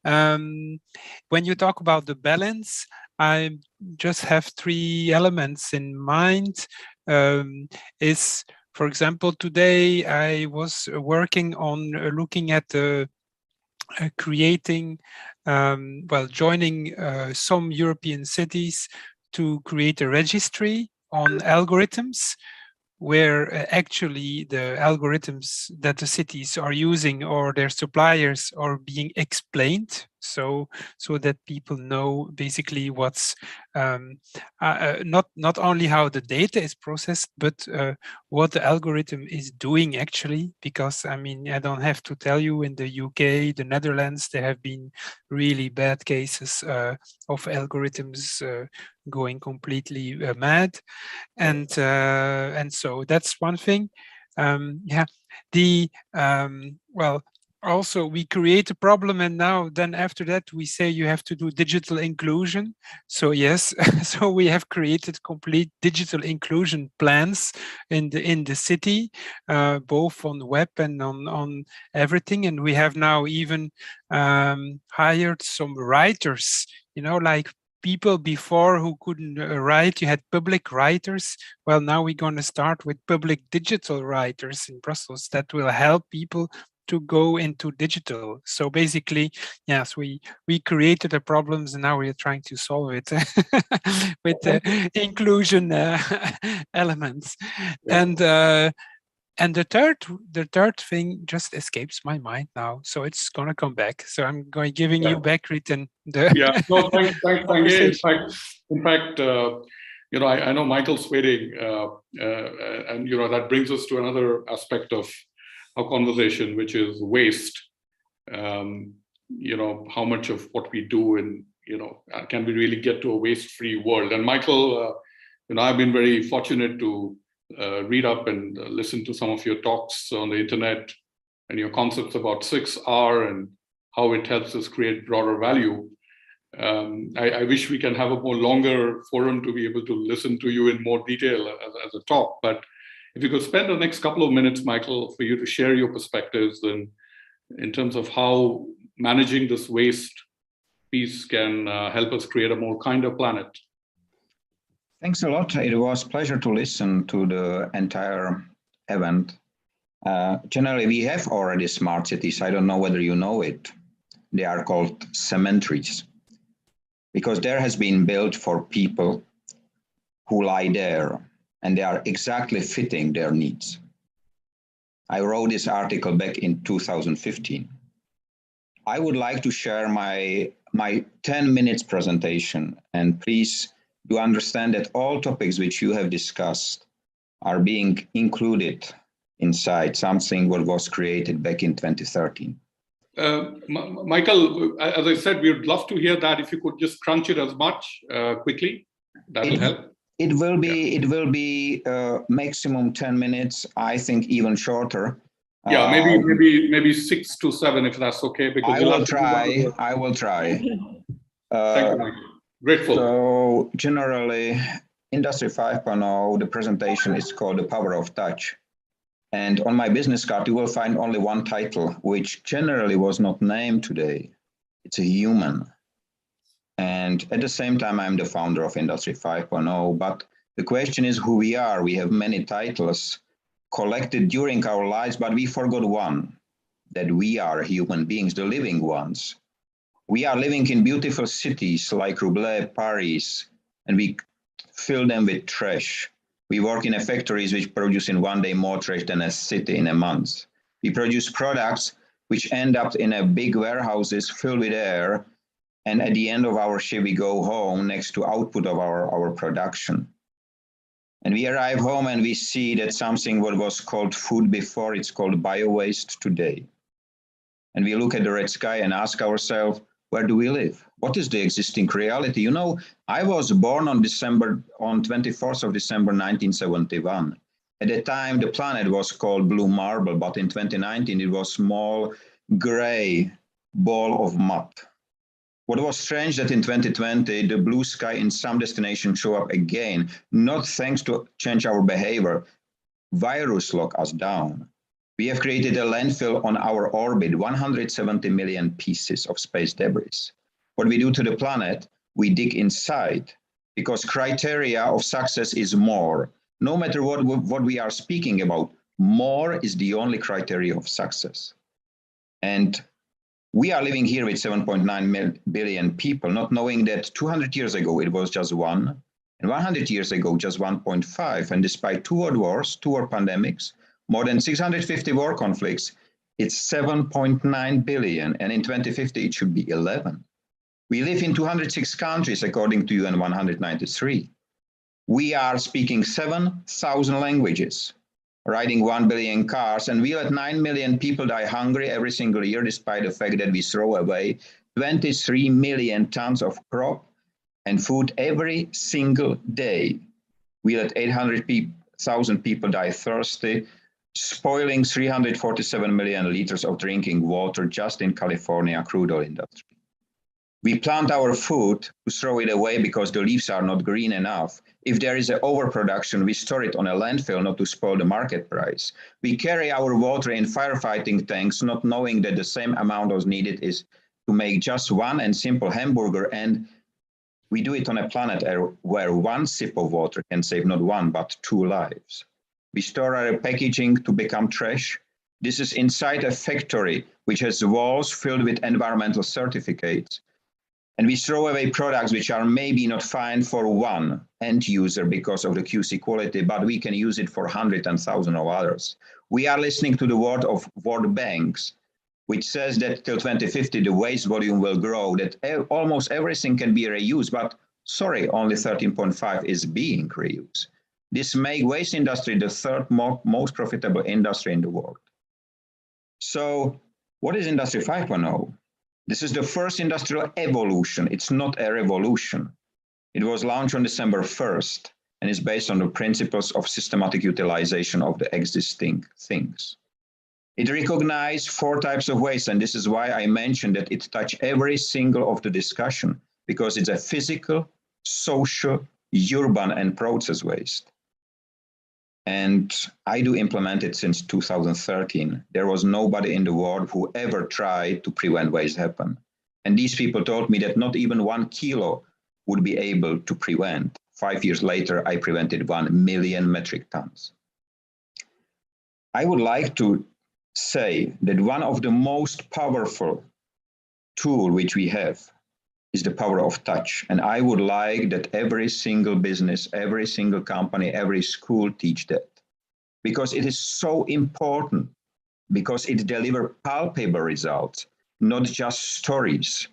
When you talk about the balance, I just have 3 elements in mind. Is, for example, today I was working on looking at creating, joining some European cities to create a registry on algorithms, where actually the algorithms that the cities are using or their suppliers are being explained, so that people know basically what's not only how the data is processed, but what the algorithm is doing actually. Because I mean, I don't have to tell you, in the UK, the Netherlands, there have been really bad cases of algorithms going completely mad, and so that's one thing. Yeah, the also we create a problem, and then after that we say you have to do digital inclusion. So yes, so we have created complete digital inclusion plans in the city, both on web and on everything. And we have now even hired some writers, like people before who couldn't write, you had public writers. Well, now we're going to start with public digital writers in Brussels that will help people to go into digital. So basically, yes, we created the problems, and now we are trying to solve it with inclusion elements. Yeah. And the third thing just escapes my mind now, so it's gonna come back. So I'm giving you back, written the No, thanks, in fact, I know Michael's waiting, and that brings us to another aspect of our conversation, which is waste. How much of what we do, and can we really get to a waste-free world? And Michael, I've been very fortunate to read up and listen to some of your talks on the internet, and your concepts about 6R and how it helps us create broader value. I wish we can have a more longer forum to be able to listen to you in more detail as a talk. But if you could spend the next couple of minutes, Michael, for you to share your perspectives in terms of how managing this waste piece can help us create a more kinder planet. Thanks a lot. It was a pleasure to listen to the entire event. Generally, we have already smart cities. I don't know whether you know it. They are called cemeteries, because there has been built for people who lie there, and they are exactly fitting their needs. I wrote this article back in 2015. I would like to share my 10 minutes presentation, and please do understand that all topics which you have discussed are being included inside something what was created back in 2013. Michael, as I said, we would love to hear that. If you could just crunch it as much quickly, that will help. It will be maximum 10 minutes. I think even shorter. Yeah, maybe 6 to 7 if that's okay. Because I will try. Thank you, Michael. Grateful. So generally, Industry 5.0, the presentation is called The Power of Touch. And on my business card, you will find only one title, which generally was not named today. It's a human. And at the same time, I'm the founder of Industry 5.0. But the question is who we are. We have many titles collected during our lives, but we forgot one, that we are human beings, the living ones. We are living in beautiful cities like Rwanda, Paris, and we fill them with trash. We work in factories which produce in one day more trash than a city in a month. We produce products which end up in a big warehouses filled with air, and at the end of our shift, we go home next to output of our production. And we arrive home and we see that something what was called food before, it's called bio-waste today. and we look at the red sky and ask ourselves, where do we live? What is the existing reality? You know, I was born on 24th of December, 1971. At the time, the planet was called blue marble, but in 2019, it was small gray ball of mud. What was strange that in 2020, the blue sky in some destinations show up again, not thanks to change our behavior. Virus lock us down. We have created a landfill on our orbit, 170 million pieces of space debris. What we do to the planet, we dig inside, because criteria of success is more. No matter what we are speaking about, more is the only criteria of success. And we are living here with 7.9 billion people, not knowing that 200 years ago it was just 1, and 100 years ago just 1.5. And despite 2 world wars, 2 world pandemics, more than 650 war conflicts, it's 7.9 billion, and in 2050 it should be 11. We live in 206 countries according to UN 193. We are speaking 7,000 languages, riding 1 billion cars, and we let 9 million people die hungry every single year, despite the fact that we throw away 23 million tons of crop and food every single day. We let 800,000 people die thirsty, spoiling 347 million liters of drinking water just in California crude oil industry. We plant our food to throw it away because the leaves are not green enough. If there is an overproduction, we store it on a landfill not to spoil the market price. We carry our water in firefighting tanks, not knowing that the same amount as needed is to make just one and simple hamburger, and we do it on a planet where one sip of water can save not 1, but 2 lives. We store our packaging to become trash. This is inside a factory which has walls filled with environmental certificates. And we throw away products which are maybe not fine for one end user because of the QC quality, but we can use it for hundreds and thousands of others. We are listening to the word of World Banks, which says that till 2050, the waste volume will grow, that almost everything can be reused, but sorry, only 13.5 is being reused. This makes waste industry the 3rd most profitable industry in the world. So what is Industry 5.0? This is the first industrial evolution. It's not a revolution. It was launched on December 1st and is based on the principles of systematic utilization of the existing things. It recognized 4 types of waste, and this is why I mentioned that it touched every single of the discussion, because it's a physical, social, urban, and process waste. And I do implement it since 2013. There was nobody in the world who ever tried to prevent waste happen. And these people told me that not even 1 kilo would be able to prevent. 5 years later, I prevented 1 million metric tons. I would like to say that one of the most powerful tools which we have is the power of touch. And I would like that every single business, every single company, every school teach that. Because it is so important, because it delivers palpable results, not just stories.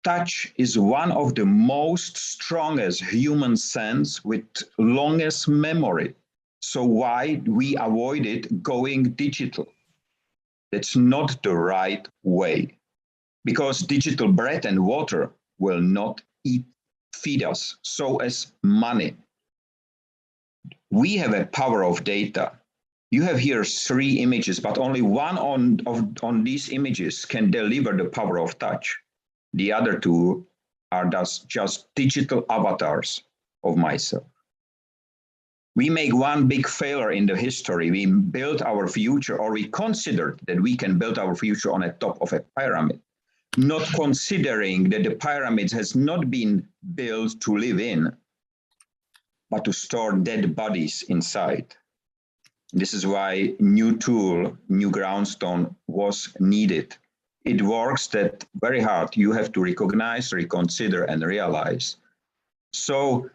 Touch is one of the most strongest human sense with longest memory. So why we avoid it going digital? That's not the right way. Because digital bread and water will not feed us, so as money. We have a power of data. You have here 3 images, but only one on these images can deliver the power of touch. The other 2 are just digital avatars of myself. We make one big failure in the history. We built our future, or we considered that we can build our future on the top of a pyramid, not considering that the pyramid has not been built to live in, but to store dead bodies inside. This is why new tool, new groundstone was needed. It works that very hard. You have to recognize, reconsider, and realize. So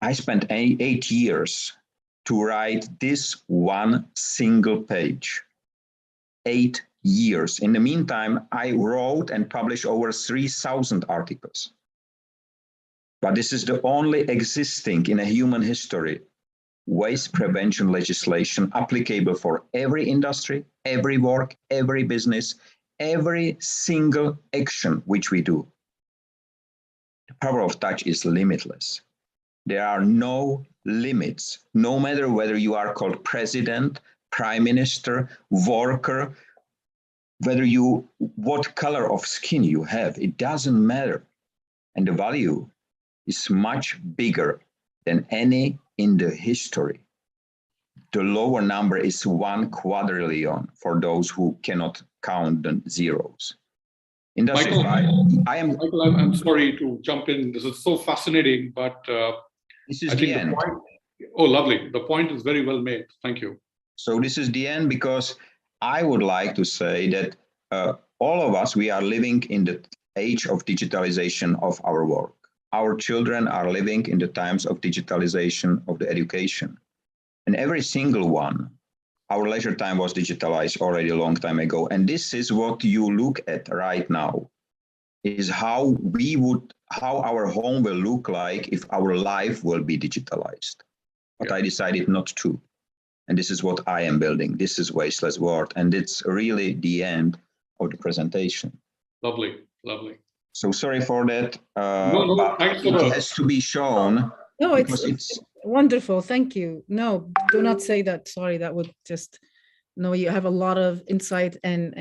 I spent 8 years to write this one single page. 8 years. In the meantime, I wrote and published over 3,000 articles. But this is the only existing in a human history waste prevention legislation applicable for every industry, every work, every business, every single action which we do. The power of touch is limitless. There are no limits, no matter whether you are called president, prime minister, worker, what color of skin you have, it doesn't matter. And the value is much bigger than any in the history. The lower number is 1 quadrillion for those who cannot count the zeros. Michael, I'm sorry to jump in. This is so fascinating, but this is the end. Oh, lovely. The point is very well made. Thank you. So this is the end, because I would like to say that all of us, we are living in the age of digitalization of our work. Our children are living in the times of digitalization of the education. And every single one, our leisure time was digitalized already a long time ago. And this is what you look at right now, is how our home will look like if our life will be digitalized. But I decided not to. And this is what I am building. This is Wasteless World. And it's really the end of the presentation. Lovely, lovely. So sorry for that. No, thanks for it has to be shown. No, it's wonderful. Thank you. No, do not say that. Sorry, that would just, no, you have a lot of insight, and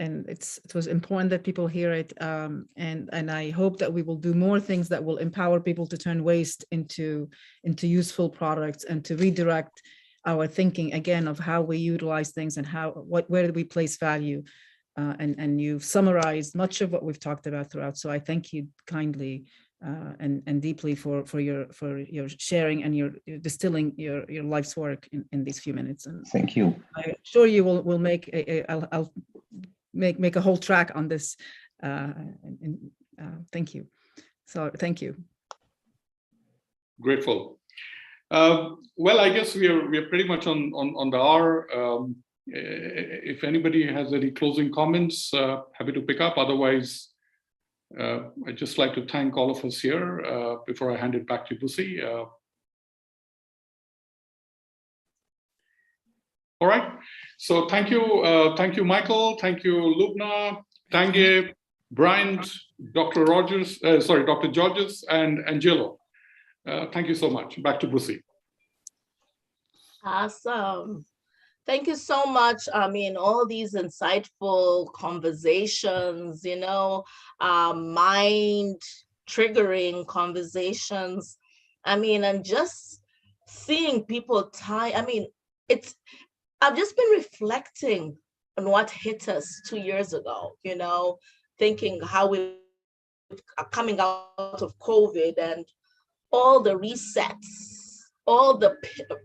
it was important that people hear it. And I hope that we will do more things that will empower people to turn waste into useful products, and to redirect our thinking again of how we utilize things and where do we place value. And you've summarized much of what we've talked about throughout. So I thank you kindly and deeply for your sharing and your distilling your life's work in these few minutes. And thank you. I'm sure you will make I'll make a whole track on this. Thank you. So thank you. Grateful. Well, I guess we are pretty much on the hour. If anybody has any closing comments, happy to pick up. Otherwise, I'd just like to thank all of us here before I hand it back to Busi. All right. So thank you, Michael. Thank you, Lubna, Tange, Bryant, Dr. Georges, and Angelo. Thank you so much. Back to Busi. Awesome. Thank you so much. I mean, all these insightful conversations, mind triggering conversations. I mean, and just seeing people I've just been reflecting on what hit us 2 years ago, thinking how we are coming out of COVID and all the resets, all the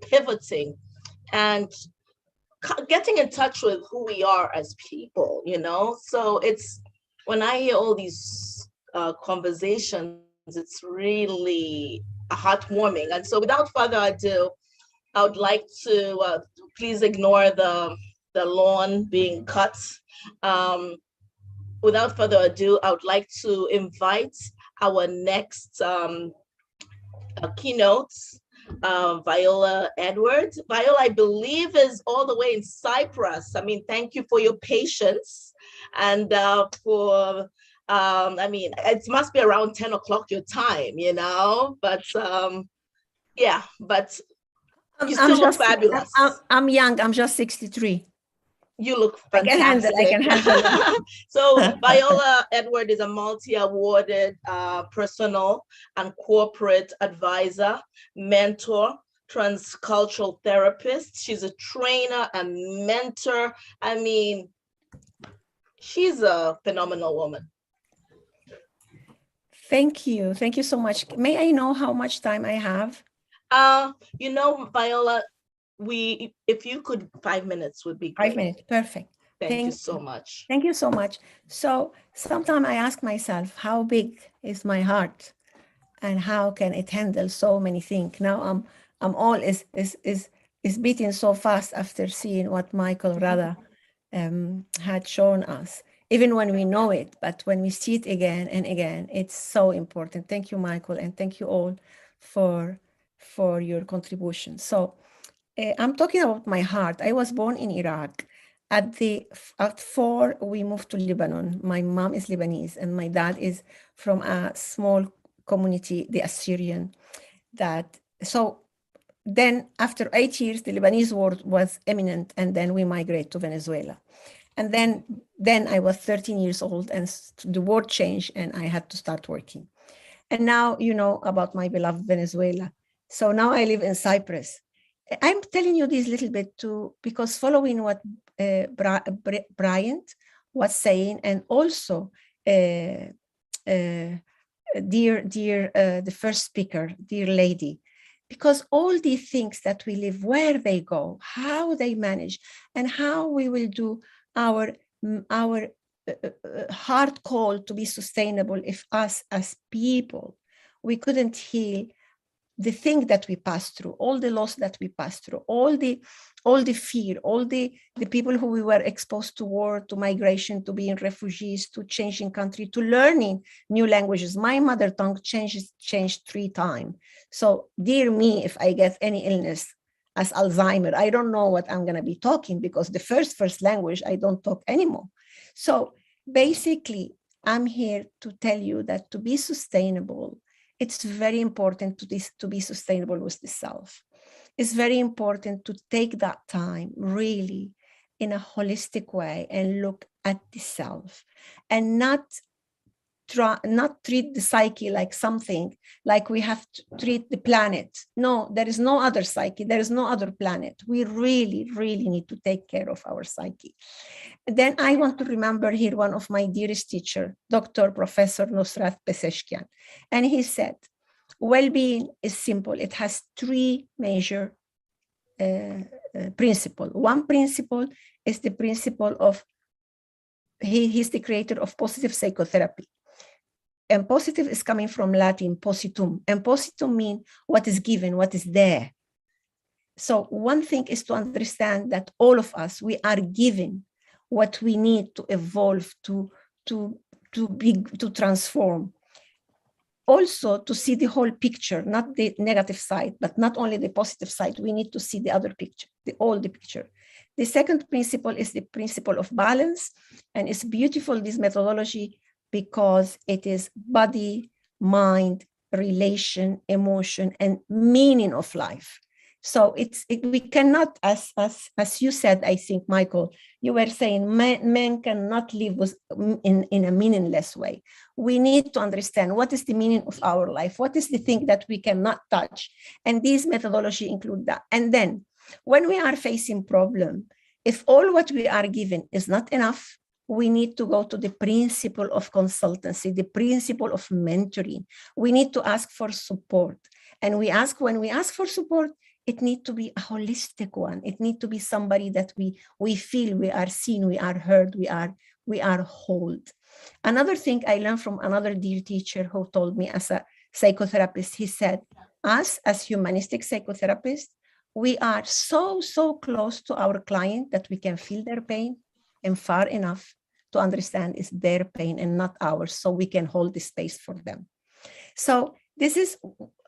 pivoting, and getting in touch with who we are as people, So it's, when I hear all these conversations, it's really heartwarming. And so without further ado, I would like to please ignore the lawn being cut. Without further ado, I would like to invite our next keynote, Viola Edwards. Viola, I believe, is all the way in Cyprus. I mean, thank you for your patience, and it must be around 10 o'clock your time, but yeah, but you still look fabulous. I'm young, I'm just 63. You look fantastic. I can handle it. So Viola Edward is a multi-awarded personal and corporate advisor, mentor, transcultural therapist. She's a trainer and mentor. I mean, she's a phenomenal woman. Thank you. Thank you so much. May I know how much time I have? Viola, if you could, 5 minutes would be great. 5 minutes, perfect. Thank you so much. Thank you so much. So sometimes I ask myself, how big is my heart, and how can it handle so many things? Now I'm all is beating so fast after seeing what Michael Rada had shown us, even when we know it, but when we see it again and again, it's so important. Thank you, Michael, and thank you all for your contribution. So I'm talking about my heart. I was born in Iraq, At 4, we moved to Lebanon. My mom is Lebanese and my dad is from a small community, the Assyrian. So then after 8 years, the Lebanese war was imminent, and then we migrated to Venezuela. And then I was 13 years old and the war changed and I had to start working. And now you know about my beloved Venezuela. So now I live in Cyprus. I'm telling you this little bit too, because following what Bryant was saying, and also the first speaker, dear lady, because all these things that we live, where they go, how they manage, and how we will do our hard call to be sustainable if us as people, we couldn't heal the thing that we pass through, all the loss that we pass through, all the fear, all the people who we were exposed to war, to migration, to being refugees, to changing country, to learning new languages. My mother tongue changed 3 times. So dear me, if I get any illness as Alzheimer, I don't know what I'm gonna be talking, because the first language I don't talk anymore. So basically, I'm here to tell you that to be sustainable, it's very important to be sustainable with the self. It's very important to take that time really in a holistic way and look at the self, and not treat the psyche like something like we have to treat the planet. No, there is no other psyche. There is no other planet. We really, really need to take care of our psyche. Then I want to remember here one of my dearest teacher, Dr. Professor Nusrat Peseshkian. And he said, well-being is simple. It has 3 major principles. One principle is the principle of, he's the creator of positive psychotherapy. And positive is coming from Latin, positum. And positum means what is given, what is there. So one thing is to understand that all of us, we are given what we need to evolve, to transform. Also to see the whole picture, not the negative side, but not only the positive side. We need to see the other picture, all the picture. The second principle is the principle of balance. And it's beautiful, this methodology, because it is body, mind, relation, emotion, and meaning of life. So we cannot, as you said, I think, Michael, you were saying men cannot live in a meaningless way. We need to understand what is the meaning of our life, what is the thing that we cannot touch, and these methodology include that. And then when we are facing problem, if all what we are given is not enough, we need to go to the principle of consultancy, the principle of mentoring. We need to ask for support. And when we ask for support, it needs to be a holistic one. It needs to be somebody that we feel we are seen, we are heard, we are held. Another thing I learned from another dear teacher who told me as a psychotherapist, he said, us as humanistic psychotherapists, we are so close to our client that we can feel their pain, and far enough to understand it's their pain and not ours, so we can hold the space for them. So this is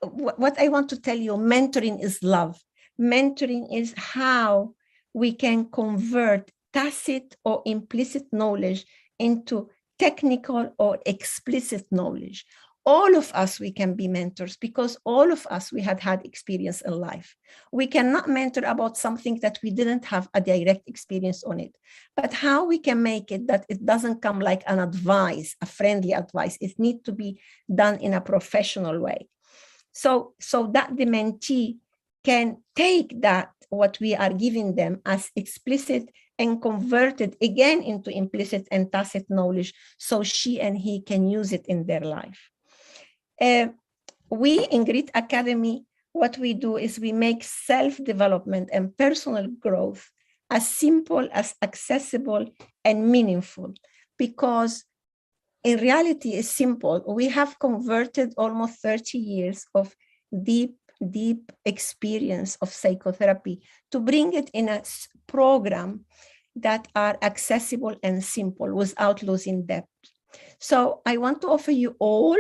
what I want to tell you. Mentoring is love. Mentoring is how we can convert tacit or implicit knowledge into technical or explicit knowledge. All of us, we can be mentors, because all of us, we had experience in life. We cannot mentor about something that we didn't have a direct experience on it. But how we can make it that it doesn't come like an advice, a friendly advice. It needs to be done in a professional way. So that the mentee can take that, what we are giving them as explicit, and convert it again into implicit and tacit knowledge, so she and he can use it in their life. We in Grit Academy, what we do is we make self-development and personal growth as simple, as accessible, and meaningful, because in reality it's simple. We have converted almost 30 years of deep experience of psychotherapy to bring it in a program that are accessible and simple without losing depth. So I want to offer you all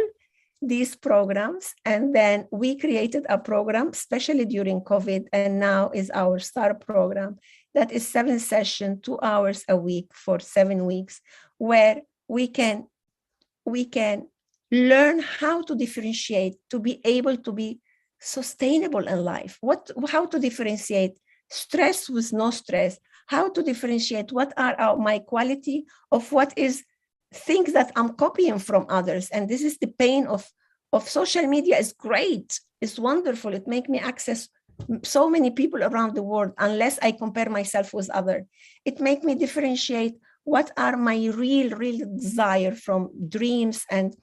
these programs, and then we created a program, especially during COVID, and now is our STAR program. that is 7 sessions, 2 hours a week for 7 weeks, where we can learn how to differentiate, to be able to be sustainable in life. How to differentiate stress with no stress, how to differentiate what are my quality of what is things that I'm copying from others. And this is the pain of social media. Is great, it's wonderful, it makes me access so many people around the world. Unless I compare myself with others, it makes me differentiate what are my real desire from dreams and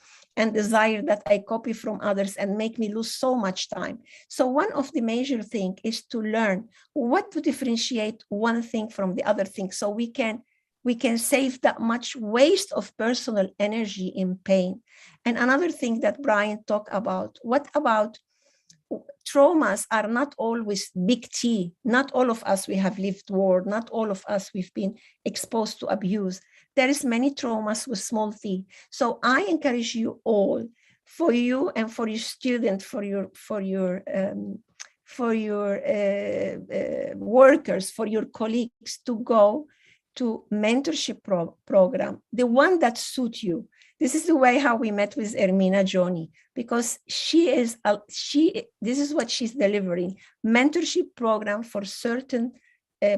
desire that I copy from others, and make me lose so much time. So one of the major things is to learn what to differentiate one thing from the other thing, so we can save that much waste of personal energy in pain. And another thing that Brian talked about, what about traumas are not always big T. Not all of us, we have lived war. Not all of us, we've been exposed to abuse. There is many traumas with small t. So I encourage you all, for you and for your student, for your workers, for your colleagues, to go to mentorship program, the one that suits you. This is the way how we met with Ermina Joni, because this is what she's delivering, mentorship program for certain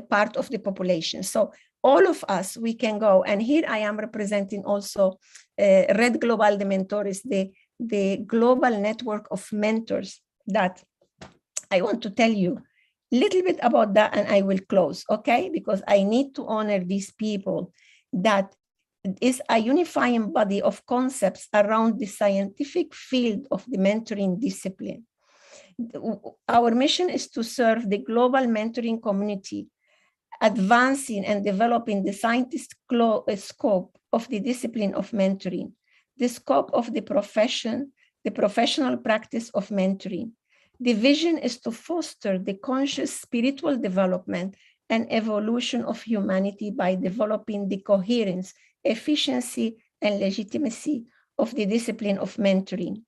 part of the population. So all of us, we can go. And here I am representing also Red Global de Mentores, the global network of mentors, that I want to tell you a little bit about that, and I will close, okay? Because I need to honor these people that is a unifying body of concepts around the scientific field of the mentoring discipline. Our mission is to serve the global mentoring community, advancing and developing the scientific scope of the discipline of mentoring, the scope of the profession, the professional practice of mentoring. The vision is to foster the conscious spiritual development and evolution of humanity by developing the coherence, efficiency, and legitimacy of the discipline of mentoring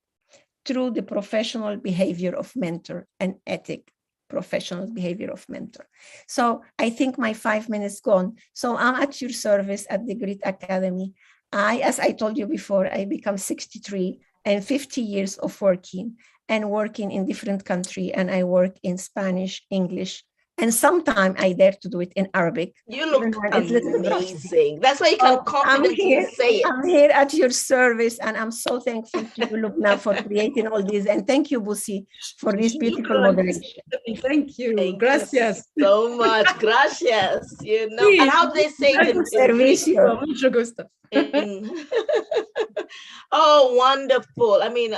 through the professional behavior of mentor and ethic professional behavior of mentor. So I think my 5 minutes gone. So I'm at your service at the Grit Academy. As I told you before, I become 63 and 50 years of working in different countries. And I work in Spanish, English, and sometimes I dare to do it in Arabic. You look amazing. That's why you can confidently say it. I'm here at your service, and I'm so thankful to you, Lubna, for creating all this. And thank you, Busi, for this beautiful moderation. Thank you. Thank Gracias. you so much. Gracias. You know, and how do they say it in servicio? Mucho gusto. Oh, wonderful. I mean,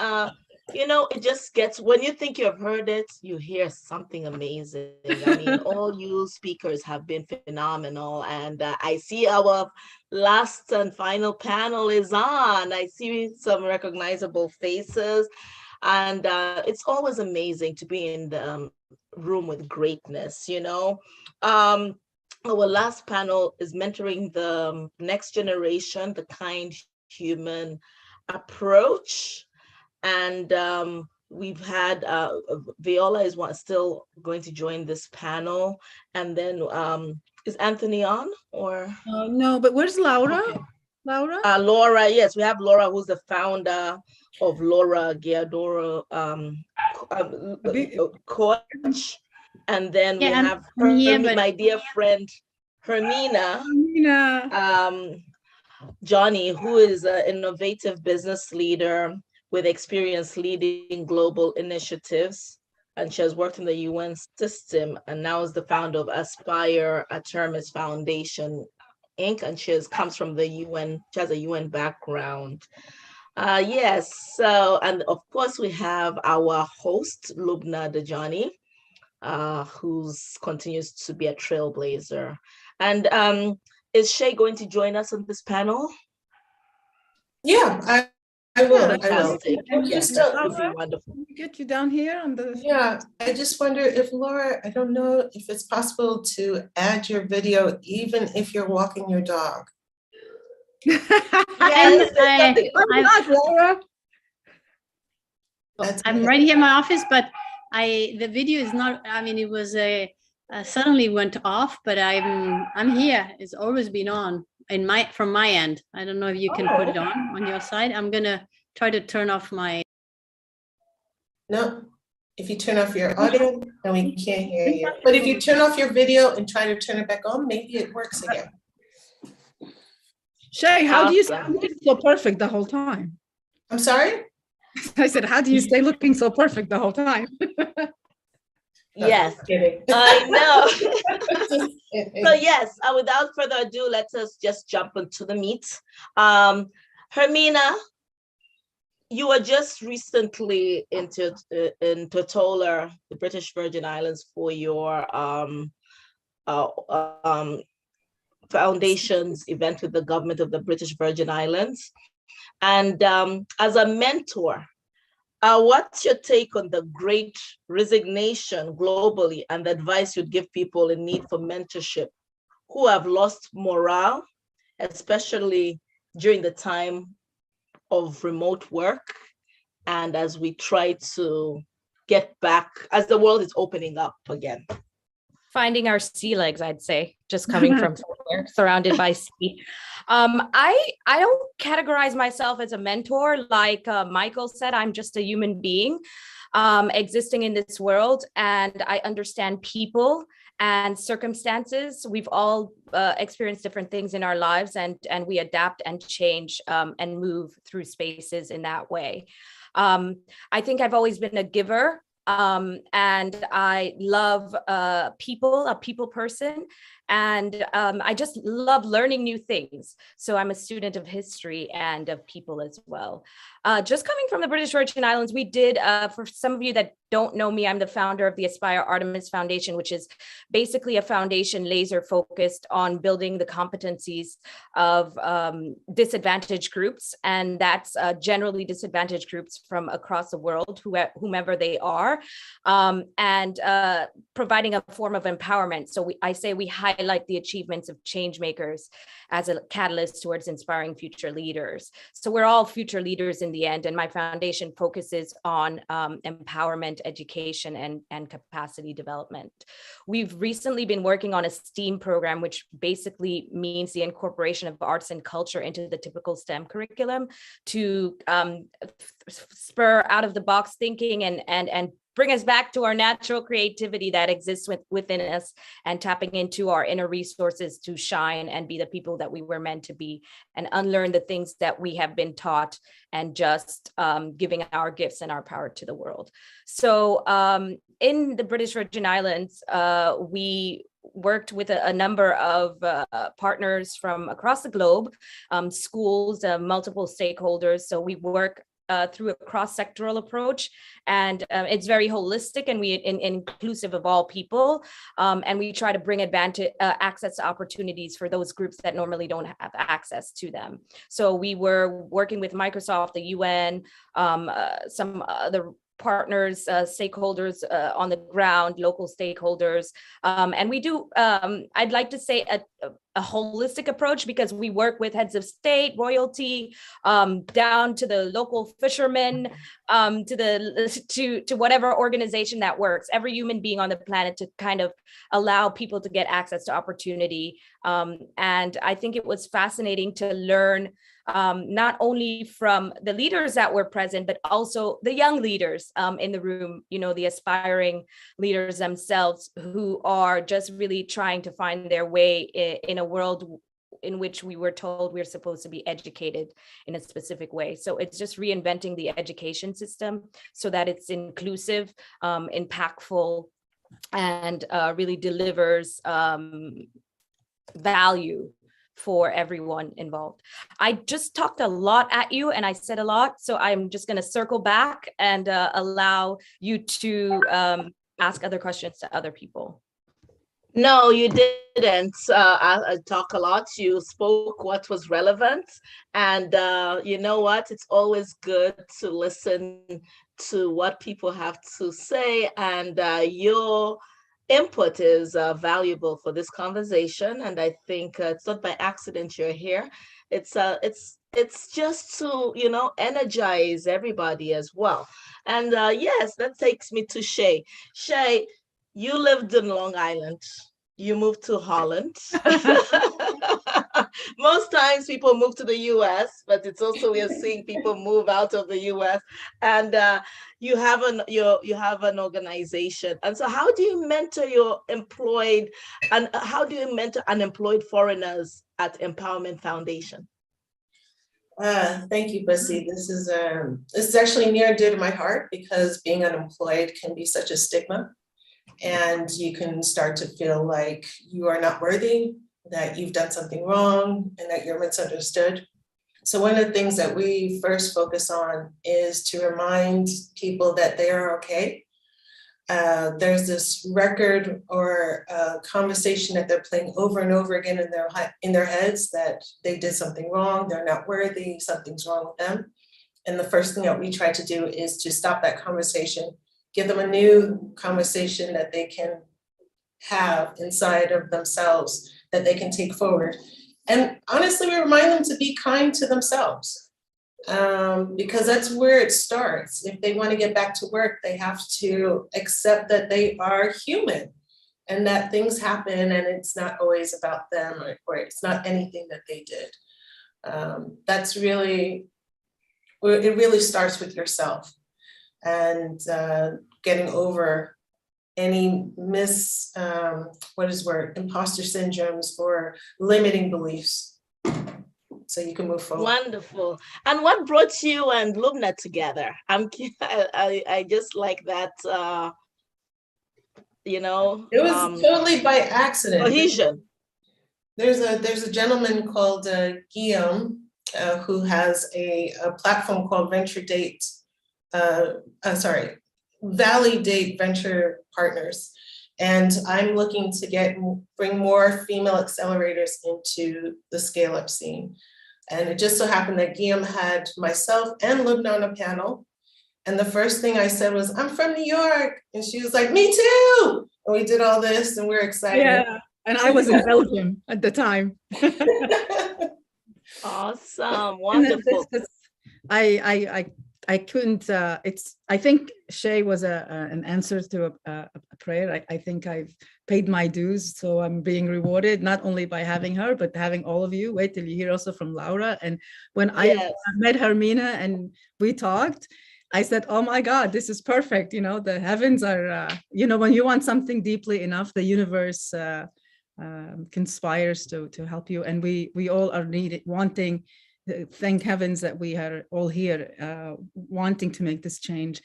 you know, it just gets, when you think you've heard it, you hear something amazing. I mean, all you speakers have been phenomenal. And I see our last and final panel is on. I see some recognizable faces. And it's always amazing to be in the room with greatness, you know. Our last panel is mentoring the next generation, the kind human approach. And we've had Viola is still going to join this panel, and then is Anthony on or no? But where's Laura? Okay. Laura, yes, we have Laura, who's the founder of Laura Giadoro Coach, and then we have my dear friend Hermina Johnny, who is an innovative business leader with experience leading global initiatives, and she has worked in the UN system and now is the founder of Aspire, a Termis Foundation, Inc., and she comes from the UN, she has a UN background. Yes, so, and of course we have our host, Lubna Dejani, who continues to be a trailblazer. And is Shay going to join us on this panel? Yeah, I will. Fantastic. Wonderful. Get you down here on the. Yeah, I just wonder if Laura, I don't know if it's possible to add your video, even if you're walking your dog. Laura. I'm right here in my office, but the video is not. I mean, it was suddenly went off, but I'm here. It's always been on from my end. I don't know if you can put it on your side. I'm gonna try to turn off my. No, if you turn off your audio, then we can't hear you. But if you turn off your video and try to turn it back on, maybe it works again. Shay, how do you stay looking so perfect the whole time? I'm sorry? I said, how do you stay looking so perfect the whole time? Yes, I know. So yes, without further ado, let us just jump into the meat. Hermina, you were just recently in Tortola, the British Virgin Islands, for your foundation's event with the government of the British Virgin Islands. And as a mentor, what's your take on the great resignation globally and the advice you'd give people in need for mentorship who have lost morale, especially during the time of remote work and as we try to get back, as the world is opening up again? Finding our sea legs, I'd say, just coming from somewhere surrounded by sea. I don't categorize myself as a mentor. Like Michael said, I'm just a human being existing in this world, and I understand people and circumstances. We've all experienced different things in our lives, and we adapt and change and move through spaces in that way. I think I've always been a giver. And I love people, a people person, and I just love learning new things. So I'm a student of history and of people as well. Just coming from the British Virgin Islands, we did, for some of you that don't know me, I'm the founder of the Aspire Artemis Foundation, which is basically a foundation laser focused on building the competencies of disadvantaged groups. And that's generally disadvantaged groups from across the world, whomever they are, and providing a form of empowerment. So I say we highlight the achievements of change makers as a catalyst towards inspiring future leaders. So we're all future leaders in the end, and my foundation focuses on empowerment, education, and capacity development. We've recently been working on a STEAM program, which basically means the incorporation of arts and culture into the typical STEM curriculum to spur out of the box thinking and bring us back to our natural creativity that exists within us, and tapping into our inner resources to shine and be the people that we were meant to be, and unlearn the things that we have been taught, and just giving our gifts and our power to the world. So in the British Virgin Islands, we worked with a number of partners from across the globe, schools, multiple stakeholders. So we work through a cross-sectoral approach, and it's very holistic and inclusive of all people, and we try to bring access to opportunities for those groups that normally don't have access to them. So we were working with Microsoft, the UN, some other partners, stakeholders on the ground, local stakeholders. And we do, I'd like to say a holistic approach, because we work with heads of state, royalty, down to the local fishermen, to whatever organization that works, every human being on the planet, to kind of allow people to get access to opportunity. And I think it was fascinating to learn not only from the leaders that were present, but also the young leaders in the room, the aspiring leaders themselves, who are just really trying to find their way in a world in which we were told we're supposed to be educated in a specific way. So it's just reinventing the education system so that it's inclusive, impactful, and really delivers value for everyone involved. I just talked a lot at you and I said a lot, so I'm just going to circle back and allow you to ask other questions to other people. No, you didn't I talk a lot. You spoke what was relevant, and you know what? It's always good to listen to what people have to say, and your input is valuable for this conversation, and I think it's not by accident you're here. It's just to energize everybody as well. And yes, that takes me to Shay. Shay, you lived in Long Island. You moved to Holland. Most times people move to the US, but it's also we are seeing people move out of the US. And you have an organization. And so how do you mentor your employed, and how do you mentor unemployed foreigners at Empowerment Foundation? Thank you, Bussy. This is actually near and dear to my heart, because being unemployed can be such a stigma. And you can start to feel like you are not worthy, that you've done something wrong, and that you're misunderstood. So one of the things that we first focus on is to remind people that they are okay. There's this record or conversation that they're playing over and over again in their heads, that they did something wrong, they're not worthy, something's wrong with them. And the first thing that we try to do is to stop that conversation, give them a new conversation that they can have inside of themselves, that they can take forward. And honestly, we remind them to be kind to themselves, because that's where it starts. If they want to get back to work, they have to accept that they are human and that things happen, and it's not always about them, or it's not anything that they did. That's really, it really starts with yourself. And getting over any imposter syndromes or limiting beliefs, so you can move forward. Wonderful. And what brought you and Lubna together? I just like that. It was totally by accident. Cohesion. There's a gentleman called Guillaume who has a platform called Valley Date Venture Partners. And I'm looking to bring more female accelerators into the scale-up scene. And it just so happened that Guillaume had myself and Lubna on a panel. And the first thing I said was, I'm from New York. And she was like, me too. And we did all this, and we're excited. Yeah, and I was in Belgium at the time. Awesome, wonderful. I couldn't, I think Shay was an answer to a prayer. I think I've paid my dues, so I'm being rewarded, not only by having her, but having all of you. Wait till you hear also from Laura. And when I met Hermina and we talked, I said, oh my God, this is perfect. The heavens are, when you want something deeply enough, the universe conspires to help you. And we all are wanting, thank heavens that we are all here wanting to make this change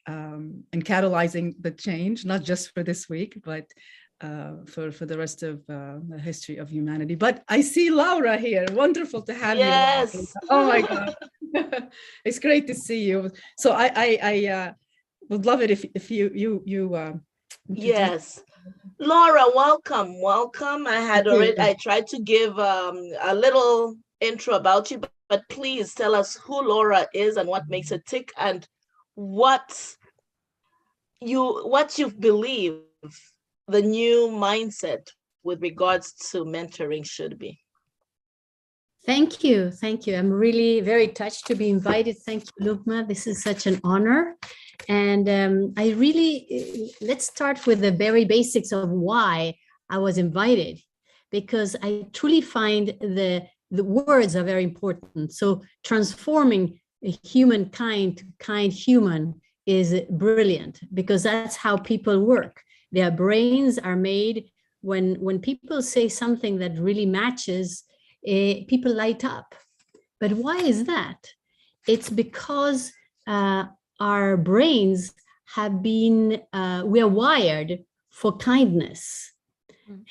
and catalyzing the change, not just for this week, but for the rest of the history of humanity. But I see Laura here. Wonderful to have you. Oh my God. It's great to see you. So I would love it if you yes. Laura, welcome. I tried to give a little intro about you, but please tell us who Laura is and what makes her tick, and what you believe the new mindset with regards to mentoring should be. Thank you. I'm really very touched to be invited. Thank you, Lubna. This is such an honor. And let's start with the very basics of why I was invited, because I truly find the words are very important. So transforming humankind to kind human is brilliant, because that's how people work. Their brains are made, when people say something that really matches, people light up. But why is that? It's because our brains have been, we are wired for kindness.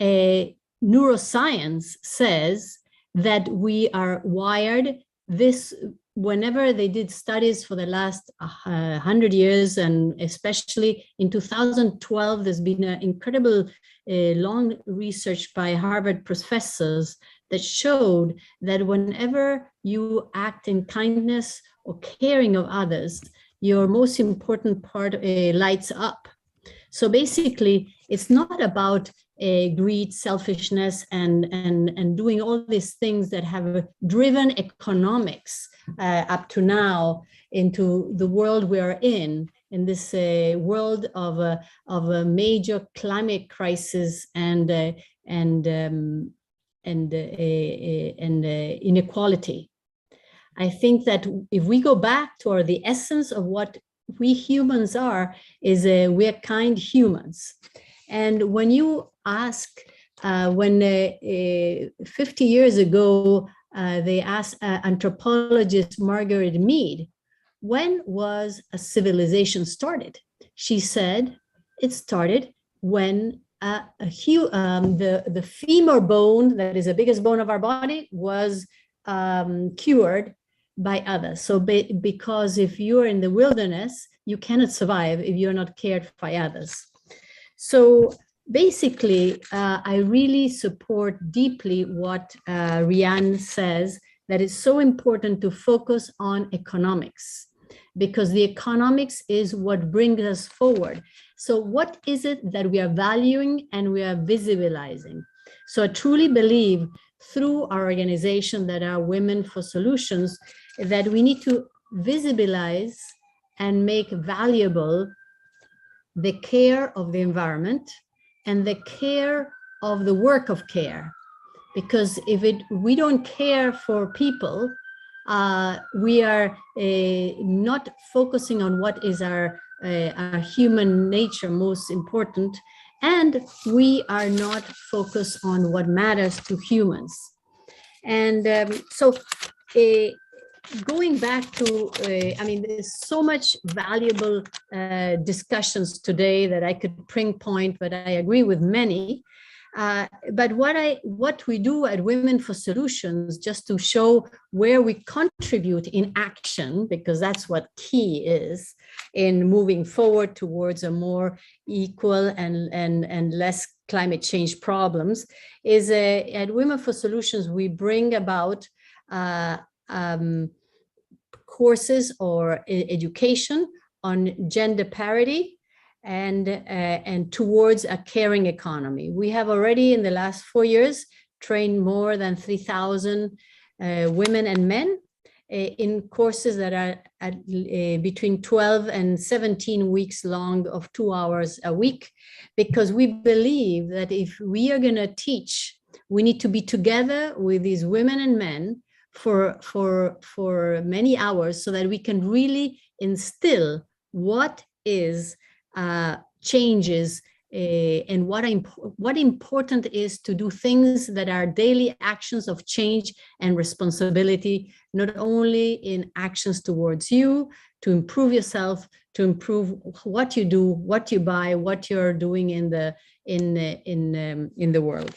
Neuroscience says that we are wired this. Whenever they did studies for the last 100 years, and especially in 2012, there's been an incredible long research by Harvard professors that showed that whenever you act in kindness or caring of others, your most important part lights up. So basically, it's not about greed, selfishness, and doing all these things that have driven economics up to now into the world we are in. in this world of a major climate crisis and inequality. I think that if we go back to the essence of what we humans are, is we're kind humans. And when you ask, when 50 years ago, they asked anthropologist Margaret Mead, when was a civilization started? She said it started when the femur bone, that is the biggest bone of our body, was cured by others. So because if you're in the wilderness, you cannot survive if you're not cared by others. So basically, I really support deeply what Rian says, that it's so important to focus on economics, because the economics is what brings us forward. So what is it that we are valuing and we are visibilizing? So I truly believe through our organization that are Women for Solutions, that we need to visibilize and make valuable the care of the environment and the care of the work of care. Because if we don't care for people, we are not focusing on what is our human nature most important, and we are not focused on what matters to humans. And so going back to, I mean, there's so much valuable discussions today that I could pinpoint, but I agree with many. But what we do at Women for Solutions, just to show where we contribute in action, because that's what key is in moving forward towards a more equal and less climate change problems, is at Women for Solutions, we bring about courses or education on gender parity and towards a caring economy. We have already in the last 4 years trained more than 3,000 women and men in courses that are at, between 12 and 17 weeks long of 2 hours a week, because we believe that if we are going to teach, we need to be together with these women and men for many hours, so that we can really instill what is changes and what important is to do things that are daily actions of change and responsibility, not only in actions towards you, to improve yourself, to improve what you do, what you buy, what you're doing in the world.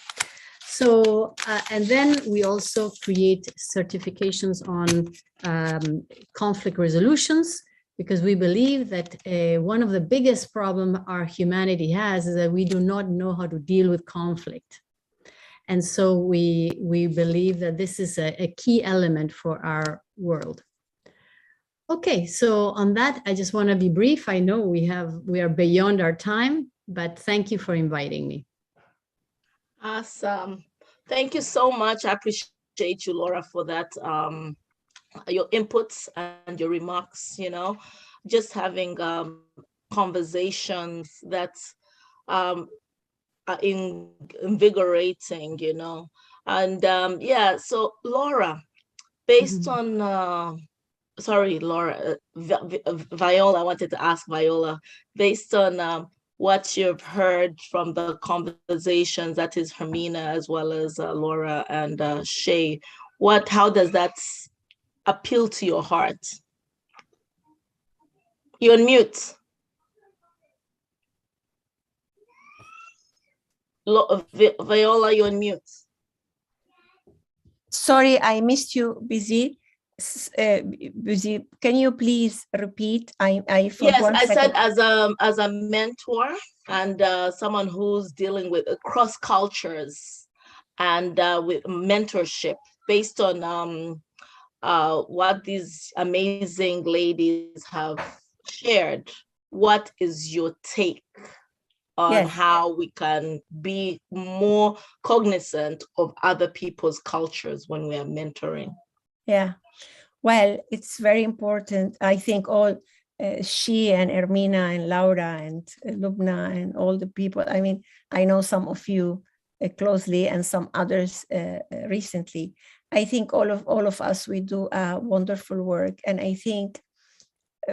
So, and then we also create certifications on conflict resolutions, because we believe that one of the biggest problems our humanity has is that we do not know how to deal with conflict. And so we believe that this is a key element for our world. Okay, so on that, I just want to be brief. I know we are beyond our time, but thank you for inviting me. Awesome. Thank you so much. I appreciate you, Laura, for that. Your inputs and your remarks, you know, just having conversations that are invigorating, you know. And yeah, so Laura, based on, sorry, Laura, Viola, I wanted to ask Viola, based on what you've heard from the conversations, that is Hermina, as well as Laura and Shay, how does that appeal to your heart? You're on mute. Viola, you're on mute. Sorry, I missed you, Busy. Busy, can you please repeat? I for yes, one I second. said as a mentor and someone who's dealing with cross cultures and with mentorship, based on what these amazing ladies have shared. What is your take on how we can be more cognizant of other people's cultures when we are mentoring? Yeah, well, it's very important. I think all she and Ermina and Laura and Lubna and all the people. I mean, I know some of you closely and some others recently. I think all of us, we do wonderful work. And I think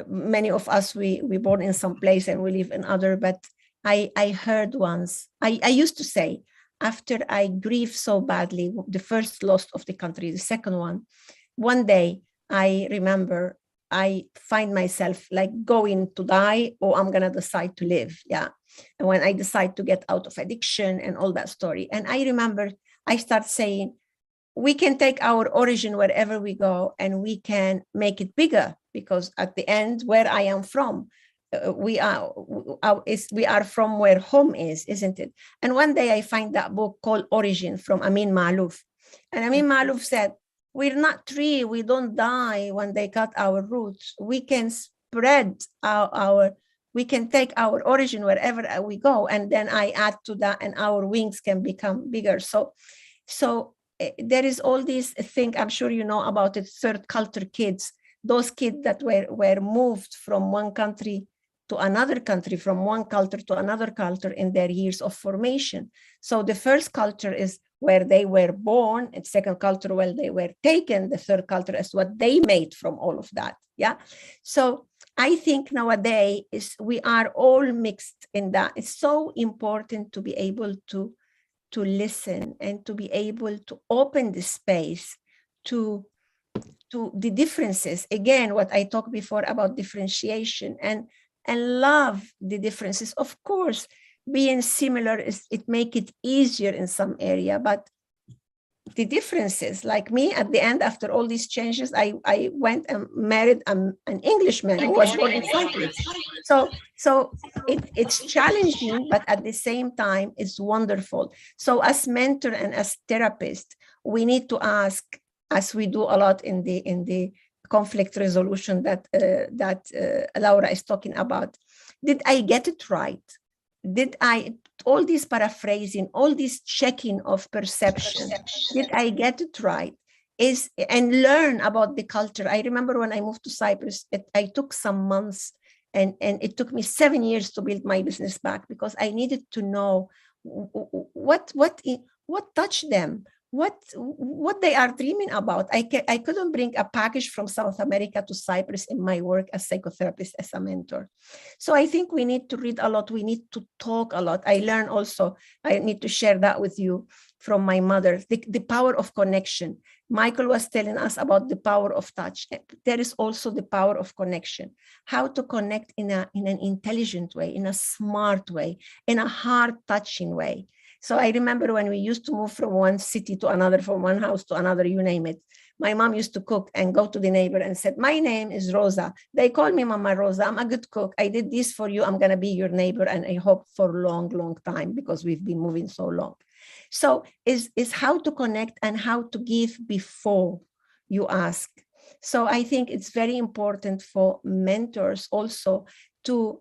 many of us, we born in some place and we live in other, but I heard once, I used to say, after I grieve so badly, the first loss of the country, the second one day I remember I find myself like going to die or I'm gonna decide to live. Yeah. And when I decide to get out of addiction and all that story. And I remember I start saying, we can take our origin wherever we go and we can make it bigger, because at the end, where I am from, we are from where home is, isn't it? And one day I find that book called Origin from Amin Maalouf. And Amin Maalouf said, we're not tree, we don't die when they cut our roots. We can spread we can take our origin wherever we go. And then I add to that and our wings can become bigger. So there is all these things, I'm sure you know about it, third culture kids, those kids that were moved from one country to another country, from one culture to another culture in their years of formation. So the first culture is where they were born, and second culture where they were taken, the third culture is what they made from all of that. Yeah. So I think nowadays we are all mixed in that. It's so important to be able to listen and to be able to open the space to the differences. Again, what I talked before about differentiation and love the differences. Of course, being similar it make it easier in some area, but the differences, like me at the end, after all these changes, I went and married an Englishman who was born in Cyprus. So it's challenging, but at the same time, it's wonderful. So as mentor and as therapist, we need to ask, as we do a lot in the conflict resolution that Laura is talking about, did I get it right? Did I, all this paraphrasing, all this checking of perception, did I get it right? And learn about the culture. I remember when I moved to Cyprus, I took some months and it took me 7 years to build my business back, because I needed to know what touched them, what they are dreaming about. I couldn't bring a package from South America to Cyprus in my work as psychotherapist, as a mentor. So I think we need to read a lot. We need to talk a lot. I learned also, I need to share that with you from my mother, the power of connection. Michael was telling us about the power of touch. There is also the power of connection. How to connect in an intelligent way, in a smart way, in a heart-touching way. So I remember when we used to move from one city to another, from one house to another, you name it. My mom used to cook and go to the neighbor and said, my name is Rosa. They call me Mama Rosa. I'm a good cook. I did this for you. I'm going to be your neighbor. And I hope for a long, long time, because we've been moving so long. So is how to connect and how to give before you ask. So I think it's very important for mentors also to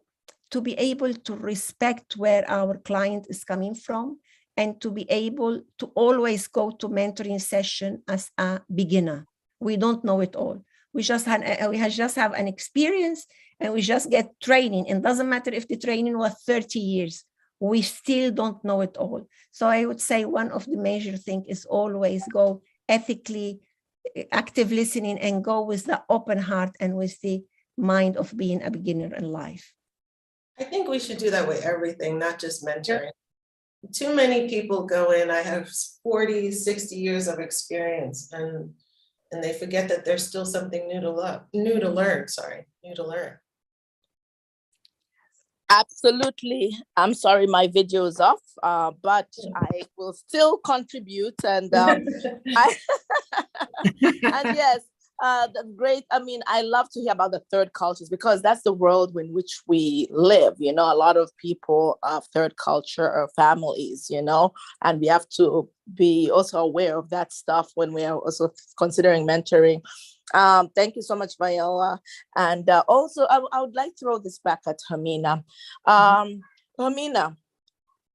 be able to respect where our client is coming from, and to be able to always go to mentoring session as a beginner. We don't know it all. We just have an experience and we just get training. It doesn't matter if the training was 30 years, we still don't know it all. So I would say one of the major things is always go ethically, active listening, and go with the open heart and with the mind of being a beginner in life. I think we should do that with everything, not just mentoring. Too many people go in, I have 40, 60 years of experience, and they forget that there's still something new to learn. Absolutely. I'm sorry, my video is off, but I will still contribute. And and yes, that's great. I mean, I love to hear about the third cultures, because that's the world in which we live. You know, a lot of people have third culture or families, you know, and we have to be also aware of that stuff when we are also considering mentoring. Thank you so much, Viola. And also, I would like to throw this back at Hermina. Hermina,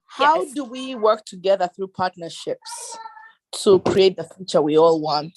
how do we work together through partnerships to create the future we all want?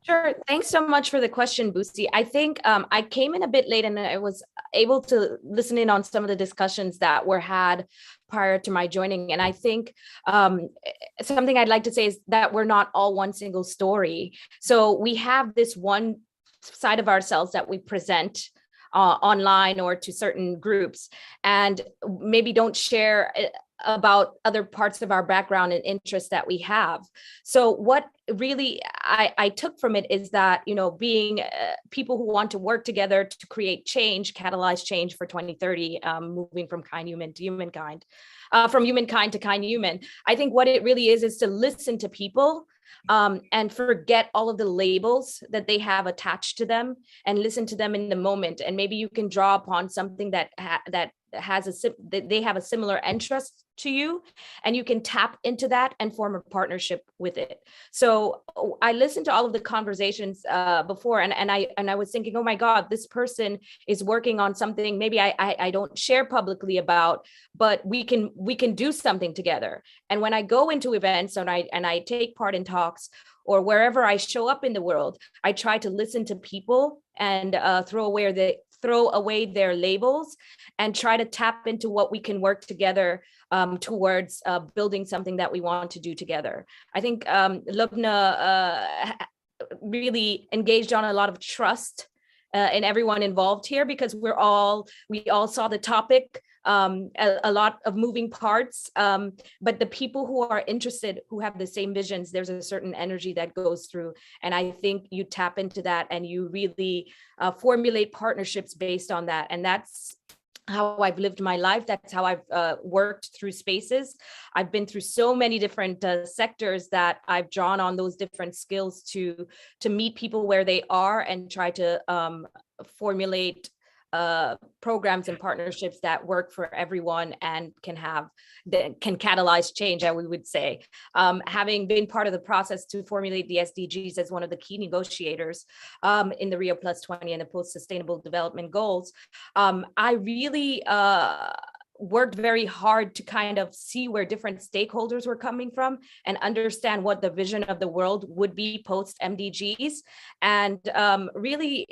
Sure. Thanks so much for the question, Boosie. I think I came in a bit late and I was able to listen in on some of the discussions that were had prior to my joining. And I think something I'd like to say is that we're not all one single story. So we have this one side of ourselves that we present online or to certain groups, and maybe don't share about other parts of our background and interests that we have. So what really I took from it is that, you know, being people who want to work together to create change, catalyze change for 2030, moving from Kindhuman to Humankind, from Humankind to Kindhuman. I think what it really is to listen to people and forget all of the labels that they have attached to them and listen to them in the moment. And maybe you can draw upon something that they have a similar interest to you, and you can tap into that and form a partnership with it. So I listened to all of the conversations before, and I was thinking, oh my God, this person is working on something maybe I don't share publicly about, but we can do something together. And when I go into events and I take part in talks or wherever I show up in the world, I try to listen to people and throw away their labels and try to tap into what we can work together towards building something that we want to do together. I think Lubna really engaged on a lot of trust in everyone involved here, because we all saw the topic, a lot of moving parts, but the people who are interested, who have the same visions, there's a certain energy that goes through. And I think you tap into that and you really formulate partnerships based on that. And that's how I've lived my life. That's how I've worked through spaces. I've been through so many different sectors that I've drawn on those different skills to meet people where they are and try to formulate programs and partnerships that work for everyone and can catalyze change, as we would say. Having been part of the process to formulate the SDGs as one of the key negotiators in the Rio Plus 20 and the post-sustainable development goals, I really worked very hard to kind of see where different stakeholders were coming from and understand what the vision of the world would be post MDGs. And really,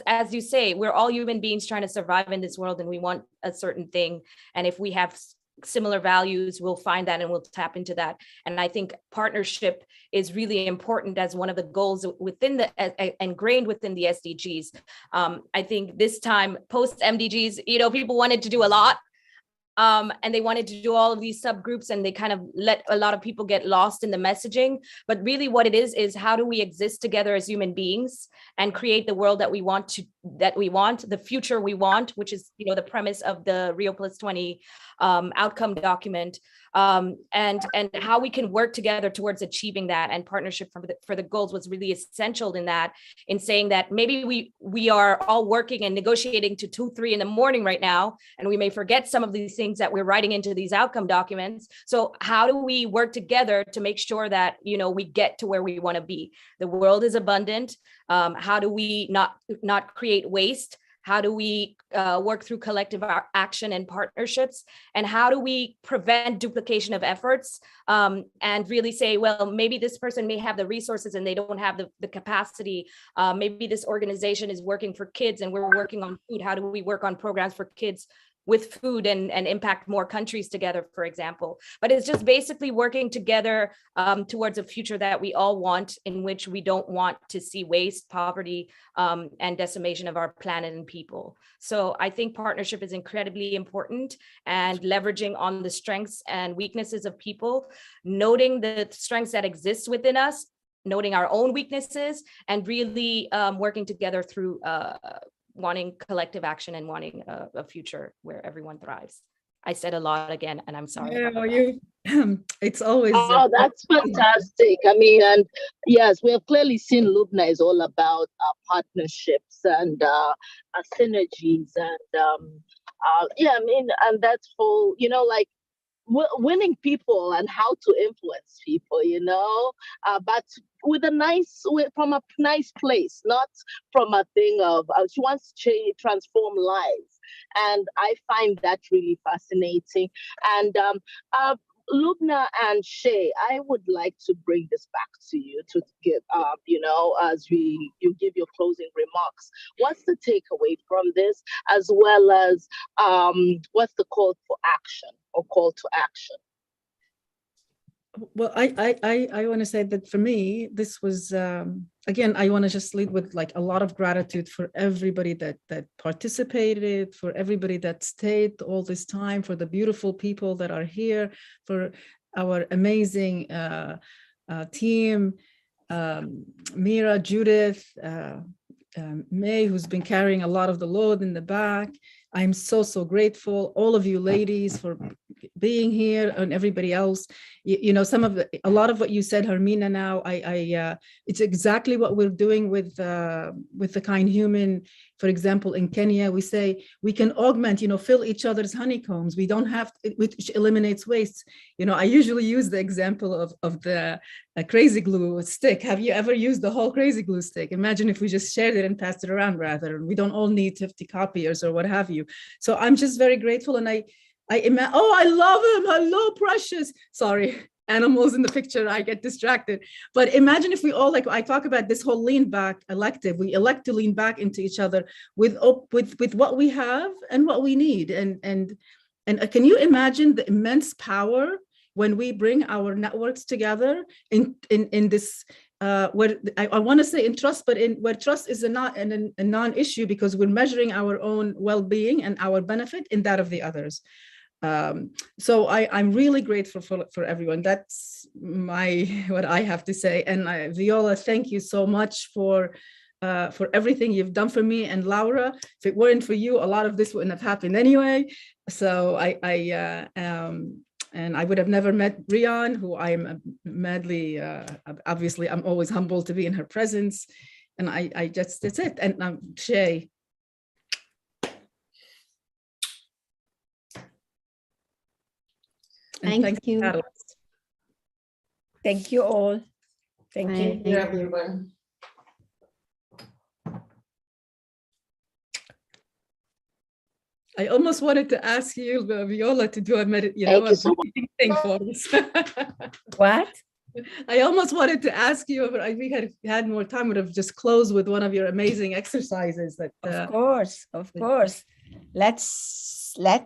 as you say, we're all human beings trying to survive in this world, and we want a certain thing. And if we have similar values, we'll find that and we'll tap into that. And I think partnership is really important as one of the goals within ingrained within the SDGs. I think this time post MDGs, you know, people wanted to do a lot. And they wanted to do all of these subgroups, and they kind of let a lot of people get lost in the messaging. But really what it is how do we exist together as human beings and create the world that we want, the future we want, which is, you know, the premise of the Rio Plus 20 outcome document, and how we can work together towards achieving that. And partnership for the goals was really essential in that, in saying that maybe we are all working and negotiating to 2-3 in the morning right now, and we may forget some of these things that we're writing into these outcome documents. So how do we work together to make sure that, you know, we get to where we want to be? The world is abundant. How do we not create waste? How do we work through collective action and partnerships? And how do we prevent duplication of efforts and really say, well, maybe this person may have the resources and they don't have the capacity. Maybe this organization is working for kids and we're working on food. How do we work on programs for kids with food and impact more countries together, for example? But it's just basically working together towards a future that we all want, in which we don't want to see waste, poverty, and decimation of our planet and people. So I think partnership is incredibly important, and leveraging on the strengths and weaknesses of people, noting the strengths that exist within us, noting our own weaknesses, and really working together through wanting collective action and wanting a future where everyone thrives. I said a lot again, and I'm sorry. It's always. Oh, that's fantastic. I mean, and yes, we have clearly seen Lubna is all about partnerships and synergies, and yeah, I mean, and that's whole, you know, like winning people and how to influence people, you know, but with from a nice place, not from a thing of she wants to transform lives. And I find that really fascinating. And Lubna and Shay, I would like to bring this back to you to give, as you give your closing remarks. What's the takeaway from this, as well as what's the call for action or call to action? Well, I want to say that for me, this was, again, I want to just lead with like a lot of gratitude for everybody that participated, for everybody that stayed all this time, for the beautiful people that are here, for our amazing team, Mira, Judith, May, who's been carrying a lot of the load in the back. I'm so grateful, all of you ladies, for being here, and everybody else. A lot of what you said, Hermina, now, it's exactly what we're doing with the Kind Human. For example, in Kenya, we say we can augment, fill each other's honeycombs. We don't have, which eliminates waste. I usually use the example of the crazy glue stick. Have you ever used the whole crazy glue stick? Imagine if we just shared it and passed it around rather. We don't all need 50 copiers or what have you. So I'm just very grateful. And I love him. Hello, Precious. Sorry, animals in the picture, I get distracted. But imagine if we all, like I talk about this whole lean back elective, we elect to lean back into each other with what we have and what we need. And can you imagine the immense power when we bring our networks together in this, where I want to say in trust, but where trust is a non-issue, because we're measuring our own well-being and our benefit in that of the others. So I'm really grateful for everyone. That's what I have to say. And Viola, thank you so much for everything you've done for me. And Laura, if it weren't for you, a lot of this wouldn't have happened anyway. So and I would have never met Rian, who I am madly, obviously, I'm always humbled to be in her presence. And that's it. And Shay. Thank you. Thank you all. Thank you, everyone. I almost wanted to ask you, Viola, to do a breathing thing for us. What? I almost wanted to ask you, but I think had more time, would have just closed with one of your amazing exercises. Of course. Let's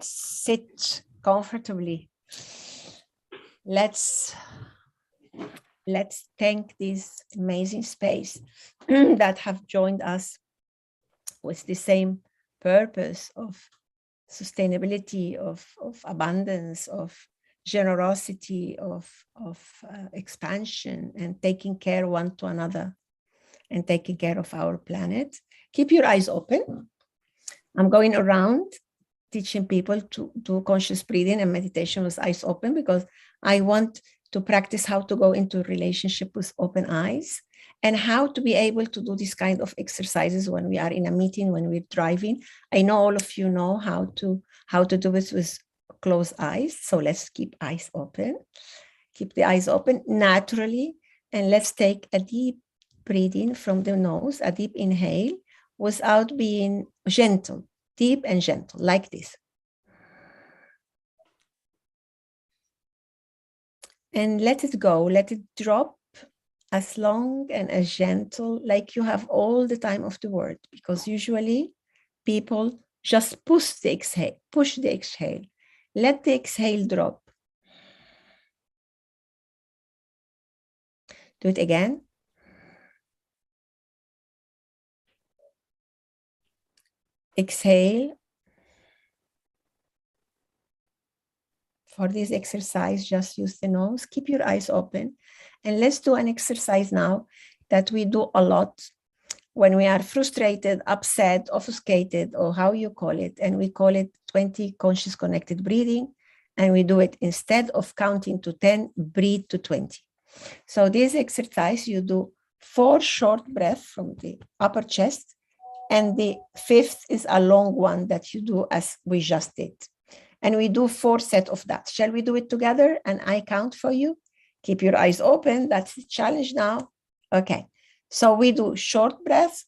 sit comfortably. Let's thank this amazing space that have joined us with the same purpose of sustainability, of abundance, of generosity, of expansion, and taking care one to another, and taking care of our planet. Keep your eyes open. I'm going around teaching people to do conscious breathing and meditation with eyes open, because I want to practice how to go into a relationship with open eyes, and how to be able to do this kind of exercises when we are in a meeting, when we're driving. I know all of you know how to do it with closed eyes. So let's keep eyes open. Keep the eyes open naturally. And let's take a deep breathing from the nose, a deep inhale, without being gentle, deep and gentle, like this. And let it go, let it drop as long and as gentle, like you have all the time of the world, because usually people just push the exhale. Let the exhale drop. Do it again. Exhale. For this exercise, just use the nose, keep your eyes open, and let's do an exercise now that we do a lot when we are frustrated, upset, obfuscated, or how you call it, and we call it 20 conscious connected breathing, and we do it instead of counting to 10, breathe to 20. So this exercise, you do 4 short breaths from the upper chest, and the 5th is a long one that you do as we just did. And we do 4 sets of that. Shall we do it together? And I count for you. Keep your eyes open. That's the challenge now. Okay. So we do short breaths.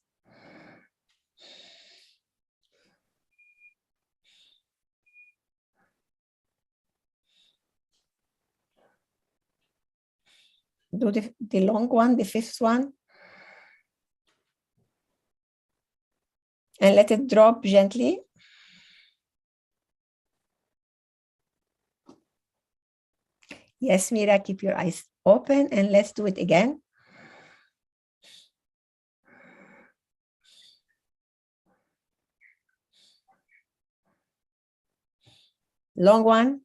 Do the long one, the fifth one. And let it drop gently. Yes, Mira, keep your eyes open and let's do it again. Long one.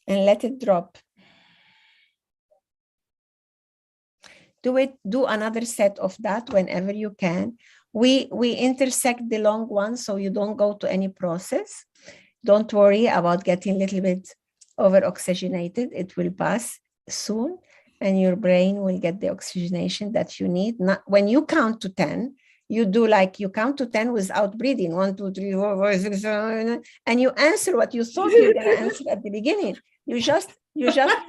And let it drop. Do another set of that whenever you can. We intersect the long one so you don't go to any process. Don't worry about getting a little bit over-oxygenated. It will pass soon and your brain will get the oxygenation that you need. Not, when you count to 10, you do like you count to 10 without breathing. 1, 2, 3, 4, 5, 6, 7, and you answer what you thought you were going to answer at the beginning. You just delay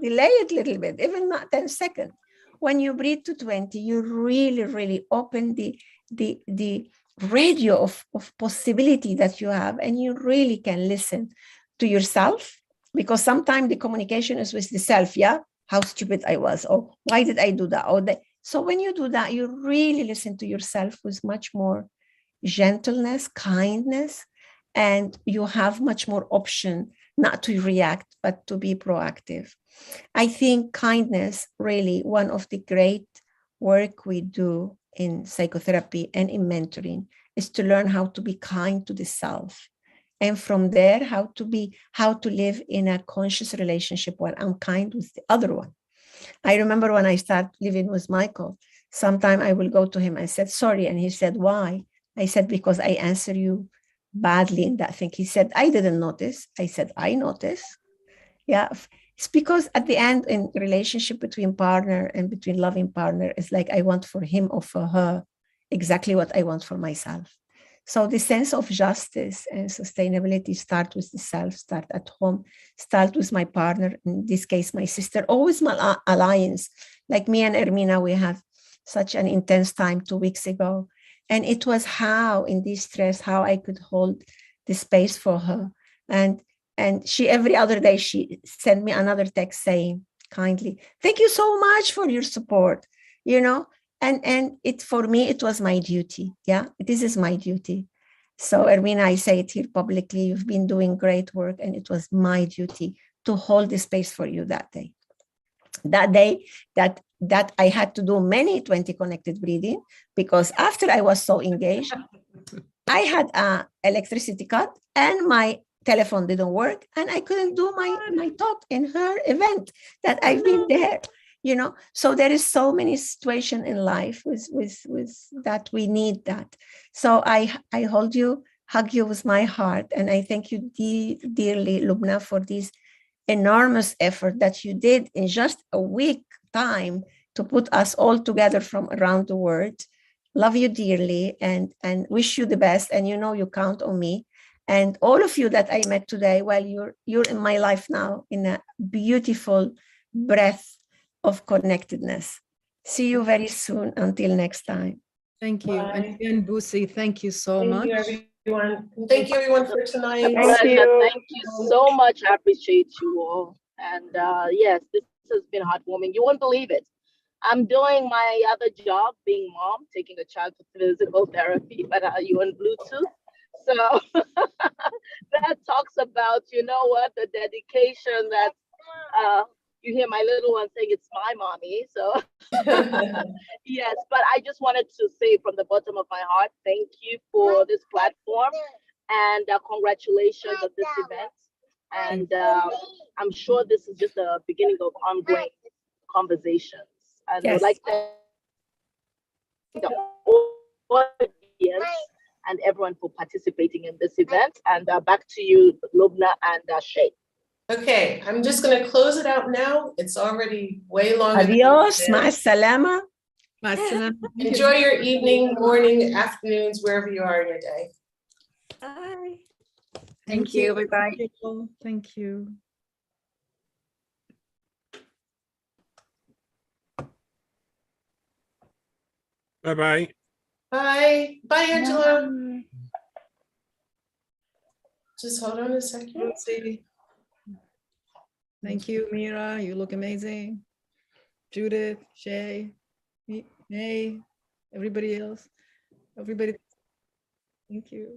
it a little bit, even not 10 seconds. When you breathe to 20, you really open the radio of possibility that you have, and you really can listen to yourself, because sometimes the communication is with the self. Yeah, how stupid I was, or why did I do that, or that. So when you do that, you really listen to yourself with much more gentleness, kindness, and you have much more option not to react, but to be proactive. I think kindness, really, one of the great work we do in psychotherapy and in mentoring is to learn how to be kind to the self. And from there, how to live in a conscious relationship where I'm kind with the other one. I remember when I started living with Michael, sometime I will go to him and said, sorry. And he said, why? I said, because I answer you badly in that thing. He said, I didn't notice. I said, I noticed. Yeah, it's because at the end, in relationship between partner and between loving partner, it's like I want for him or for her exactly what I want for myself. So the sense of justice and sustainability start with the self, start at home, start with my partner, in this case, my sister, always my alliance. Like me and Ermina, we had such an intense time 2 weeks ago. And it was how, in this stress, how I could hold the space for her. And she, every other day, she sent me another text saying kindly, thank you so much for your support, you know, and it, for me, it was my duty. Yeah, this is my duty. So Ermina, I say it here publicly, you've been doing great work, and it was my duty to hold the space for you that day. That day that I had to do many 20 connected breathing, because after I was so engaged, I had an electricity cut and my telephone didn't work, and I couldn't do my talk in her event that I've been there, you know. So there is so many situations in life with that we need that. So I hug you with my heart, and I thank you dearly, Lubna, for this enormous effort that you did in just a week time to put us all together from around the world. Love you dearly and wish you the best. And you know, you count on me. And all of you that I met today, well, you're in my life now in a beautiful breath of connectedness. See you very soon. Until next time. Thank you. Bye. And again, Busi, thank you so much. Thank you, everyone. Thank you, everyone, for tonight. Thank you so much. I appreciate you all. And yes, this has been heartwarming. You won't believe it. I'm doing my other job, being mom, taking a child to physical therapy, but you on Bluetooth. So that talks about, you know what, the dedication that you hear my little one saying it's my mommy. So yes, but I just wanted to say from the bottom of my heart, thank you for this platform and congratulations on this event. And I'm sure this is just the beginning of ongoing conversations. And I would like to thank the audience and everyone for participating in this event. And back to you, Lubna and Shay. Okay, I'm just going to close it out now. It's already way longer. Adios, ma salama. Enjoy your evening, morning, afternoons, wherever you are in your day. Bye. Thank you. Bye-bye. Thank you. Bye-bye. Bye. Bye, Angela. Just hold on a second. Thank you, Mira. You look amazing. Judith, Shay, May, everybody else. Everybody. Thank you.